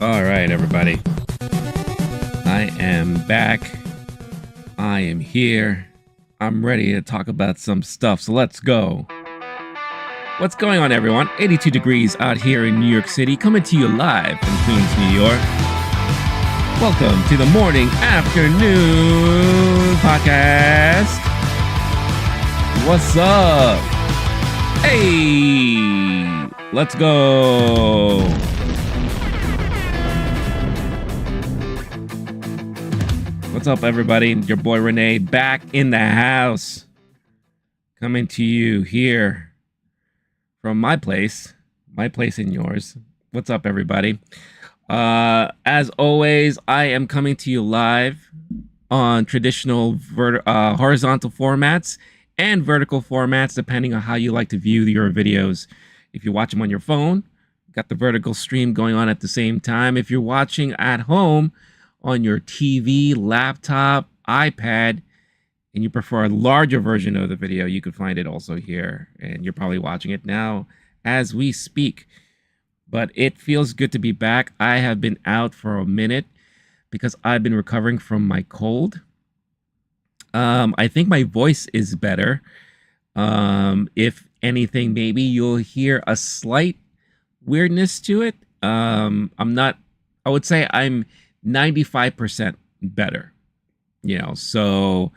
All right, everybody. I am back. I am here. I'm ready to talk about some stuff, so let's go. What's going on, everyone? 82 degrees out here in New York City, coming to you live from Queens, New York. Welcome to the morning afternoon podcast. What's up? Hey, let's go. What's up, everybody? Your boy Renee back in the house, coming to you here from my place in yours. What's up, everybody? As always, I am coming to you live on traditional horizontal formats and vertical formats, depending on how you like to view your videos. If you watch them on your phone, got the vertical stream going on at the same time. If you're watching at home on your TV, laptop, iPad, and you prefer a larger version of the video, you can find it also here. And you're probably watching it now as we speak. But it feels good to be back. I have been out for a minute because I've been recovering from my cold. I think my voice is better. If anything, maybe you'll hear a slight weirdness to it. I would say I'm 95% better, so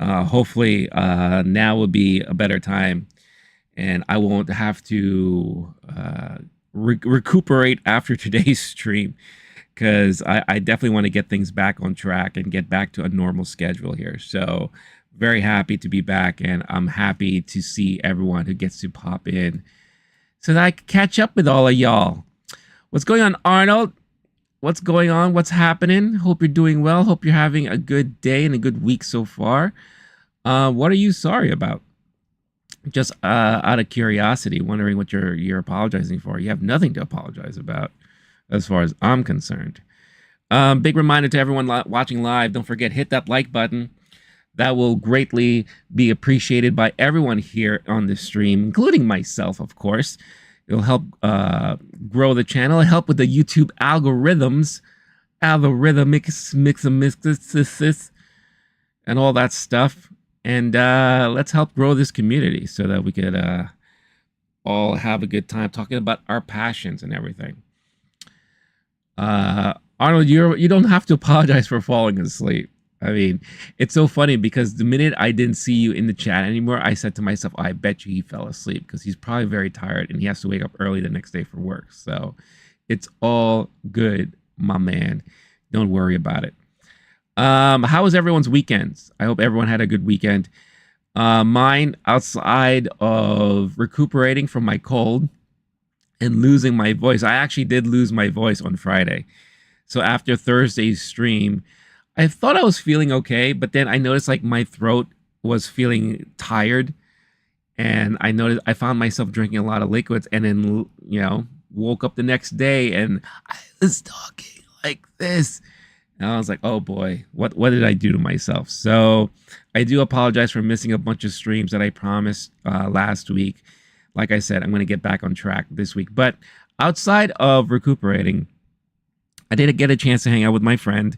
hopefully now will be a better time and I won't have to recuperate after today's stream, because I definitely want to get things back on track and get back to a normal schedule here. So very happy to be back, and I'm happy to see everyone who gets to pop in so that I can catch up with all of y'all. What's going on, Arnold? What's going on? What's happening? Hope you're doing well. Hope you're having a good day and a good week so far. What are you sorry about? Just out of curiosity, wondering what you're apologizing for. You have nothing to apologize about, as far as I'm concerned. Big reminder to everyone watching live: don't forget, hit that like button. That will greatly be appreciated by everyone here on the stream, including myself, of course. It'll help grow the channel, help with the YouTube algorithms, mix, and all that stuff. And let's help grow this community so that we could all have a good time talking about our passions and everything. Arnold, you don't have to apologize for falling asleep. I mean, it's so funny because the minute I didn't see you in the chat anymore, I said to myself, I bet you he fell asleep, because he's probably very tired and he has to wake up early the next day for work. So it's all good, my man. Don't worry about it. How was everyone's weekends? I hope everyone had a good weekend. Mine, outside of recuperating from my cold and losing my voice, I actually did lose my voice on Friday. So after Thursday's stream, I thought I was feeling okay, but then I noticed like my throat was feeling tired, and I found myself drinking a lot of liquids, and then woke up the next day and I was talking like this, and I was like, oh boy, what did I do to myself? So I do apologize for missing a bunch of streams that I promised last week. Like I said, I'm going to get back on track this week. But outside of recuperating, I did get a chance to hang out with my friend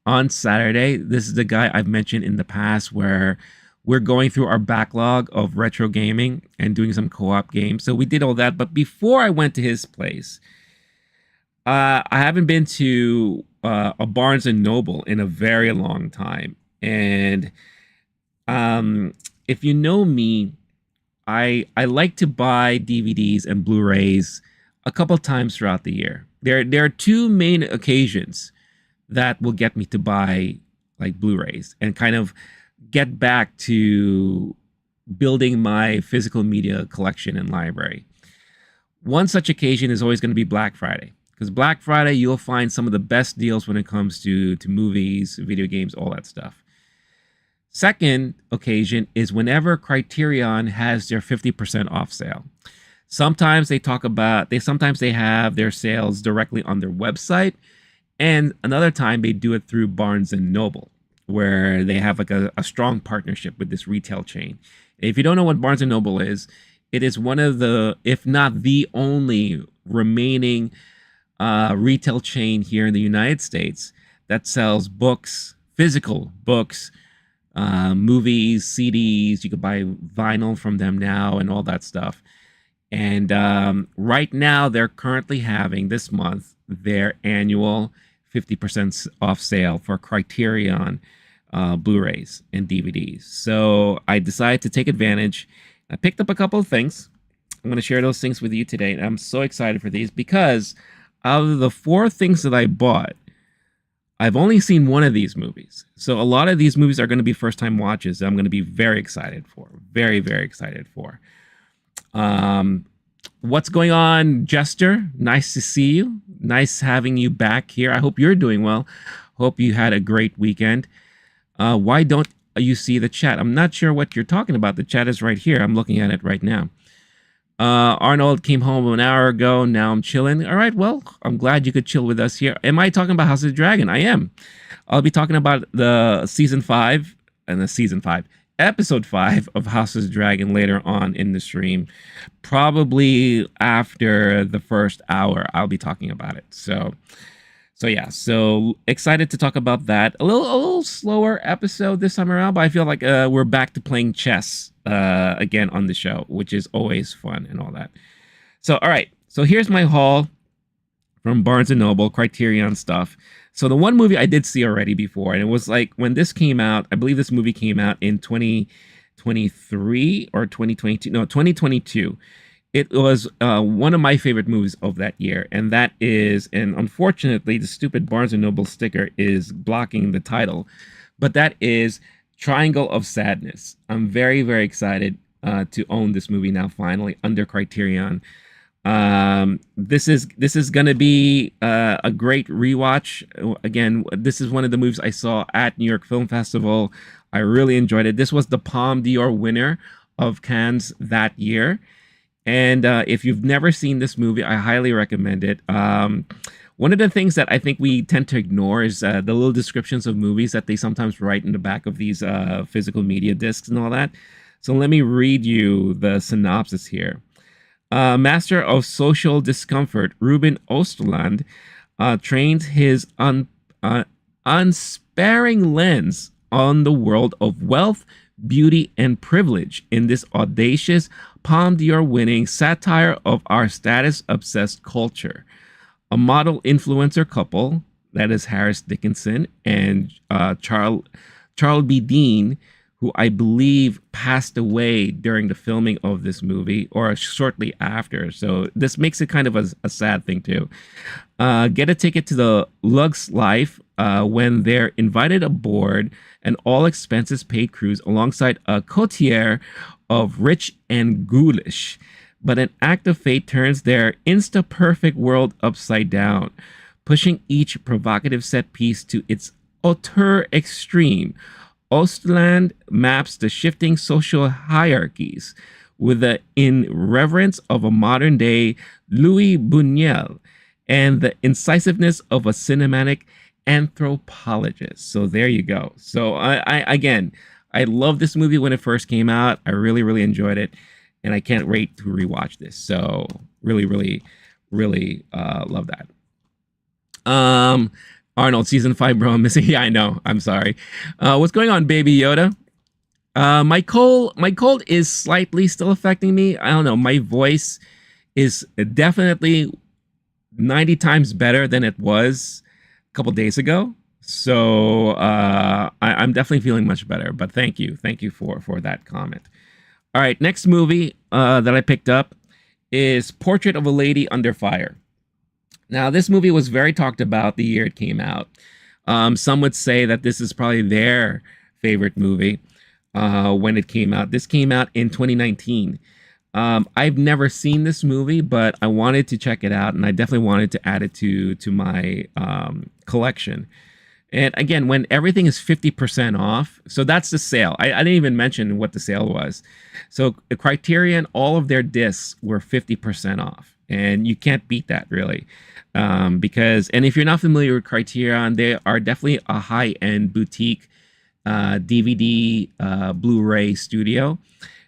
on Saturday. This is the guy I've mentioned in the past, where we're going through our backlog of retro gaming and doing some co-op games. So we did all that. But before I went to his place, I haven't been to a Barnes and Noble in a very long time. And if you know me, I like to buy DVDs and Blu-rays a couple times throughout the year. There are two main occasions that will get me to buy like Blu-rays and kind of get back to building my physical media collection and library. One such occasion is always going to be Black Friday, because Black Friday, you'll find some of the best deals when it comes to movies, video games, all that stuff. Second occasion is whenever Criterion has their 50% off sale. Sometimes they have their sales directly on their website, and another time they do it through Barnes and Noble, where they have like a strong partnership with this retail chain. If you don't know what Barnes and Noble is, it is one of the, if not the only remaining retail chain here in the United States that sells books, physical books, movies, CDs. You could buy vinyl from them now and all that stuff. And right now, they're currently having this month their annual 50% off sale for Criterion Blu-rays and DVDs. So I decided to take advantage. I picked up a couple of things. I'm going to share those things with you today. And I'm so excited for these because out of the four things that I bought, I've only seen one of these movies. So a lot of these movies are going to be first-time watches that I'm going to be very excited for. Very, very excited for. What's going on, Jester? Nice to see you. Nice having you back here. I hope you're doing well. Hope you had a great weekend. Why don't you see the chat? I'm not sure what you're talking about. The chat is right here. I'm looking at it right now. Arnold came home an hour ago. Now I'm chilling. All right. Well, I'm glad you could chill with us here. Am I talking about House of the Dragon? I am. I'll be talking about the episode 5 of House of the Dragon later on in the stream. Probably after the first hour, I'll be talking about it. So yeah, so excited to talk about that. A little slower episode this time around, but I feel like we're back to playing chess again on the show, which is always fun and all that. So, all right. So here's my haul from Barnes & Noble, Criterion stuff. So the one movie I did see already before, and it was like when this came out, I believe this movie came out in 2023 or 2022. No, 2022. It was one of my favorite movies of that year, and that is, and unfortunately, the stupid Barnes & Noble sticker is blocking the title, but that is Triangle of Sadness. I'm very, very excited to own this movie now, finally, under Criterion. This is gonna be a great rewatch. Again, this is one of the movies I saw at New York Film Festival. I really enjoyed it. This was the Palme d'Or winner of Cannes that year. And if you've never seen this movie, I highly recommend it. One of the things that I think we tend to ignore is the little descriptions of movies that they sometimes write in the back of these physical media discs and all that. So let me read you the synopsis here. Master of social discomfort, Ruben Osterland trains his unsparing lens on the world of wealth, beauty, and privilege in this audacious Palme d'Or winning satire of our status-obsessed culture. A model influencer couple, that is Harris Dickinson and Charles B. Dean, who I believe passed away during the filming of this movie or shortly after. So this makes it kind of a sad thing too. Get a ticket to the Lux Life when they're invited aboard an all expenses paid cruise alongside a courtier of rich and ghoulish. But an act of fate turns their insta-perfect world upside down, pushing each provocative set piece to its auteur extreme. Osterland maps the shifting social hierarchies with the irreverence of a modern-day Louis Buñuel and the incisiveness of a cinematic anthropologist. So there you go. So I love this movie when it first came out. I really, really enjoyed it, and I can't wait to rewatch this. So really, really, really love that. Arnold, season 5, bro. I'm missing. Yeah, I know. I'm sorry. What's going on, Baby Yoda? My cold is slightly still affecting me. I don't know. My voice is definitely 90 times better than it was a couple days ago. So I'm definitely feeling much better. But thank you for that comment. All right, next movie that I picked up is Portrait of a Lady Under Fire. Now, this movie was very talked about the year it came out. Some would say that this is probably their favorite movie when it came out. This came out in 2019. I've never seen this movie, but I wanted to check it out, and I definitely wanted to add it to my collection. And again, when everything is 50% off, so that's the sale. I didn't even mention what the sale was. So Criterion, all of their discs were 50% off. And you can't beat that, really. Because, and if you're not familiar with Criterion, they are definitely a high-end boutique DVD Blu-ray studio.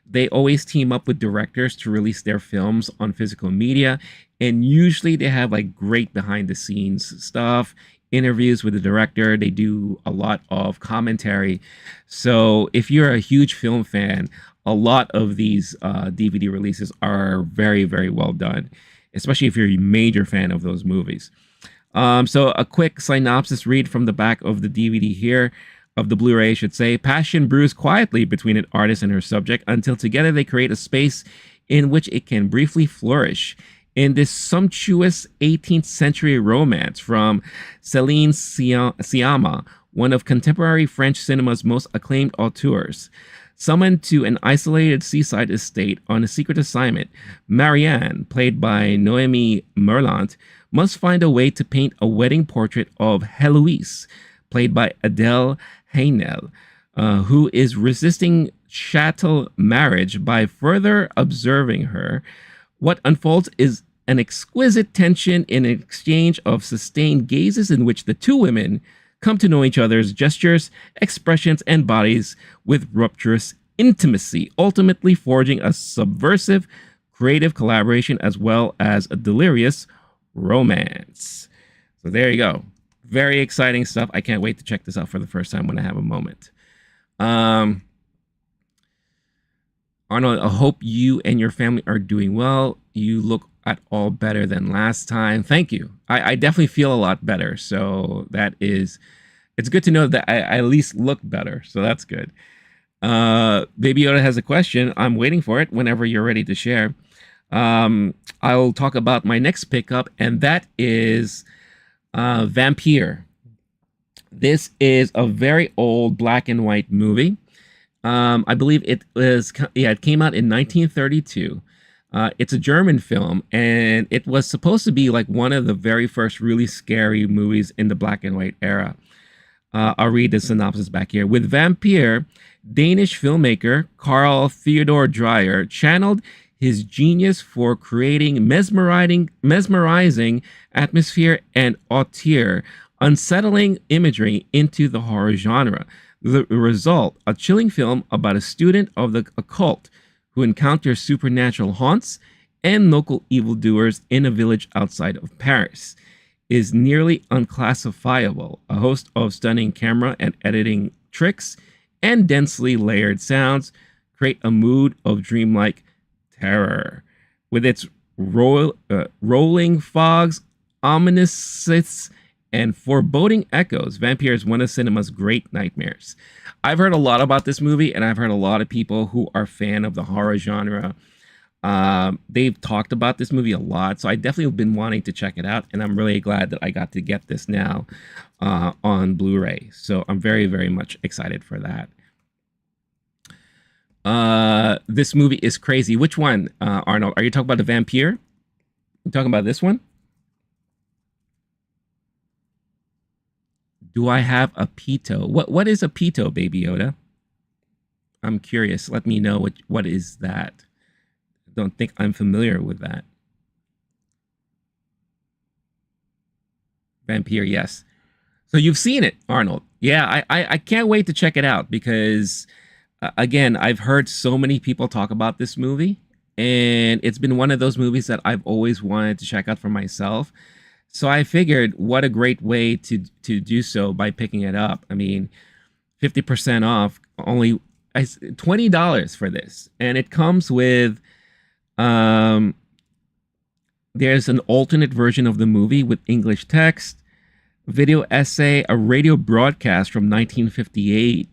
They always team up with directors to release their films on physical media, and usually they have like great behind the scenes stuff, interviews with the director. They do a lot of commentary. So if you're a huge film fan, a lot of these DVD releases are very, very well done, especially if you're a major fan of those movies. So a quick synopsis read from the back of the DVD here, of the Blu-ray, I should say. Passion brews quietly between an artist and her subject until together they create a space in which it can briefly flourish. In this sumptuous 18th century romance from Céline Sciamma, one of contemporary French cinema's most acclaimed auteurs. Summoned to an isolated seaside estate on a secret assignment, Marianne, played by Noémie Merlant, must find a way to paint a wedding portrait of Heloise, played by Adèle Haenel, who is resisting chattel marriage by further observing her. What unfolds is an exquisite tension in an exchange of sustained gazes in which the two women come to know each other's gestures, expressions, and bodies with rapturous intimacy, ultimately forging a subversive, creative collaboration as well as a delirious romance. So there you go. Very exciting stuff. I can't wait to check this out for the first time when I have a moment. Arnold, I hope you and your family are doing well. You look at all better than last time. Thank you. I definitely feel a lot better. So that is, it's good to know that I at least look better. So that's good. Baby Yoda has a question. I'm waiting for it whenever you're ready to share. I'll talk about my next pickup, and that is Vampire. This is a very old black and white movie. I believe it came out in 1932. It's a German film, and it was supposed to be like one of the very first really scary movies in the black and white era. I'll read the synopsis back here. With Vampire, Danish filmmaker Carl Theodor Dreyer channeled his genius for creating mesmerizing atmosphere and auteur, unsettling imagery into the horror genre. The result, a chilling film about a student of the occult who encounters supernatural haunts and local evildoers in a village outside of Paris, is nearly unclassifiable. A host of stunning camera and editing tricks and densely layered sounds create a mood of dreamlike terror. With its rolling fogs, ominous siths, and foreboding echoes, Vampire is one of cinema's great nightmares. I've heard a lot about this movie, and I've heard a lot of people who are fan of the horror genre. They've talked about this movie a lot, so I definitely have been wanting to check it out, and I'm really glad that I got to get this now on Blu-ray. So I'm very, very much excited for that. This movie is crazy. Which one, Arnold? Are you talking about the Vampire? You talking about this one? Do I have a pito? What is a pito, Baby Yoda? I'm curious. Let me know what is that. Don't think I'm familiar with that. Vampire, yes. So you've seen it, Arnold. Yeah, I can't wait to check it out because, again, I've heard so many people talk about this movie, and it's been one of those movies that I've always wanted to check out for myself. So I figured what a great way to do so by picking it up. I mean, 50% off, only $20 for this. And it comes with, there's an alternate version of the movie with English text, video essay, a radio broadcast from 1958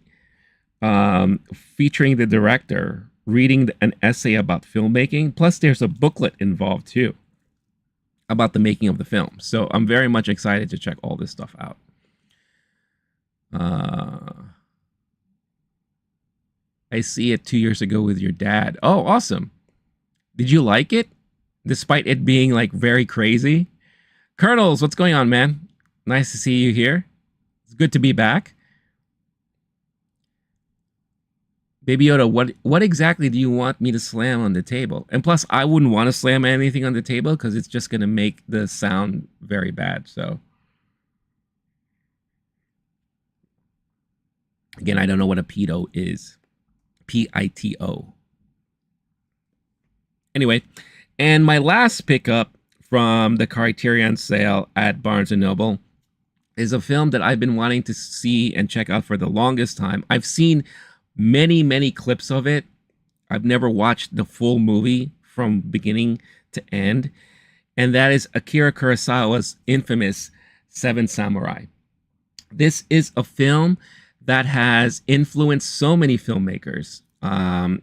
featuring the director reading an essay about filmmaking. Plus, there's a booklet involved too about the making of the film. So I'm very much excited to check all this stuff out. I see it 2 years ago with your dad. Oh, awesome. Did you like it? Despite it being like very crazy? Colonels, what's going on, man? Nice to see you here. It's good to be back. Baby Yoda, what exactly do you want me to slam on the table? And plus, I wouldn't want to slam anything on the table because it's just going to make the sound very bad. So, again, I don't know what a pedo is. P-I-T-O. Anyway, and my last pickup from the Criterion sale at Barnes and Noble is a film that I've been wanting to see and check out for the longest time. I've seen many, many clips of it. I've never watched the full movie from beginning to end, and that is Akira Kurosawa's infamous Seven Samurai. This is a film that has influenced so many filmmakers.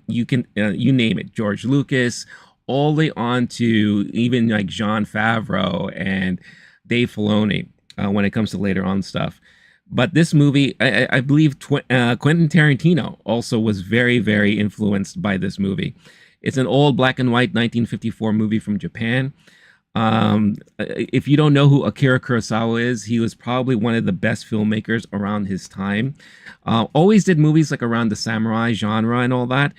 You name it, George Lucas, all the way on to even like Jon Favreau and Dave Filoni when it comes to later on stuff. But this movie, I believe Quentin Tarantino also was very, very influenced by this movie. It's an old black and white 1954 movie from Japan. If you don't know who Akira Kurosawa is, he was probably one of the best filmmakers around his time. Always did movies like around the samurai genre and all that.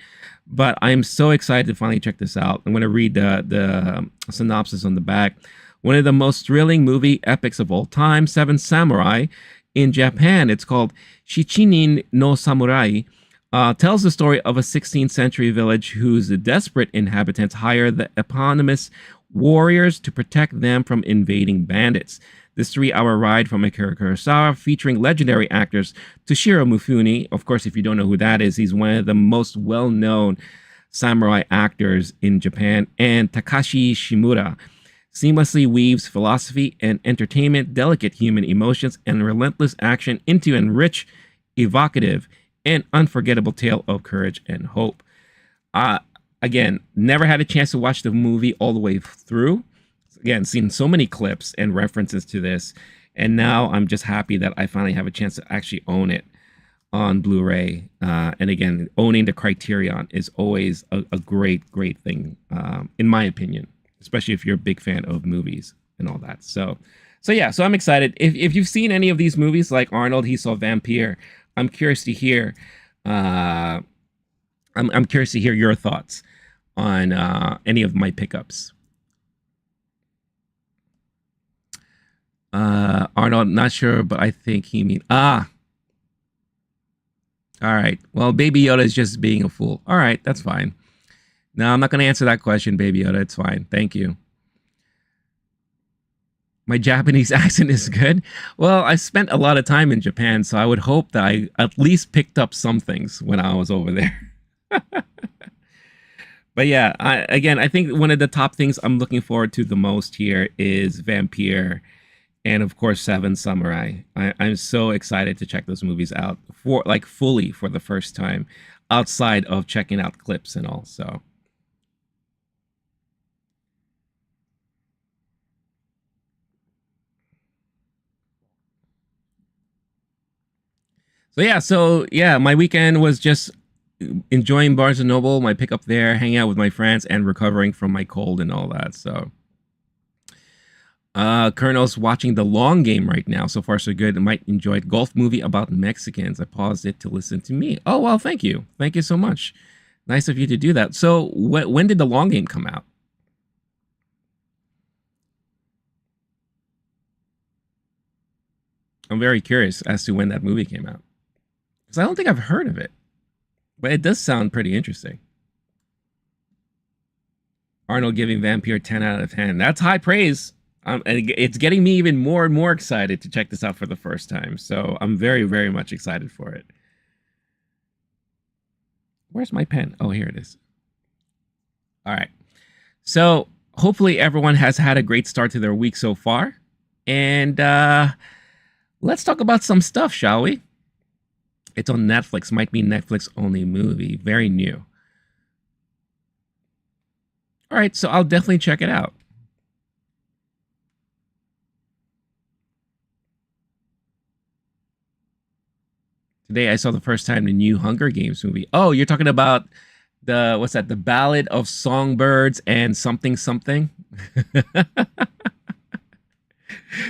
But I'm so excited to finally check this out. I'm going to read the synopsis on the back. One of the most thrilling movie epics of all time, Seven Samurai. In Japan, it's called Shichinin no Samurai. Tells the story of a 16th century village whose desperate inhabitants hire the eponymous warriors to protect them from invading bandits. This 3-hour ride from Akira Kurosawa, featuring legendary actors Toshiro Mifune. Of course, if you don't know who that is, he's one of the most well-known samurai actors in Japan, and Takashi Shimura. Seamlessly weaves philosophy and entertainment, delicate human emotions, and relentless action into an rich, evocative, and unforgettable tale of courage and hope. Again, never had a chance to watch the movie all the way through. Again, seen so many clips and references to this, and now I'm just happy that I finally have a chance to actually own it on Blu-ray. And again, owning the Criterion is always a great, great thing, in my opinion, especially if you're a big fan of movies and all that. So yeah, so I'm excited. If you've seen any of these movies, like Arnold, he saw Vampire, I'm curious to hear. I'm curious to hear your thoughts on any of my pickups. Arnold, not sure, but I think he mean all right. Well, Baby Yoda is just being a fool. All right, that's fine. No, I'm not going to answer that question, Baby Yoda. It's fine. Thank you. My Japanese accent is good. Well, I spent a lot of time in Japan, so I would hope that I at least picked up some things when I was over there. But yeah, I think one of the top things I'm looking forward to the most here is Vampire, and of course Seven Samurai. I'm so excited to check those movies out for like fully for the first time, outside of checking out clips and all. So yeah, my weekend was just enjoying Barnes and Noble, my pickup there, hanging out with my friends, and recovering from my cold and all that. So, Colonel's watching The Long Game right now. So far, so good. I might enjoy it. Golf movie about Mexicans. I paused it to listen to me. Oh well, thank you so much. Nice of you to do that. So, when did The Long Game come out? I'm very curious as to when that movie came out, because I don't think I've heard of it. But it does sound pretty interesting. Arnold giving Vampire 10 out of 10. That's high praise. And it's getting me even more and more excited to check this out for the first time. So I'm very, very much excited for it. Where's my pen? Oh, here it is. All right. So hopefully everyone has had a great start to their week so far. And let's talk about some stuff, shall we? It's on Netflix. Might be Netflix only movie. Very new. All right, so I'll definitely check it out. Today I saw the first time the new Hunger Games movie. Oh, you're talking about the what's that? The Ballad of Songbirds and something something.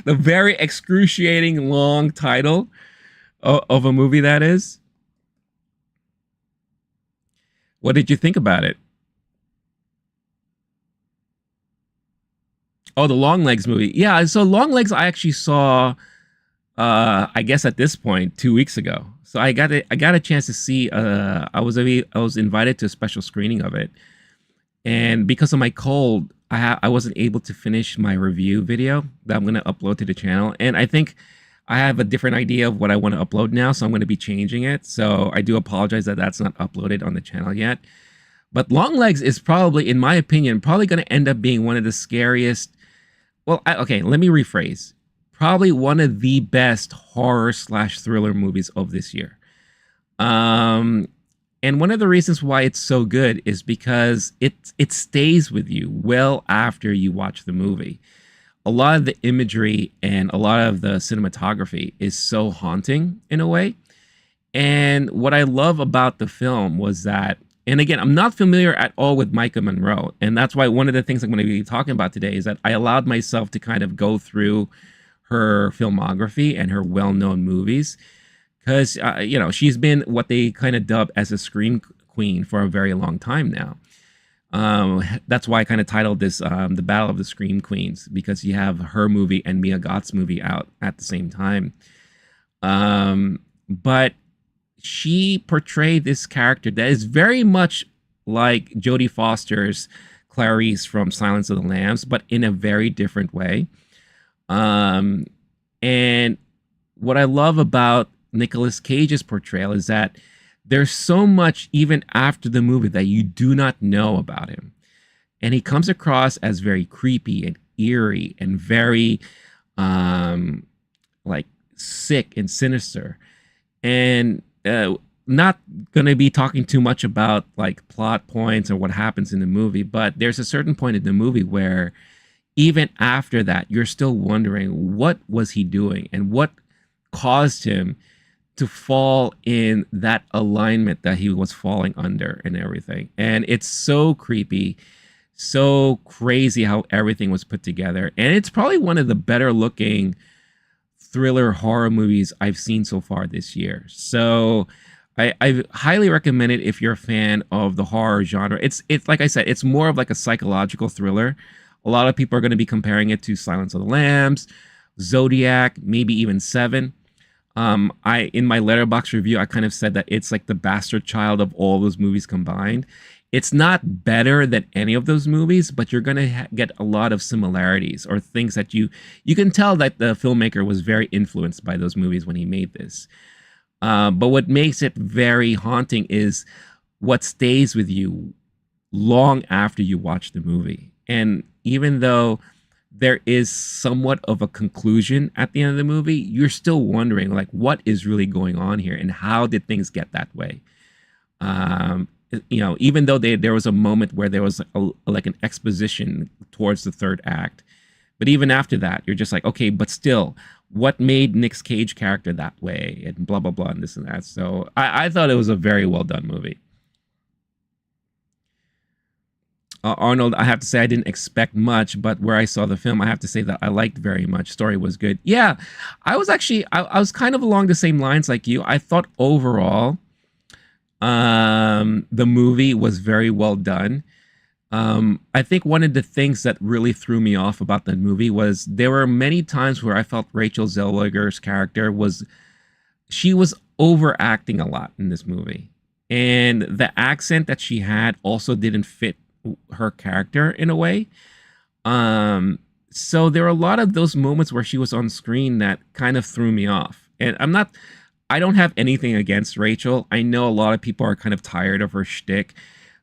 The very excruciating long title of a movie that is. What did you think about it? Oh, the Longlegs movie. Yeah, so Longlegs I actually saw I guess at this point 2 weeks ago. So I got a chance to see I was invited to a special screening of it. And because of my cold, I wasn't able to finish my review video that I'm going to upload to the channel. And I think I have a different idea of what I want to upload now, so I'm going to be changing it. So I do apologize that that's not uploaded on the channel yet. But Longlegs is probably, in my opinion, probably going to end up being one of the scariest. Well, okay, let me rephrase. Probably one of the best horror slash thriller movies of this year. And one of the reasons why it's so good is because it stays with you well after you watch the movie. A lot of the imagery and a lot of the cinematography is so haunting in a way. And what I love about the film was that, and again, I'm not familiar at all with Maika Monroe. And that's why one of the things I'm going to be talking about today is that I allowed myself to kind of go through her filmography and her well-known movies. Because, she's been what they kind of dub as a scream queen for a very long time now. That's why I kind of titled this The Battle of the Scream Queens, because you have her movie and Mia Goth's movie out at the same time. But she portrayed this character that is very much like Jodie Foster's Clarice from Silence of the Lambs, but in a very different way. And what I love about Nicolas Cage's portrayal is that there's so much even after the movie that you do not know about him. And he comes across as very creepy and eerie and very like sick and sinister. And not going to be talking too much about like plot points or what happens in the movie, but there's a certain point in the movie where even after that, you're still wondering what was he doing and what caused him to fall in that alignment that he was falling under and everything. And it's so creepy, so crazy how everything was put together. And it's probably one of the better looking thriller horror movies I've seen so far this year. So I highly recommend it if you're a fan of the horror genre. It's like I said, it's more of like a psychological thriller. A lot of people are going to be comparing it to Silence of the Lambs, Zodiac, maybe even Seven. In my Letterboxd review, I kind of said that it's like the bastard child of all those movies combined. It's not better than any of those movies, but you're going to get a lot of similarities or things that you can tell that the filmmaker was very influenced by those movies when he made this. But what makes it very haunting is what stays with you long after you watch the movie. And even though there is somewhat of a conclusion at the end of the movie, you're still wondering like what is really going on here and how did things get that way. Even though there was a moment where there was like an exposition towards the third act, but even after that, you're just like, okay, but still, what made Nick Cage character that way and blah blah blah and this and that. So I thought it was a very well done movie. Arnold, I have to say I didn't expect much, but where I saw the film, I have to say that I liked very much. Story was good. Yeah, I was actually, I was kind of along the same lines like you. I thought overall, the movie was very well done. I think one of the things that really threw me off about the movie was there were many times where I felt Rachel Zellweger's character she was overacting a lot in this movie. And the accent that she had also didn't fit her character in a way. So there were a lot of those moments where she was on screen that kind of threw me off. And I don't have anything against Rachel. I know a lot of people are kind of tired of her shtick,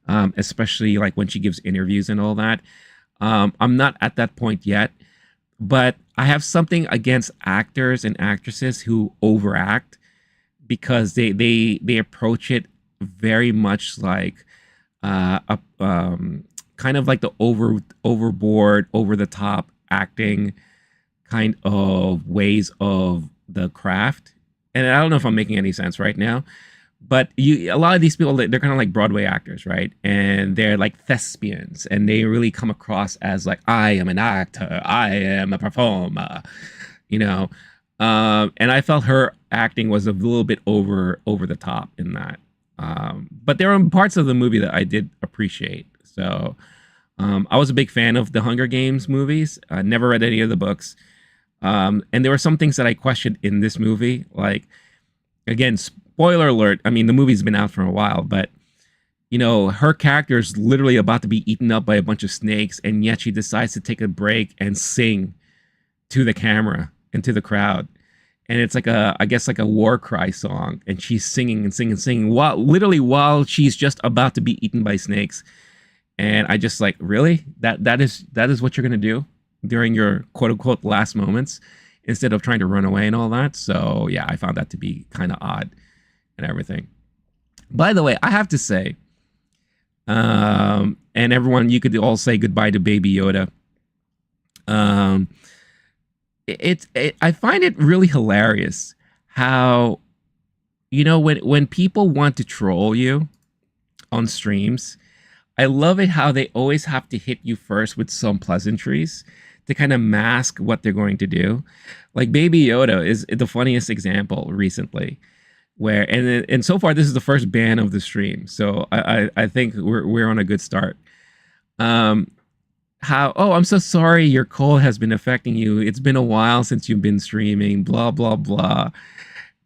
especially like when she gives interviews and all that. I'm not at that point yet, but I have something against actors and actresses who overact because they approach it very much like kind of like the overboard, over the top acting kind of ways of the craft. And I don't know if I'm making any sense right now, but a lot of these people, they're kind of like Broadway actors, right? And they're like thespians, and they really come across as like, I am an actor, I am a performer, and I felt her acting was a little bit over the top in that. But there were parts of the movie that I did appreciate. So I was a big fan of the Hunger Games movies. I never read any of the books. And there were some things that I questioned in this movie. Like, again, spoiler alert. I mean, the movie's been out for a while, but you know, her character is literally about to be eaten up by a bunch of snakes, and yet she decides to take a break and sing to the camera and to the crowd. And it's like I guess like a war cry song, and she's singing and singing and singing while she's just about to be eaten by snakes. And I just like, really, that is what you're gonna do during your quote unquote last moments instead of trying to run away and all that. So yeah, I found that to be kind of odd and everything. By the way, I have to say, and everyone, you could all say goodbye to Baby Yoda. Um, I find it really hilarious how, you know, when people want to troll you on streams, I love it how they always have to hit you first with some pleasantries to kind of mask what they're going to do. Like Baby Yoda is the funniest example recently, where and so far this is the first ban of the stream, so I think we're on a good start. Um, how, oh, I'm so sorry your cold has been affecting you. It's been a while since you've been streaming, blah blah blah,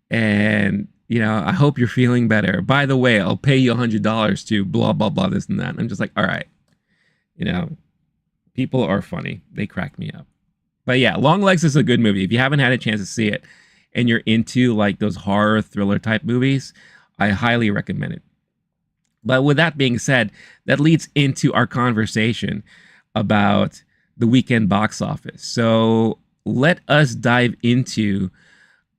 and you know, I hope you're feeling better. By the way, I'll pay you $100 to blah blah blah this and that. I'm just like, all right, you know, people are funny. They crack me up. But yeah, Long Legs is a good movie. If you haven't had a chance to see it and you're into like those horror thriller type movies, I highly recommend it. But with that being said, that leads into our conversation about the weekend box office. So let us dive into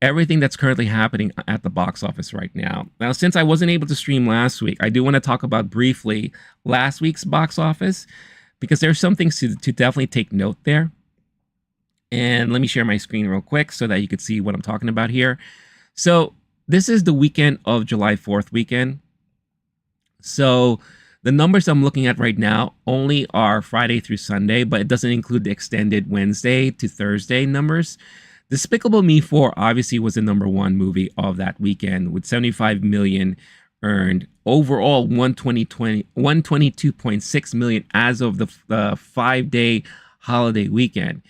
everything that's currently happening at the box office right now. Now, since I wasn't able to stream last week, I do want to talk about briefly last week's box office because there's some things to definitely take note there. And let me share my screen real quick so that you can see what I'm talking about here. So this is the weekend of July 4th weekend. So the numbers I'm looking at right now only are Friday through Sunday, but it doesn't include the extended Wednesday to Thursday numbers. Despicable Me 4 obviously was the #1 movie of that weekend with 75 million earned. Overall, 122.6 million as of the 5-day holiday weekend.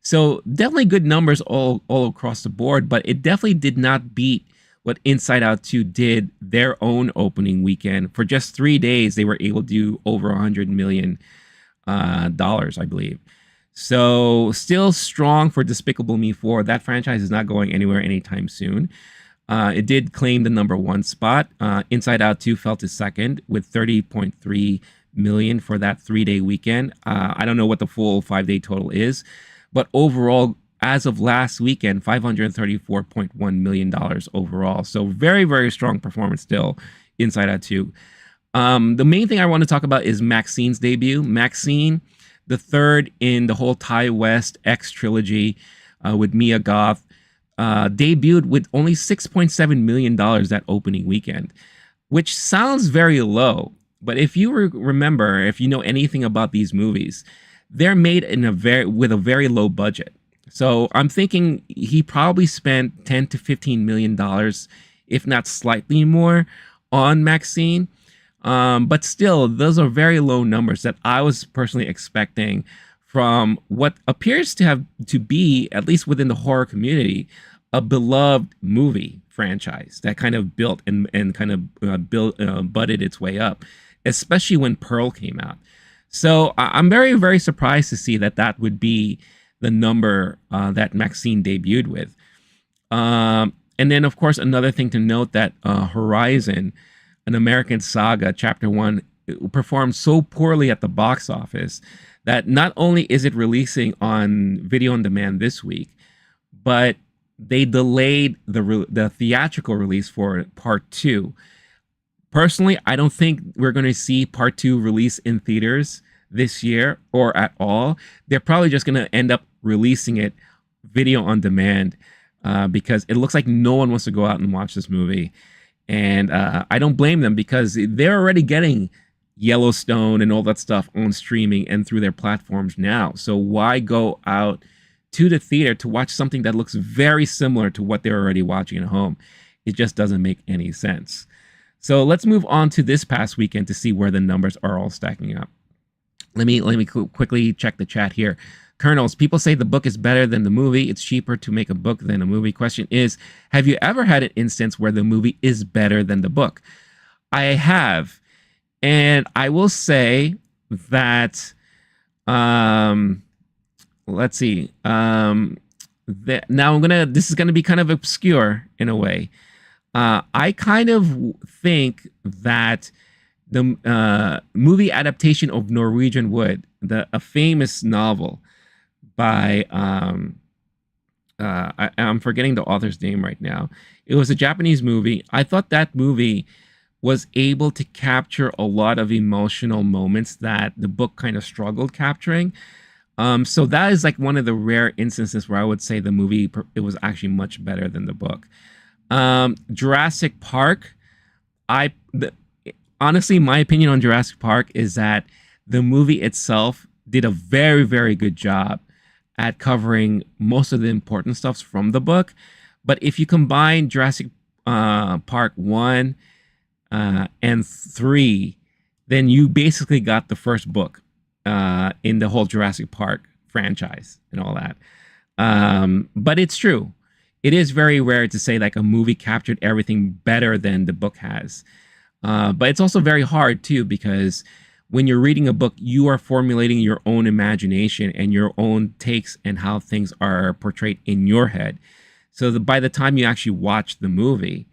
So definitely good numbers all across the board, but it definitely did not beat what Inside Out 2 did their own opening weekend. For just 3 days, they were able to do over $100 million, I believe. So still strong for Despicable Me 4. That franchise is not going anywhere anytime soon. It did claim the #1 spot. Inside Out 2 fell to second with 30.3 million for that 3-day weekend. I don't know what the full 5-day total is, but overall, as of last weekend, $534.1 million overall. So very, very strong performance still, Inside Out 2. The main thing I want to talk about is Maxine's debut. Maxine, the third in the whole Ty West X trilogy with Mia Goth, debuted with only $6.7 million that opening weekend, which sounds very low. But if you remember, if you know anything about these movies, they're made with a very low budget. So I'm thinking he probably spent $10 to $15 million, if not slightly more, on Maxine. But still, those are very low numbers that I was personally expecting from what appears to be, at least within the horror community, a beloved movie franchise that kind of built and kind of butted its way up, especially when Pearl came out. So I'm very, very surprised to see that would be the number that Maxine debuted with. And then, of course, another thing to note that Horizon, An American Saga, Chapter 1, performed so poorly at the box office that not only is it releasing on video on demand this week, but they delayed the theatrical release for Part 2. Personally, I don't think we're going to see Part 2 release in theaters this year or at all. They're probably just going to end up releasing it video on demand because it looks like no one wants to go out and watch this movie. And I don't blame them because they're already getting Yellowstone and all that stuff on streaming and through their platforms now. So why go out to the theater to watch something that looks very similar to what they're already watching at home? It just doesn't make any sense. So let's move on to this past weekend to see where the numbers are all stacking up. Let me quickly check the chat here. Colonels, people say the book is better than the movie. It's cheaper to make a book than a movie. Question is, have you ever had an instance where the movie is better than the book? I have. And I will say that, um, let's see. Now this is gonna be kind of obscure in a way. I kind of think that the movie adaptation of Norwegian Wood, a famous novel by I'm forgetting the author's name right now. It was a Japanese movie. I thought that movie was able to capture a lot of emotional moments that the book kind of struggled capturing. So that is like one of the rare instances where I would say the movie it was actually much better than the book. Jurassic Park, I the, honestly, my opinion on Jurassic Park is that the movie itself did a very, very good job at covering most of the important stuff from the book. But if you combine Jurassic Park 1 and 3, then you basically got the first book in the whole Jurassic Park franchise and all that. But it's true. It is very rare to say like a movie captured everything better than the book has. But it's also very hard too, because when you're reading a book, you are formulating your own imagination and your own takes and how things are portrayed in your head. So by the time you actually watch the movie,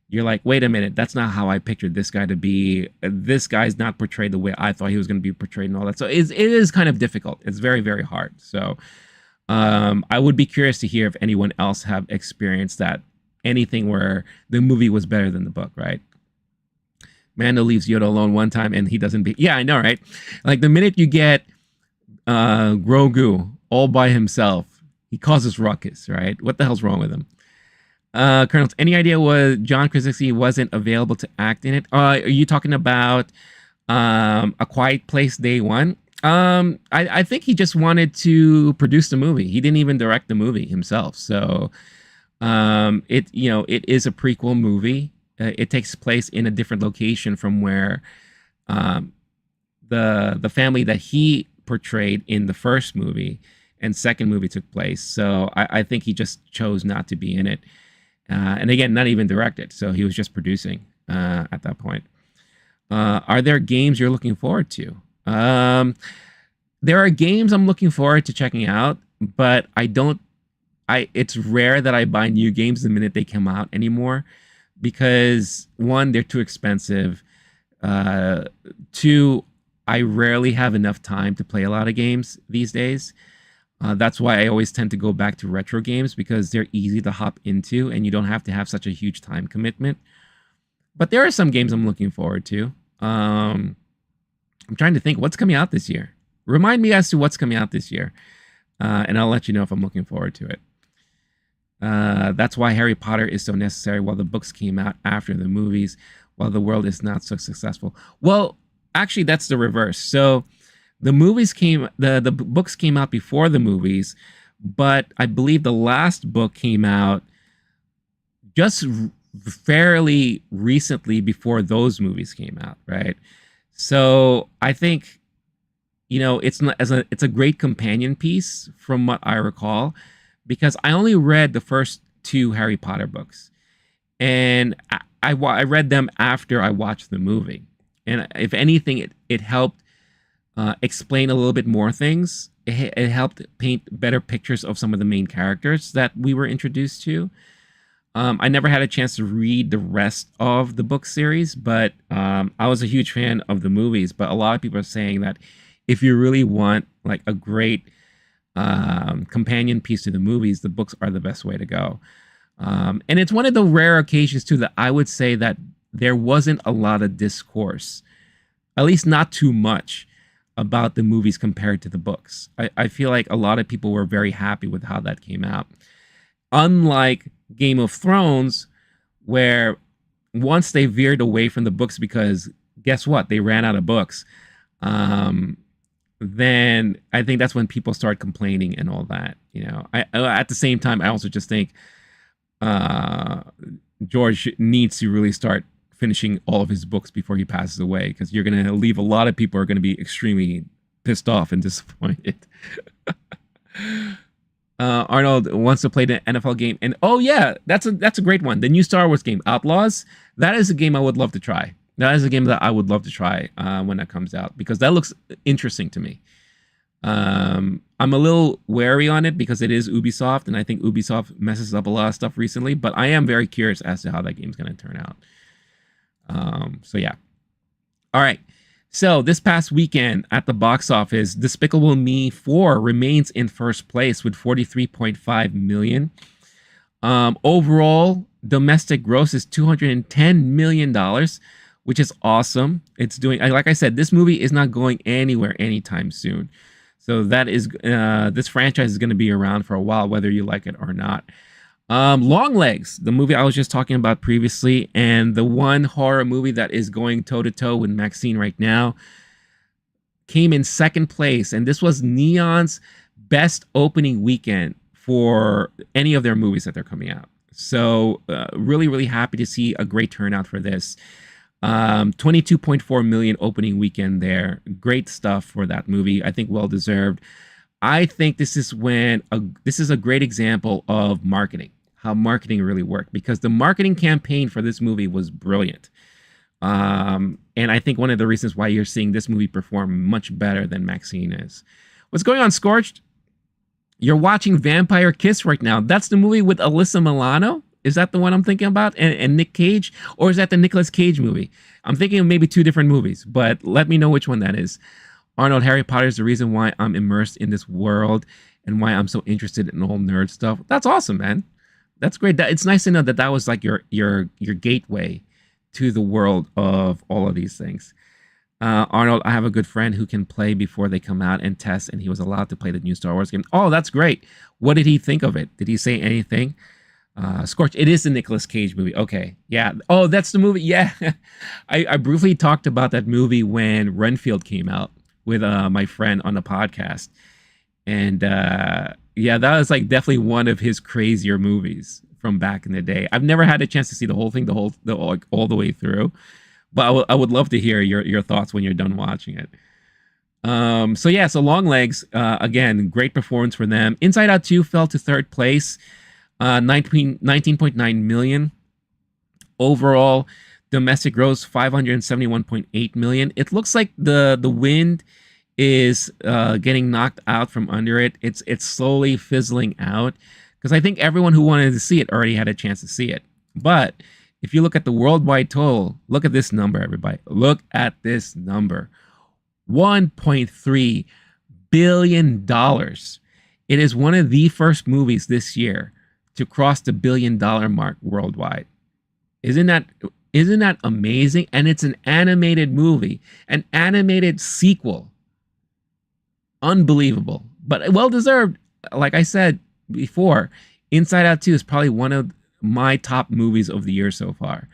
you're like, wait a minute, that's not how I pictured this guy to be. This guy's not portrayed the way I thought he was going to be portrayed and all that. So it is kind of difficult. It's very, very hard. So I would be curious to hear if anyone else have experienced that, anything where the movie was better than the book, right? Mando leaves Yoda alone one time and he doesn't be. Yeah, I know, right? Like the minute you get Grogu all by himself, he causes ruckus, right? What the hell's wrong with him? Colonels, any idea what John Krasinski wasn't available to act in it? Are you talking about A Quiet Place Day One? I think he just wanted to produce the movie. He didn't even direct the movie himself. So it is a prequel movie. It takes place in a different location from where the family that he portrayed in the first movie and second movie took place. So I think he just chose not to be in it. And again, not even directed. So he was just producing at that point. Are there games you're looking forward to? There are games I'm looking forward to checking out, but it's rare that I buy new games the minute they come out anymore, because one, they're too expensive. Two, I rarely have enough time to play a lot of games these days. That's why I always tend to go back to retro games, because they're easy to hop into and you don't have to have such a huge time commitment. But there are some games I'm looking forward to. I'm trying to think what's coming out this year. Remind me as to what's coming out this year, and I'll let you know if I'm looking forward to it. That's why Harry Potter is so necessary, while the books came out after the movies, while the world is not so successful. Well, actually, that's the reverse. So the books came out before the movies, but I believe the last book came out just fairly recently before those movies came out, right? So I think, it's a great companion piece from what I recall, because I only read the first two Harry Potter books, and I read them after I watched the movie. And if anything, it helped explain a little bit more things. It helped paint better pictures of some of the main characters that we were introduced to. I never had a chance to read the rest of the book series, but I was a huge fan of the movies. But a lot of people are saying that if you really want like a great companion piece to the movies, the books are the best way to go. And it's one of the rare occasions too that I would say that there wasn't a lot of discourse, at least not too much, about the movies compared to the books. I feel like a lot of people were very happy with how that came out. Unlike Game of Thrones, where once they veered away from the books because guess what? They ran out of books. Then I think that's when people start complaining and all that. At the same time, I also just think George needs to really start finishing all of his books before he passes away, because you're going to leave a lot of people who are going to be extremely pissed off and disappointed. Arnold wants to play the NFL game, and oh yeah, that's a great one. The new Star Wars game, Outlaws. That is a game I would love to try. That is a game that I would love to try when that comes out because that looks interesting to me. I'm a little wary on it because it is Ubisoft, and I think Ubisoft messes up a lot of stuff recently. But I am very curious as to how that game's going to turn out. So yeah. All right. So this past weekend at the box office, Despicable Me 4 remains in first place with 43.5 million. Overall, domestic gross is $210 million, which is awesome. It's doing, like I said, this movie is not going anywhere anytime soon. So that is, this franchise is going to be around for a while, whether you like it or not. Longlegs, the movie I was just talking about previously, and the one horror movie that is going toe-to-toe with Maxine right now, came in second place. And this was Neon's best opening weekend for any of their movies that they're coming out. So really, really happy to see a great turnout for this. 22.4 million opening weekend there. Great stuff for that movie. I think well deserved. I think this is a great example of marketing, how marketing really worked, because the marketing campaign for this movie was brilliant. And I think one of the reasons why you're seeing this movie perform much better than Maxine is. What's going on, Scorched? You're watching Vampire Kiss right now. That's the movie with Alyssa Milano? Is that the one I'm thinking about? And Nick Cage? Or is that the Nicolas Cage movie? I'm thinking of maybe two different movies, but let me know which one that is. Arnold, Harry Potter is the reason why I'm immersed in this world and why I'm so interested in all nerd stuff. That's awesome, man. That's great. It's nice to know that that was like your gateway to the world of all of these things. Arnold, I have a good friend who can play before they come out and test, and he was allowed to play the new Star Wars game. Oh, that's great. What did he think of it? Did he say anything? Scorch, it is the Nicolas Cage movie. Okay. Yeah. Oh, that's the movie. Yeah. I briefly talked about that movie when Renfield came out with my friend on the podcast. And yeah, that was like definitely one of his crazier movies from back in the day. I've never had a chance to see the whole thing, all the way through. But I would love to hear your thoughts when you're done watching it. So yeah, so Longlegs, again, great performance for them. Inside Out 2 fell to third place, 19.9 million. Overall, domestic gross 571.8 million. It looks like the wind is getting knocked out from under it. It's slowly fizzling out because I think everyone who wanted to see it already had a chance to see it. But if you look at the worldwide total, look at this number, everybody. Look at this number. $1.3 billion. It is one of the first movies this year to cross the $1 billion mark worldwide. Isn't that amazing? And it's an animated movie, an animated sequel. Unbelievable, but well deserved. Like I said before, Inside Out 2 is probably one of my top movies of the year so far.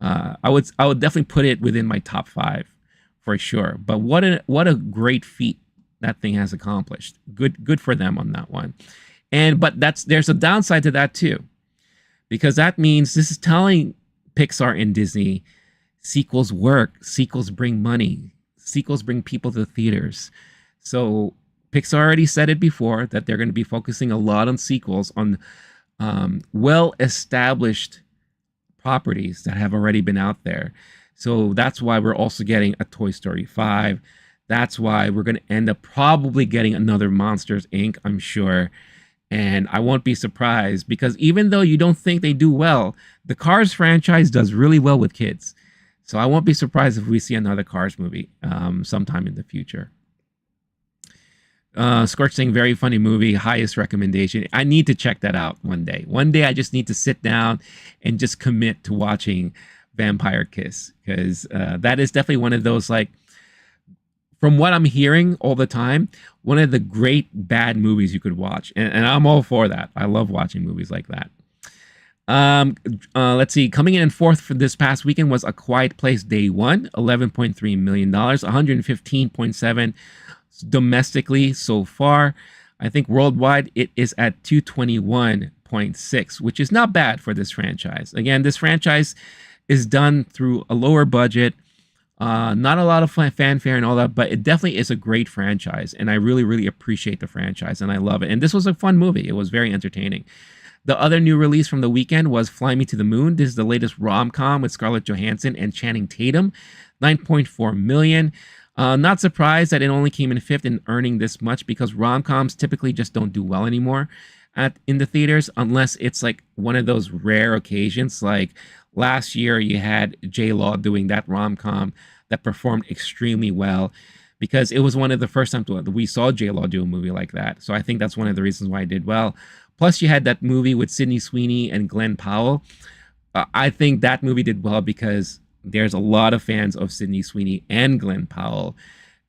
I would definitely put it within my top 5 for sure. But what a great feat that thing has accomplished. Good for them on that one. But there's a downside to that too, because that means this is telling Pixar and Disney sequels work, sequels bring money, sequels bring people to the theaters. So Pixar already said it before that they're going to be focusing a lot on sequels, on well-established properties that have already been out there. So that's why we're also getting a Toy Story 5. That's why we're going to end up probably getting another Monsters, Inc., I'm sure. And I won't be surprised because even though you don't think they do well, the Cars franchise does really well with kids. So I won't be surprised if we see another Cars movie sometime in the future. Scorch saying, very funny movie, highest recommendation. I need to check that out one day. One day I just need to sit down and just commit to watching Vampire Kiss, because that is definitely one of those, like, from what I'm hearing all the time, one of the great bad movies you could watch. And I'm all for that. I love watching movies like that. Let's see. Coming in fourth for this past weekend was A Quiet Place Day One, $11.3 million, 115.7 domestically so far. I think worldwide it is at 221.6, which is not bad for this franchise. Again, this franchise is done through a lower budget, not a lot of fanfare and all that, but it definitely is a great franchise, and I really, really appreciate the franchise, and I love it. And this was a fun movie. It was very entertaining. The other new release from the weekend was Fly Me to the Moon. This is the latest rom-com with Scarlett Johansson and Channing Tatum. 9.4 million. Not surprised that it only came in fifth in earning this much because rom-coms typically just don't do well anymore in the theaters unless it's like one of those rare occasions. Like last year you had J-Law doing that rom-com that performed extremely well because it was one of the first times we saw J-Law do a movie like that. So I think that's one of the reasons why it did well. Plus you had that movie with Sydney Sweeney and Glenn Powell. I think that movie did well because there's a lot of fans of Sydney Sweeney and Glenn Powell.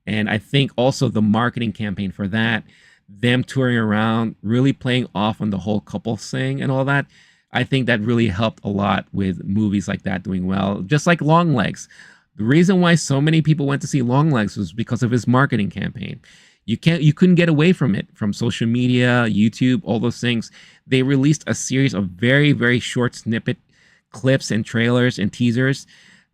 And I think also the marketing campaign for that, them touring around, really playing off on the whole couple thing and all that, I think that really helped a lot with movies like that doing well. Just like Longlegs. The reason why so many people went to see Longlegs was because of his marketing campaign. You couldn't get away from it, from social media, YouTube, all those things. They released a series of very, very short snippet clips and trailers and teasers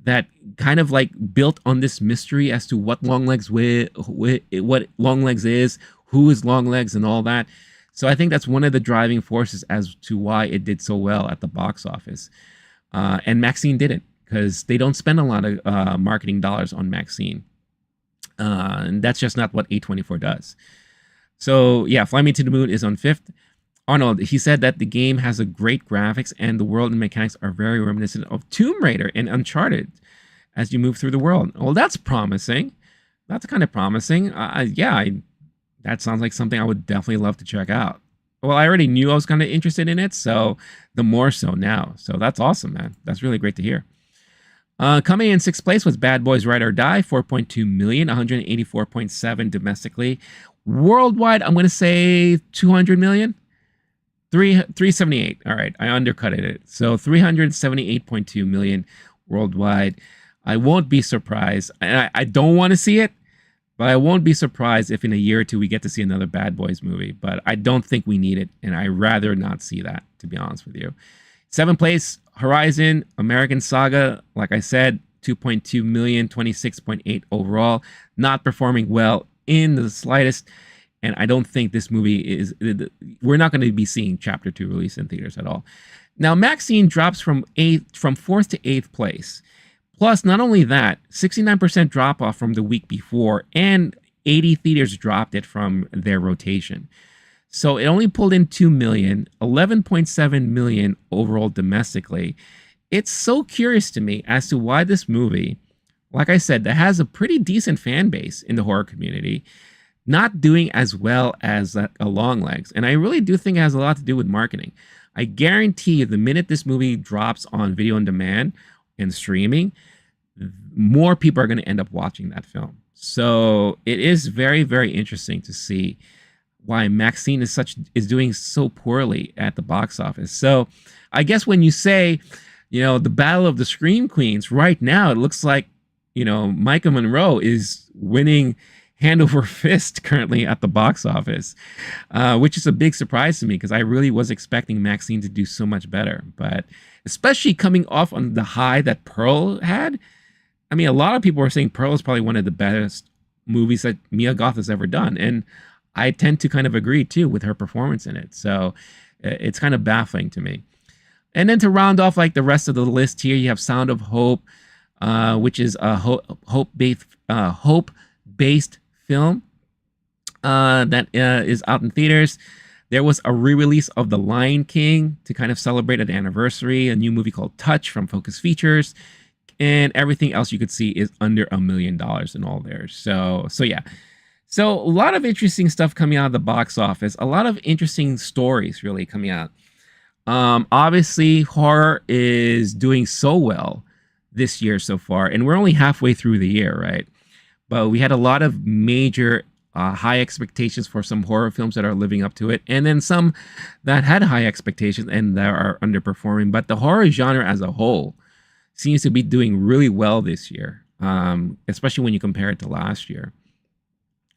that kind of like built on this mystery as to what Longlegs what Longlegs is, who is Longlegs, and all that. So I think that's one of the driving forces as to why it did so well at the box office. And Maxine didn't, because they don't spend a lot of marketing dollars on Maxine. And that's just not what A24 does. So yeah, Fly Me to the Moon is on fifth. Arnold, he said that the game has a great graphics and the world and mechanics are very reminiscent of Tomb Raider and Uncharted as you move through the world. Well, that's promising. That's kind of promising. That sounds like something I would definitely love to check out. Well, I already knew I was kind of interested in it, so the more so now. So that's awesome, man. That's really great to hear. Coming in sixth place was Bad Boys Ride or Die, 4.2 million, 184.7 domestically. Worldwide, I'm going to say 200 million. 378. All right, I undercutted it. So 378.2 million worldwide. I won't be surprised. I don't want to see it, but I won't be surprised if in a year or two we get to see another Bad Boys movie. But I don't think we need it, and I'd rather not see that, to be honest with you. Seventh place, Horizon, American Saga. Like I said, 2.2 million, 26.8 overall. Not performing well in the slightest. And I don't think this movie is, we're not going to be seeing Chapter 2 release in theaters at all. Now, Maxine drops from fourth to eighth place. Plus, not only that, 69% drop off from the week before, and 80 theaters dropped it from their rotation. So it only pulled in 2 million, 11.7 million overall domestically. It's so curious to me as to why this movie, like I said, that has a pretty decent fan base in the horror community, not doing as well as a Longlegs. And I really do think it has a lot to do with marketing. I guarantee you the minute this movie drops on video on demand and streaming, more people are going to end up watching that film. So it is very, very interesting to see why Maxine is doing so poorly at the box office. So I guess when you say, the battle of the Scream Queens, right now it looks like, Maika Monroe is winning hand over fist currently at the box office, which is a big surprise to me because I really was expecting Maxine to do so much better. But especially coming off on the high that Pearl had, I mean, a lot of people were saying Pearl is probably one of the best movies that Mia Goth has ever done. And I tend to kind of agree, too, with her performance in it. So it's kind of baffling to me. And then to round off like the rest of the list here, you have Sound of Hope, which is a hope-based film that is out in theaters. There was a re-release of The Lion King to kind of celebrate an anniversary, a new movie called Touch from Focus Features, and everything else you could see is under $1 million in all there. So yeah. So a lot of interesting stuff coming out of the box office, a lot of interesting stories really coming out. Obviously, horror is doing so well this year so far, and we're only halfway through the year, right? But we had a lot of major high expectations for some horror films that are living up to it, and then some that had high expectations and that are underperforming. But the horror genre as a whole seems to be doing really well this year, especially when you compare it to last year.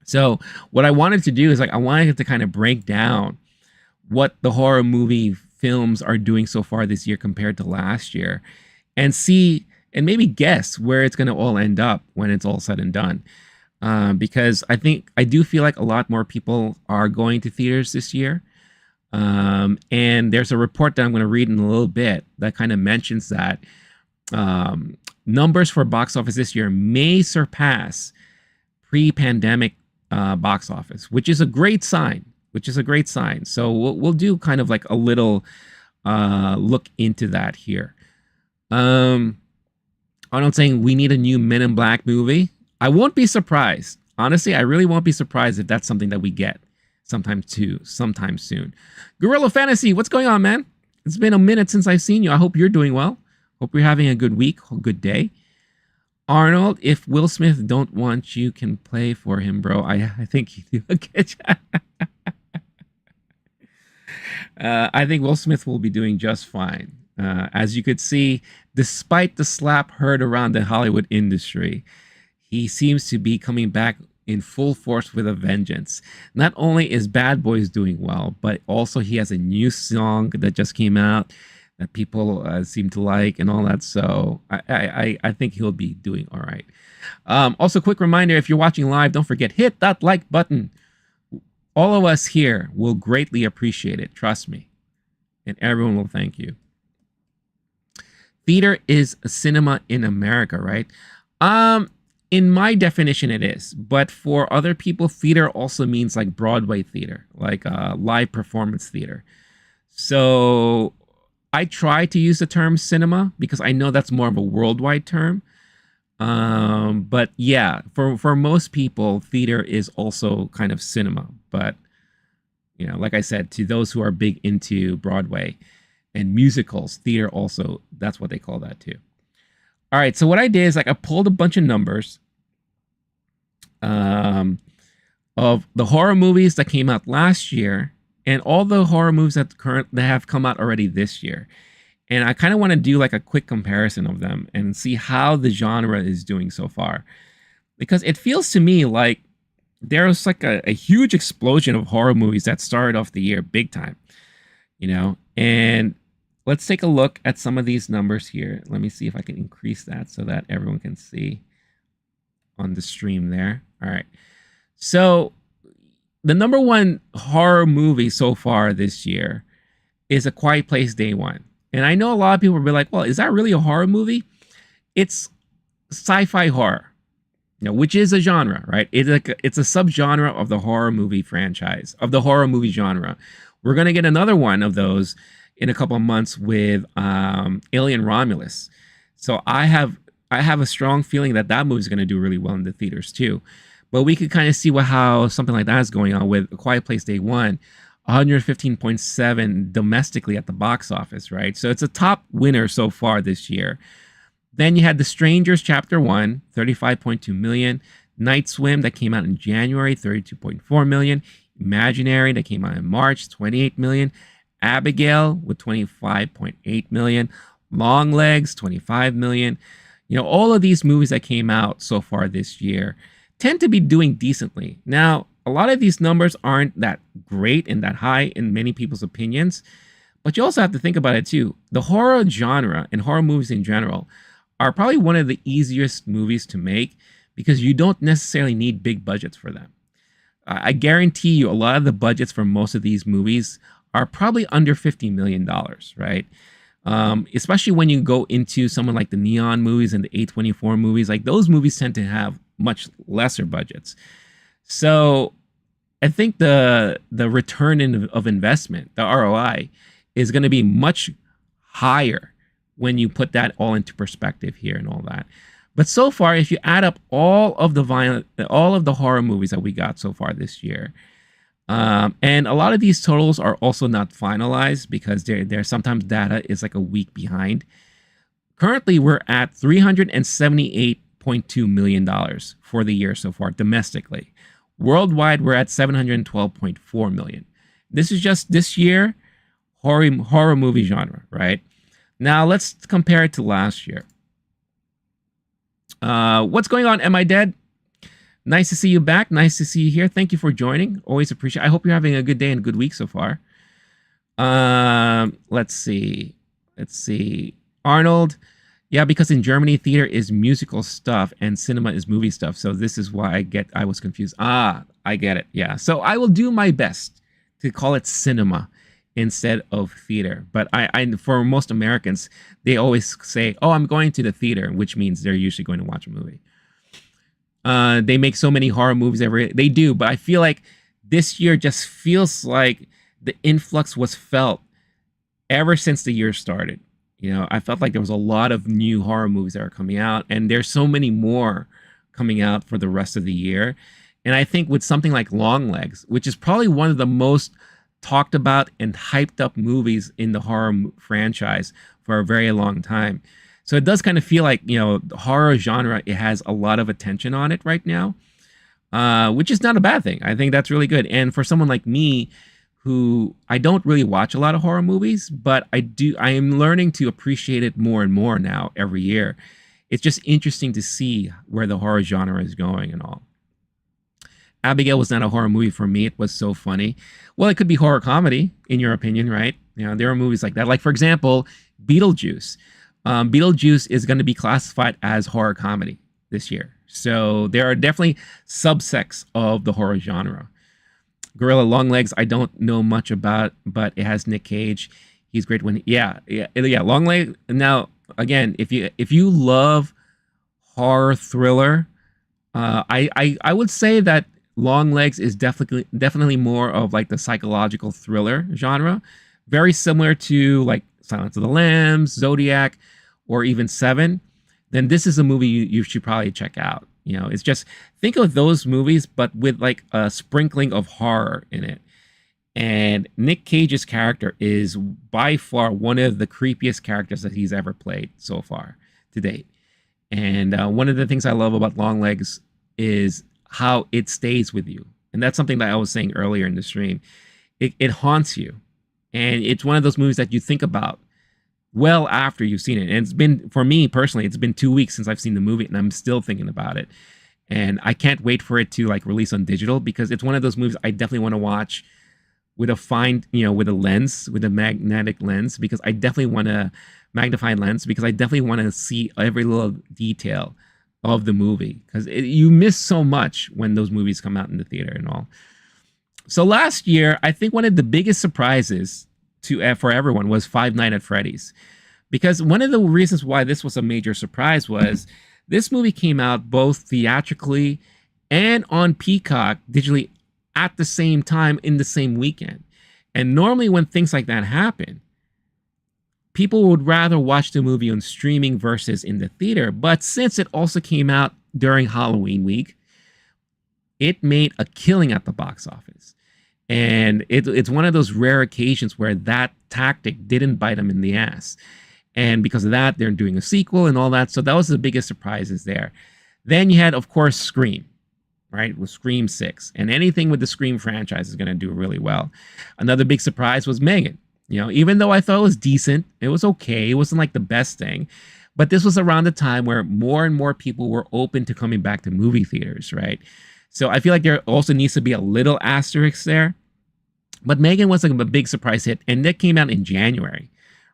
So what I wanted to do is I wanted to kind of break down what the horror movie films are doing so far this year compared to last year, and see and maybe guess where it's going to all end up when it's all said and done. Because I do feel like a lot more people are going to theaters this year. And there's a report that I'm going to read in a little bit that kind of mentions that numbers for box office this year may surpass pre-pandemic box office, which is a great sign. So we'll do kind of like a little look into that here. Arnold saying we need a new Men in Black movie. I won't be surprised. Honestly, I really won't be surprised if that's something that we get sometime soon. Gorilla Fantasy, what's going on, man? It's been a minute since I've seen you. I hope you're doing well. Hope you're having a good week, a good day. Arnold, if Will Smith don't want you, can play for him, bro. I think you do a good job. I think Will Smith will be doing just fine. As you could see, despite the slap heard around the Hollywood industry, he seems to be coming back in full force with a vengeance. Not only is Bad Boys doing well, but also he has a new song that just came out that people seem to like and all that. So I think he'll be doing all right. Also, quick reminder, if you're watching live, don't forget, hit that like button. All of us here will greatly appreciate it. Trust me. And everyone will thank you. Theater is a cinema in America, right? In my definition, it is. But for other people, theater also means like Broadway theater, like live performance theater. So I try to use the term cinema because I know that's more of a worldwide term. But yeah, for most people, theater is also kind of cinema. But, you know, like I said, to those who are big into Broadway and musicals, theater also, that's what they call that too. All right, so what I did is like I pulled a bunch of numbers of the horror movies that came out last year and all the horror movies that have come out already this year. And I kind of want to do like a quick comparison of them and see how the genre is doing so far. Because it feels to me like there's like a huge explosion of horror movies that started off the year big time, you know? And let's take a look at some of these numbers here. Let me see if I can increase that so that everyone can see on the stream there. All right. So the number one horror movie so far this year is A Quiet Place Day One. And I know a lot of people will be like, well, is that really a horror movie? It's sci-fi horror, you know, which is a genre, right? It's a subgenre of the horror movie franchise, of the horror movie genre. We're going to get another one of those in a couple of months with Alien Romulus. So I have a strong feeling that movie is going to do really well in the theaters too. But we could kind of see how something like that is going on with A Quiet Place Day One, 115.7 domestically at the box office, right? So it's a top winner so far this year. Then you had The Strangers Chapter 1, 35.2 million. Night Swim that came out in January, 32.4 million. Imaginary that came out in March, 28 million. Abigail with 25.8 million. Longlegs, 25 million. You know, all of these movies that came out so far this year tend to be doing decently. Now, a lot of these numbers aren't that great and that high in many people's opinions, but you also have to think about it too. The horror genre and horror movies in general are probably one of the easiest movies to make because you don't necessarily need big budgets for them. I guarantee you a lot of the budgets for most of these movies are probably under $50 million, right? Especially when you go into someone like the Neon movies and the A24 movies, like those movies tend to have much lesser budgets. So I think the return of investment, the ROI, is going to be much higher when you put that all into perspective here and all that. But so far, if you add up all of the horror movies that we got so far this year, and a lot of these totals are also not finalized because there sometimes data is like a week behind. Currently, we're at $378.2 million for the year so far domestically. Worldwide, we're at $712.4 million. This is just this year horror movie genre, right? Now let's compare it to last year. What's going on? Am I dead? Nice to see you back. Nice to see you here. Thank you for joining. Always appreciate it. I hope you're having a good day and good week so far. Let's see. Arnold. Yeah, because in Germany, theater is musical stuff and cinema is movie stuff. So this is why I was confused. I get it. Yeah. So I will do my best to call it cinema instead of theater. But I for most Americans, they always say, "Oh, I'm going to the theater," which means they're usually going to watch a movie. They make so many horror movies they do, but I feel like this year just feels like the influx was felt ever since the year started. You know, I felt like there was a lot of new horror movies that are coming out, and there's so many more coming out for the rest of the year. And I think with something like Longlegs, which is probably one of the most talked about and hyped up movies in the horror franchise for a very long time. So it does kind of feel like, you know, the horror genre, it has a lot of attention on it right now, which is not a bad thing. I think that's really good. And for someone like me, who I don't really watch a lot of horror movies, but I am learning to appreciate it more and more now every year. It's just interesting to see where the horror genre is going and all. Abigail was not a horror movie for me. It was so funny. Well, it could be horror comedy, in your opinion, right? You know, there are movies like that. Like, for example, Beetlejuice. Beetlejuice is going to be classified as horror comedy this year. So there are definitely subsects of the horror genre. Gorilla Longlegs, I don't know much about, but it has Nick Cage. He's great when yeah. Longlegs. Now, again, if you love horror thriller, I would say that Longlegs is definitely more of like the psychological thriller genre, very similar to like Silence of the Lambs, Zodiac, or even Seven. Then this is a movie you should probably check out. You know, it's just, think of those movies, but with like a sprinkling of horror in it. And Nick Cage's character is by far one of the creepiest characters that he's ever played so far to date. And one of the things I love about Longlegs is how it stays with you. And that's something that I was saying earlier in the stream. It haunts you. And it's one of those movies that you think about well after you've seen it. And it's been, for me personally, it's been 2 weeks since I've seen the movie and I'm still thinking about it. And I can't wait for it to like release on digital, because it's one of those movies I definitely want to watch with a fine, you know, with a lens, with a magnetic lens, because I definitely want a magnifying lens, because I definitely want to see every little detail of the movie, because you miss so much when those movies come out in the theater and all. So last year, I think one of the biggest surprises for everyone was Five Nights at Freddy's, because one of the reasons why this was a major surprise was this movie came out both theatrically and on Peacock digitally at the same time in the same weekend. And normally when things like that happen, people would rather watch the movie on streaming versus in the theater. But since it also came out during Halloween week, it made a killing at the box office. And it's one of those rare occasions where that tactic didn't bite them in the ass. And because of that, they're doing a sequel and all that. So that was the biggest surprises there. Then you had, of course, Scream, right? With Scream 6. And anything with the Scream franchise is going to do really well. Another big surprise was Megan. You know, even though I thought it was decent, it was okay. It wasn't like the best thing. But this was around the time where more and more people were open to coming back to movie theaters, right? So I feel like there also needs to be a little asterisk there. But Megan was like a big surprise hit, and that came out in January,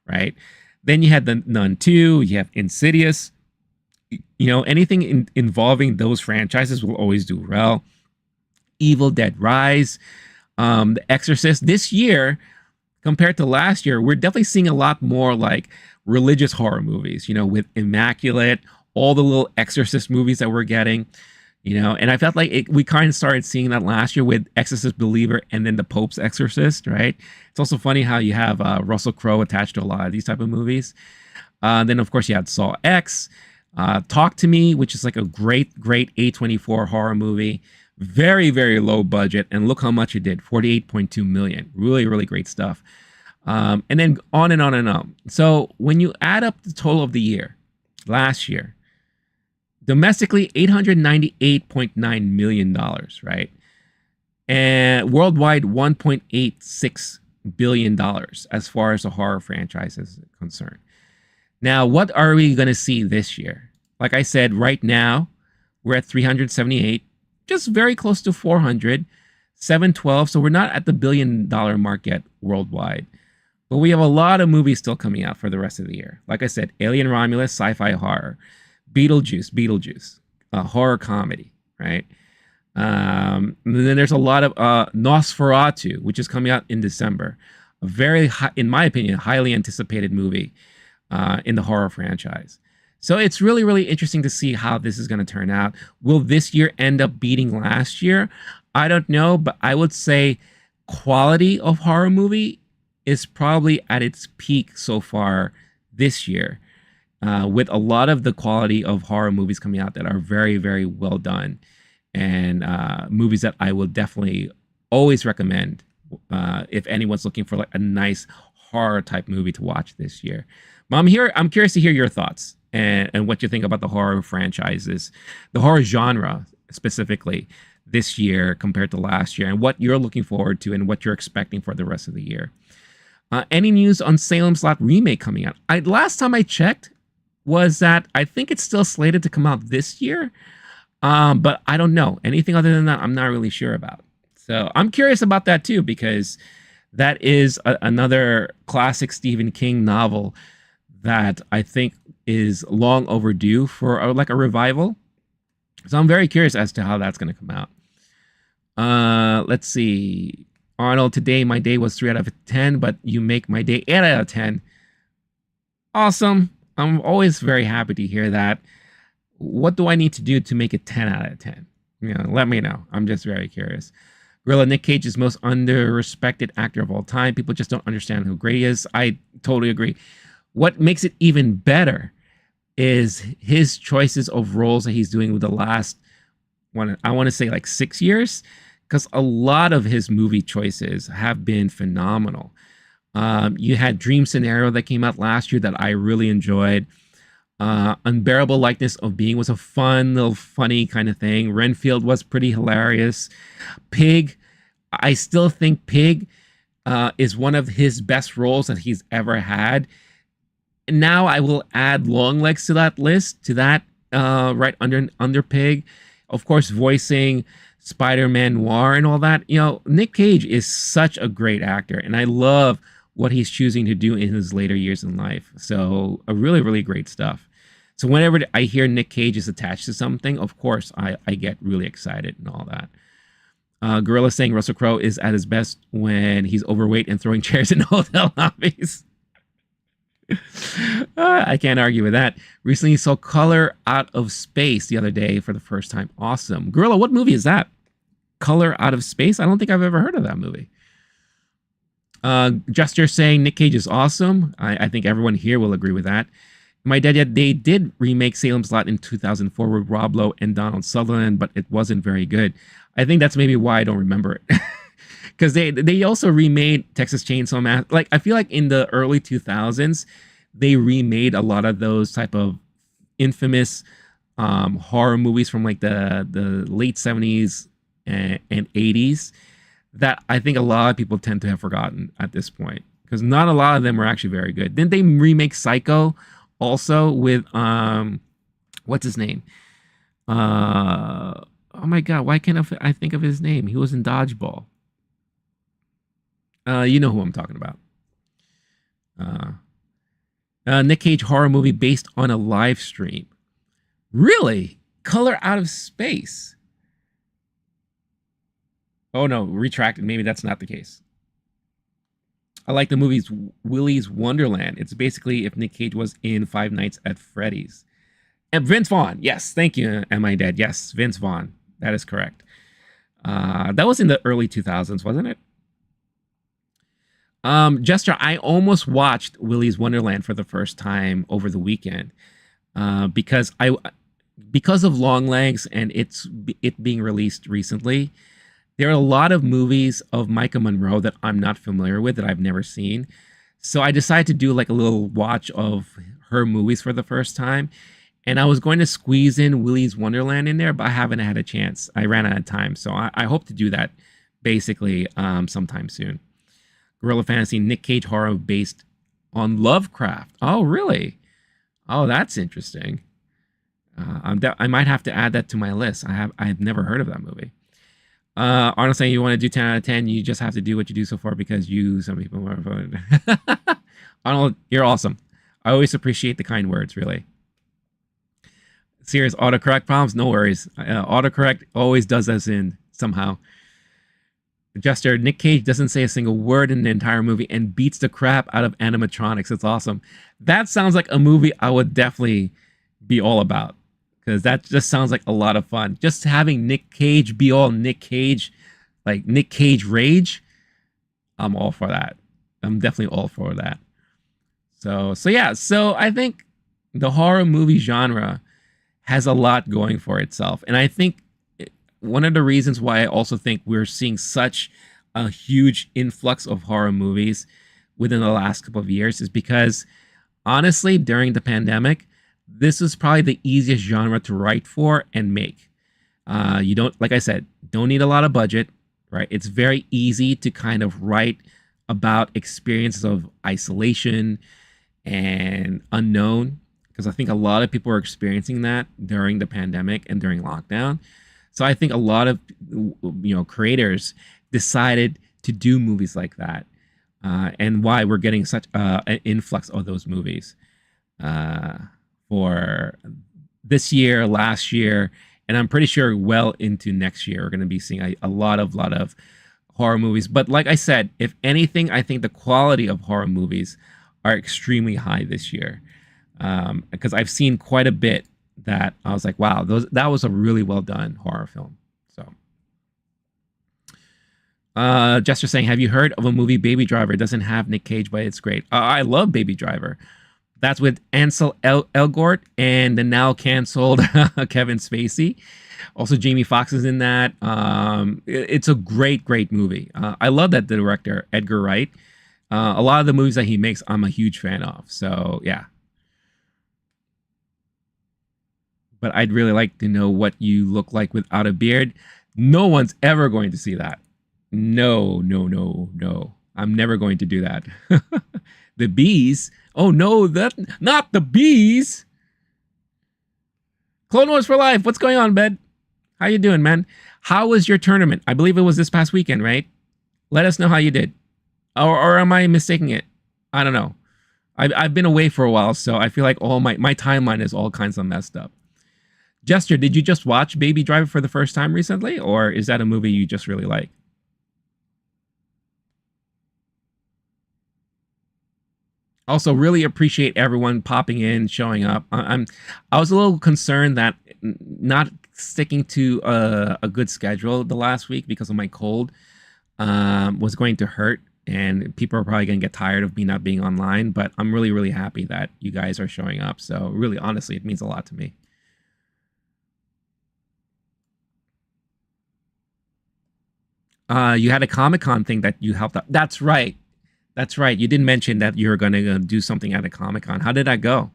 right? Then you had The Nun 2, you have Insidious. You know, anything involving those franchises will always do well. Evil Dead Rise, The Exorcist. This year, compared to last year, we're definitely seeing a lot more like religious horror movies, you know, with Immaculate, all the little Exorcist movies that we're getting. You know, and I felt like we kind of started seeing that last year with Exorcist Believer and then the Pope's Exorcist, right? It's also funny how you have Russell Crowe attached to a lot of these type of movies. Then, of course, you had Saw X, Talk to Me, which is like a great A24 horror movie. Very, very low budget. And look how much it did, 48.2 million. Really, really great stuff. And then on and on and on. So when you add up the total of the year, last year, domestically, $898.9 million, right? And worldwide, $1.86 billion as far as the horror franchise is concerned. Now, what are we going to see this year? Like I said, right now, we're at 378, just very close to 400, 712. So we're not at the $1 billion mark yet worldwide. But we have a lot of movies still coming out for the rest of the year. Like I said, Alien Romulus, sci-fi horror. Beetlejuice, horror comedy, right? Then there's a lot of Nosferatu, which is coming out in December. a very high, in my opinion, highly anticipated movie in the horror franchise. So it's really, really interesting to see how this is going to turn out. Will this year end up beating last year? I don't know, but I would say quality of horror movie is probably at its peak so far this year, with a lot of the quality of horror movies coming out that are very, very well done, and movies that I will definitely always recommend if anyone's looking for like a nice horror type movie to watch this year. Mom, here I'm curious to hear your thoughts and what you think about the horror franchises, the horror genre specifically this year compared to last year, and what you're looking forward to and what you're expecting for the rest of the year. Any news on Salem's Lot remake coming out? Last time I checked was that I think it's still slated to come out this year, but I don't know. Anything other than that, I'm not really sure about. So I'm curious about that too, because that is another classic Stephen King novel that I think is long overdue for like a revival. So I'm very curious as to how that's going to come out. Let's see. Arnold, today my day was 3 out of 10, but you make my day 8 out of 10. Awesome. I'm always very happy to hear that. What do I need to do to make it 10 out of 10? You know, let me know. I'm just very curious. Gorilla, Nick Cage is most under-respected actor of all time. People just don't understand who great he is. I totally agree. What makes it even better is his choices of roles that he's doing with the last one, I want to say like 6 years, because a lot of his movie choices have been phenomenal. You had Dream Scenario that came out last year that I really enjoyed. Unbearable Likeness of Being was a fun, little funny kind of thing. Renfield was pretty hilarious. Pig, I still think Pig is one of his best roles that he's ever had. And now I will add Longlegs to that list, to that right under Pig. Of course, voicing Spider-Man Noir and all that. You know, Nick Cage is such a great actor, and I love what he's choosing to do in his later years in life. So, really, really great stuff. So whenever I hear Nick Cage is attached to something, of course, I get really excited and all that. Gorilla saying Russell Crowe is at his best when he's overweight and throwing chairs in hotel lobbies. I can't argue with that. Recently saw Color Out of Space the other day for the first time. Awesome. Gorilla, what movie is that? Color Out of Space? I don't think I've ever heard of that movie. Jester saying Nick Cage is awesome. I think everyone here will agree with that. My dad, they did remake Salem's Lot in 2004 with Rob Lowe and Donald Sutherland, but it wasn't very good. I think that's maybe why I don't remember it. Because they also remade Texas Chainsaw Massacre. Like, I feel like in the early 2000s, they remade a lot of those type of infamous horror movies from like the late 70s and 80s that I think a lot of people tend to have forgotten at this point, because not a lot of them were actually very good. Didn't they remake Psycho also with what's his name? Oh my god, why can't I think of his name? He was in Dodgeball. You know who I'm talking about. Nick Cage horror movie based on a live stream. Really? Color Out of Space. Oh no, retracted. Maybe that's not the case. I like the movie's Willy's Wonderland. It's basically if Nick Cage was in Five Nights at Freddy's. And Vince Vaughn. Yes, thank you, Am I Dead? Yes, Vince Vaughn. That is correct. That was in the early 2000s, wasn't it? Jester, I almost watched Willy's Wonderland for the first time over the weekend because of Longlegs and it being released recently. There are a lot of movies of Maika Monroe that I'm not familiar with, that I've never seen. So I decided to do like a little watch of her movies for the first time. And I was going to squeeze in Willy's Wonderland in there, but I haven't had a chance. I ran out of time. So I hope to do that basically sometime soon. Gorilla Fantasy, Nick Cage horror based on Lovecraft. Oh, really? Oh, that's interesting. I might have to add that to my list. I've never heard of that movie. Arnold saying you want to do 10 out of 10, you just have to do what you do so far because some people were Arnold, you're awesome. I always appreciate the kind words, really. Serious autocorrect problems? No worries. Autocorrect always does us in somehow. Jester, Nick Cage doesn't say a single word in the entire movie and beats the crap out of animatronics. It's awesome. That sounds like a movie I would definitely be all about because that just sounds like a lot of fun. Just having Nick Cage be all Nick Cage, like Nick Cage rage, I'm all for that. I'm definitely all for that. So yeah. So I think the horror movie genre has a lot going for itself, and I think one of the reasons why I also think we're seeing such a huge influx of horror movies within the last couple of years is because honestly, during the pandemic, this is probably the easiest genre to write for and make. You don't, like I said, don't need a lot of budget, right? It's very easy to kind of write about experiences of isolation and unknown, because I think a lot of people are experiencing that during the pandemic and during lockdown. So I think a lot of creators decided to do movies like that, and why we're getting such an influx of those movies for this year, last year, and I'm pretty sure well into next year we're going to be seeing a lot of horror movies. But like I said, if anything, I think the quality of horror movies are extremely high this year, because I've seen quite a bit that I was like, wow, that was a really well done horror film. So, Jester saying, have you heard of a movie Baby Driver? It doesn't have Nick Cage, but it's great. I love Baby Driver. That's with Ansel Elgort and the now canceled Kevin Spacey. Also, Jamie Foxx is in that. It's a great movie. I love that the director, Edgar Wright. A lot of the movies that he makes, I'm a huge fan of. So, yeah. But I'd really like to know what you look like without a beard. No one's ever going to see that. No. I'm never going to do that. The bees. Oh no, that not the bees. Clone Wars for life. What's going on, Ben? How you doing, man? How was your tournament? I believe it was this past weekend, right? Let us know how you did. Or am I mistaking it? I don't know. I've been away for a while, so I feel like all my timeline is all kinds of messed up. Jester, did you just watch Baby Driver for the first time recently, or is that a movie you just really like? Also, really appreciate everyone popping in, showing up. I was a little concerned that not sticking to a good schedule the last week because of my cold was going to hurt, and people are probably going to get tired of me not being online. But I'm really happy that you guys are showing up. So really, honestly, it means a lot to me. You had a Comic-Con thing that you helped out. That's right. That's right. You didn't mention that you were going to do something at a Comic-Con. How did that go?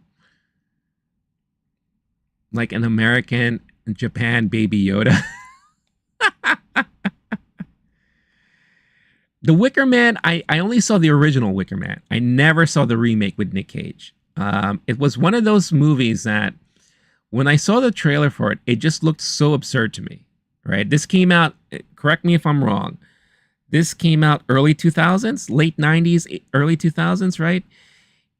Like an American Japan Baby Yoda. The Wicker Man, I only saw the original Wicker Man. I never saw the remake with Nick Cage. It was one of those movies that when I saw the trailer for it, it just looked so absurd to me, right? This came out, correct me if I'm wrong, this came out early 2000s, late 90s, early 2000s, right?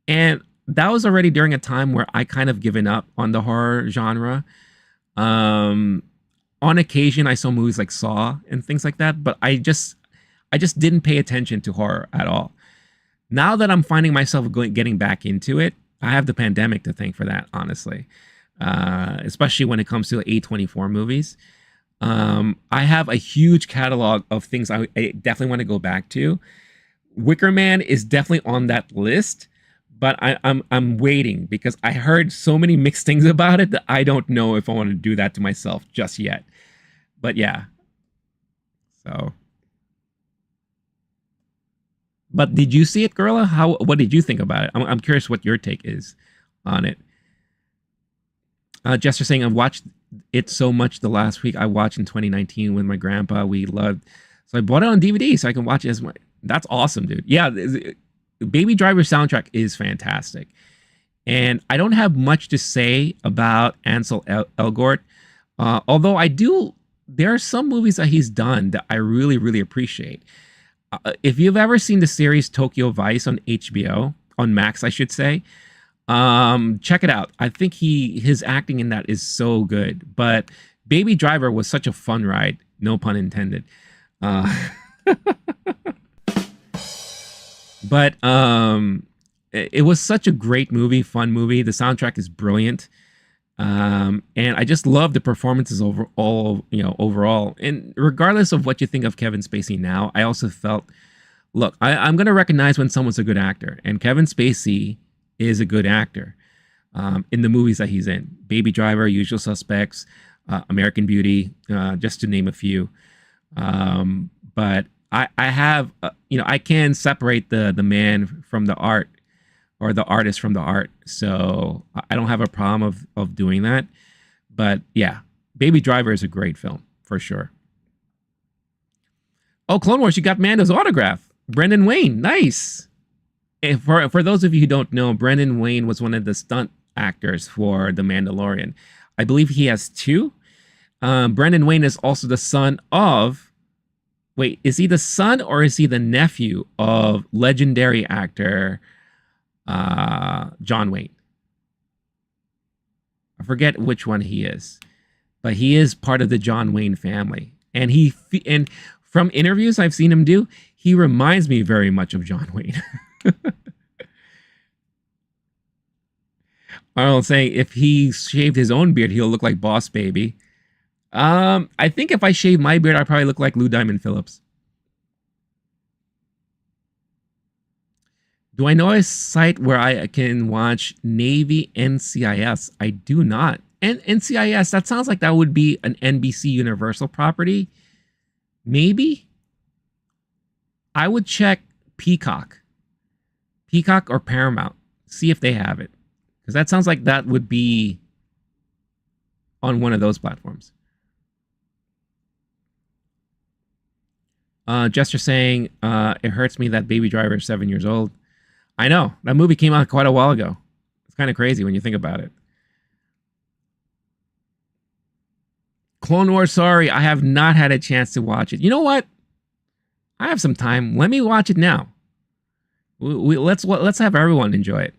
And that was already during a time where I kind of given up on the horror genre. On occasion, I saw movies like Saw and things like that, but I just didn't pay attention to horror at all. Now that I'm finding myself getting back into it, I have the pandemic to thank for that, honestly. Especially when it comes to A24 movies. I have a huge catalog of things I definitely want to go back to. Wicker Man is definitely on that list, but I'm waiting because I heard so many mixed things about it that I don't know if I want to do that to myself just yet. But yeah, so. But did you see it, Gorilla? What did you think about it? I'm curious what your take is on it. Jester saying, I've watched it so much the last week. I watched in 2019 with my grandpa. We loved, so I bought it on DVD so I can watch it as my. That's awesome, dude. Yeah, Baby Driver soundtrack is fantastic, and I don't have much to say about Ansel Elgort, although I do. There are some movies that he's done that I really appreciate. If you've ever seen the series Tokyo Vice on HBO, on Max, I should say, check it out. I think his acting in that is so good. But Baby Driver was such a fun ride, no pun intended. But it was such a great movie, fun movie. The soundtrack is brilliant. And I just love the performances overall, overall. And regardless of what you think of Kevin Spacey now, I also felt, look, I'm going to recognize when someone's a good actor. And Kevin Spacey is a good actor in the movies that he's in. Baby Driver, Usual Suspects, American Beauty, just to name a few. But I have, I can separate the man from the art, or the artist from the art. So I don't have a problem of doing that. But yeah, Baby Driver is a great film for sure. Oh, Clone Wars, you got Mando's autograph. Brendan Wayne, nice. And for those of you who don't know, Brendan Wayne was one of the stunt actors for The Mandalorian. I believe he has two. Brendan Wayne is also the son of, wait, is he the son or is he the nephew of legendary actor John Wayne? I forget which one he is, but he is part of the John Wayne family. And and from interviews I've seen him do, he reminds me very much of John Wayne. Arnold saying if he shaved his own beard, he'll look like Boss Baby. I think if I shave my beard, I probably look like Lou Diamond Phillips. Do I know a site where I can watch Navy NCIS? I do not. And NCIS, that sounds like that would be an NBC Universal property. Maybe? I would check Peacock. Peacock or Paramount. See if they have it. Because that sounds like that would be on one of those platforms. Jester saying, it hurts me that Baby Driver is 7 years old. I know. That movie came out quite a while ago. It's kind of crazy when you think about it. Clone Wars, sorry, I have not had a chance to watch it. You know what? I have some time. Let me watch it now. Let's have everyone enjoy it.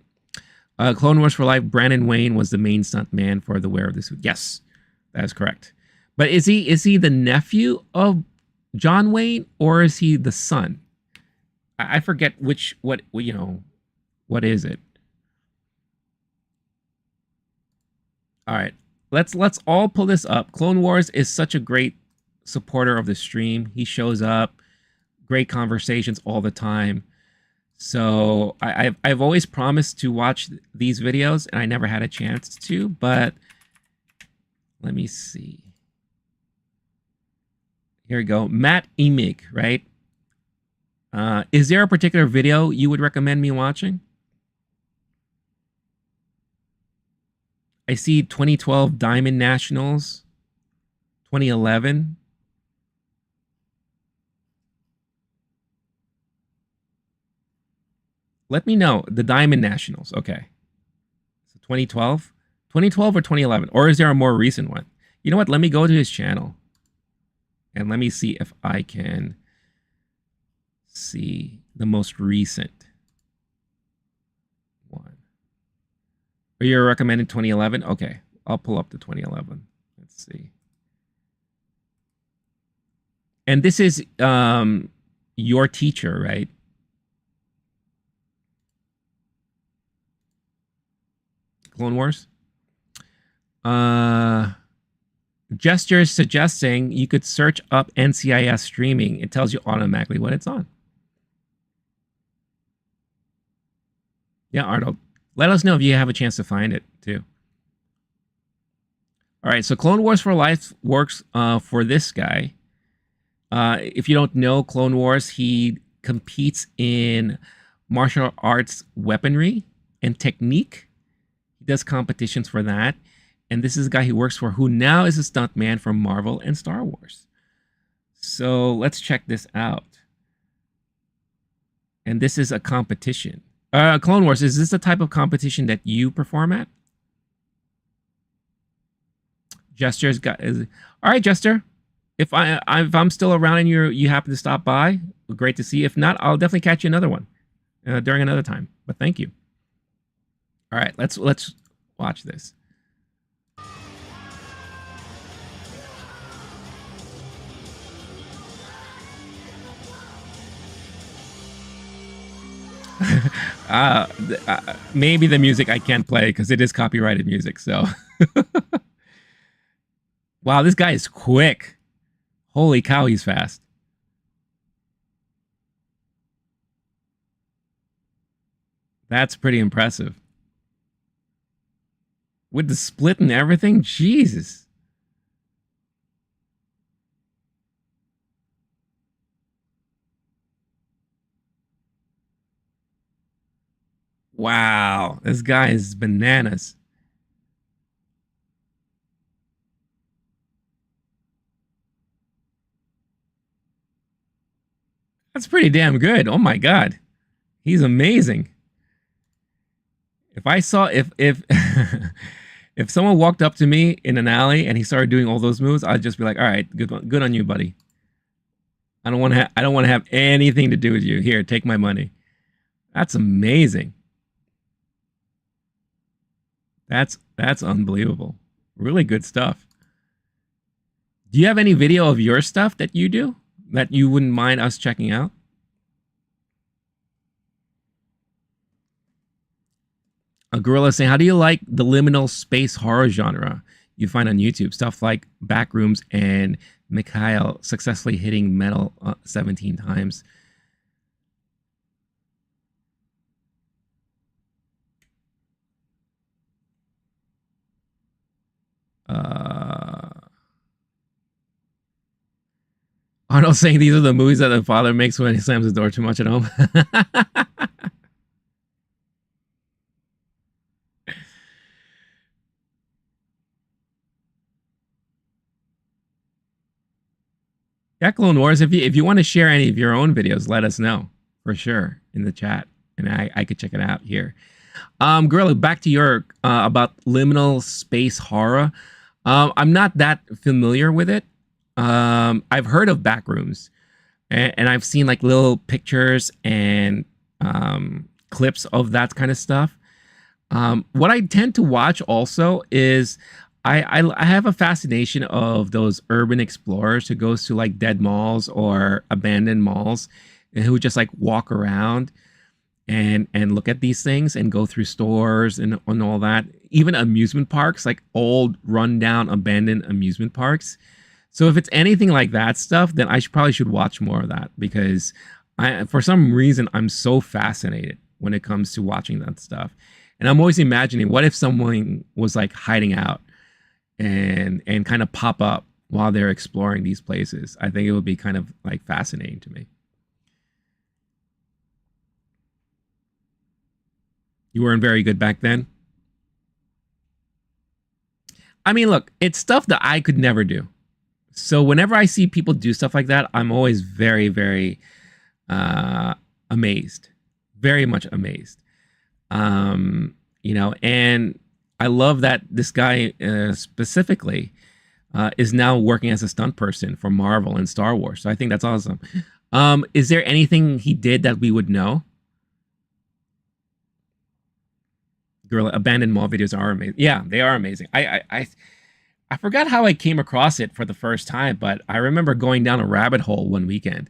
Clone Wars for Life, Brandon Wayne was the main stunt man for the wear of the suit. Yes, that is correct. But is he the nephew of John Wayne or is he the son? I forget what is it? All right, let's all pull this up. Clone Wars is such a great supporter of the stream. He shows up, great conversations all the time. So I've always promised to watch these videos, and I never had a chance to. But let me see. Here we go. Matt Emig, right? Is there a particular video you would recommend me watching? I see 2012 Diamond Nationals, 2011. Let me know. The Diamond Nationals. Okay. So 2012? 2012 or 2011? Or is there a more recent one? You know what? Let me go to his channel. And let me see if I can see the most recent one. Or you're recommending 2011? Okay. I'll pull up the 2011. Let's see. And this is your teacher, right? Clone Wars. Gesture is suggesting you could search up NCIS streaming. It tells you automatically what it's on. Yeah, Arnold. Let us know if you have a chance to find it too. All right, so Clone Wars for Life works for this guy. If you don't know Clone Wars, he competes in martial arts weaponry and technique. He does competitions for that. And this is a guy he works for who now is a stuntman for Marvel and Star Wars. So let's check this out. And this is a competition. Clone Wars, is this the type of competition that you perform at? Jester's got. All right, Jester. If I'm still around and you happen to stop by, great to see you. If not, I'll definitely catch you another one during another time. But thank you. All right, let's watch this. Maybe the music I can't play because it is copyrighted music. So, wow, this guy is quick. Holy cow, he's fast. That's pretty impressive. With the split and everything, Jesus. Wow, this guy is bananas. That's pretty damn good. Oh my god, he's amazing. If I saw if if someone walked up to me in an alley and he started doing all those moves, I'd just be like, "All right, good on you, buddy. I don't want to have anything to do with you. Here, take my money." That's amazing. That's unbelievable. Really good stuff. Do you have any video of your stuff that you do that you wouldn't mind us checking out? A gorilla saying, "How do you like the liminal space horror genre you find on YouTube? Stuff like Backrooms and Mikhail successfully hitting metal 17 times." Arnold saying these are the movies that the father makes when he slams the door too much at home. Yeah, Clone Wars. If you want to share any of your own videos, let us know for sure in the chat, and I could check it out here. Gorilla, back to your about liminal space horror. I'm not that familiar with it. I've heard of Backrooms, and I've seen like little pictures and clips of that kind of stuff. What I tend to watch also is I have a fascination of those urban explorers who goes to like dead malls or abandoned malls and who just like walk around and look at these things and go through stores and all that. Even amusement parks, like old rundown abandoned amusement parks. So if it's anything like that stuff, then I probably should watch more of that because for some reason I'm so fascinated when it comes to watching that stuff. And I'm always imagining what if someone was like hiding out and kind of pop up while they're exploring these places. I think it would be kind of like fascinating to me. You weren't very good back then. I mean, look, it's stuff that I could never do. So whenever I see people do stuff like that, I'm always very, very amazed, very much amazed. And I love that this guy specifically is now working as a stunt person for Marvel and Star Wars. So I think that's awesome. Is there anything he did that we would know? Gorilla abandoned mall videos are amazing. Yeah, they are amazing. I forgot how I came across it for the first time, but I remember going down a rabbit hole one weekend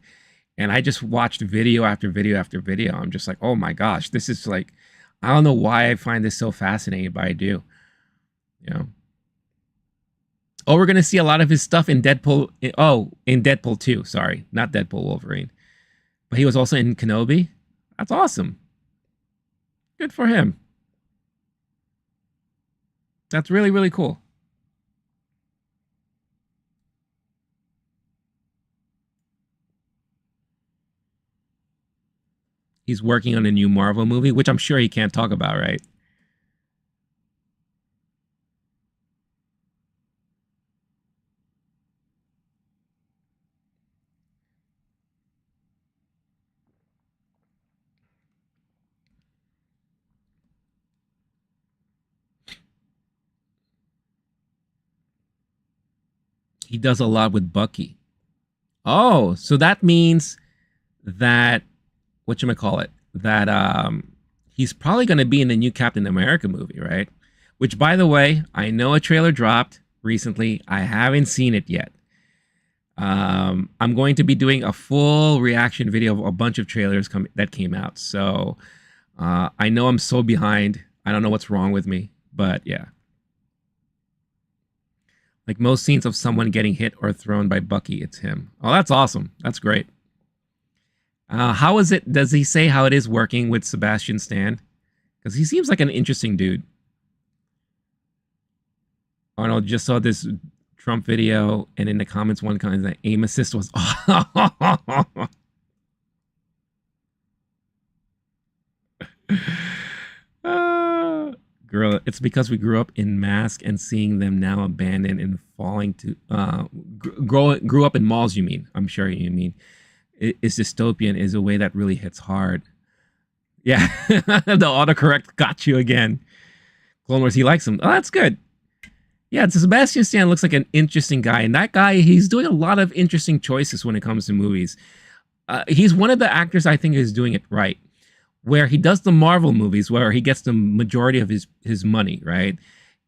and I just watched video after video after video. I'm just like, oh my gosh, this is like, I don't know why I find this so fascinating, but I do. You know. Oh, we're gonna see a lot of his stuff in Deadpool. Oh, in Deadpool 2. Sorry, not Deadpool Wolverine, but he was also in Kenobi. That's awesome. Good for him. That's really, really cool. He's working on a new Marvel movie, which I'm sure he can't talk about, right? He does a lot with Bucky. Oh, so that means that whatchamacallit, that he's probably going to be in the new Captain America movie, right? Which, by the way, I know a trailer dropped recently. I haven't seen it yet. I'm going to be doing a full reaction video of a bunch of trailers that came out. So I know I'm so behind. I don't know what's wrong with me, but yeah. Like most scenes of someone getting hit or thrown by Bucky, it's him. Oh, that's awesome. That's great. How is it? Does he say how it is working with Sebastian Stan? Because he seems like an interesting dude. Arnold just saw this Trump video, and in the comments, one comment that aim assist was. Girl, it's because we grew up in masks and seeing them now abandoned and falling to grew up in malls. You mean? I'm sure you mean. It's dystopian is a way that really hits hard. Yeah, the autocorrect got you again. Clone Wars, he likes him. Oh, that's good. Yeah, Sebastian Stan looks like an interesting guy, and that guy, he's doing a lot of interesting choices when it comes to movies. He's one of the actors I think is doing it right, where he does the Marvel movies, where he gets the majority of his money, right?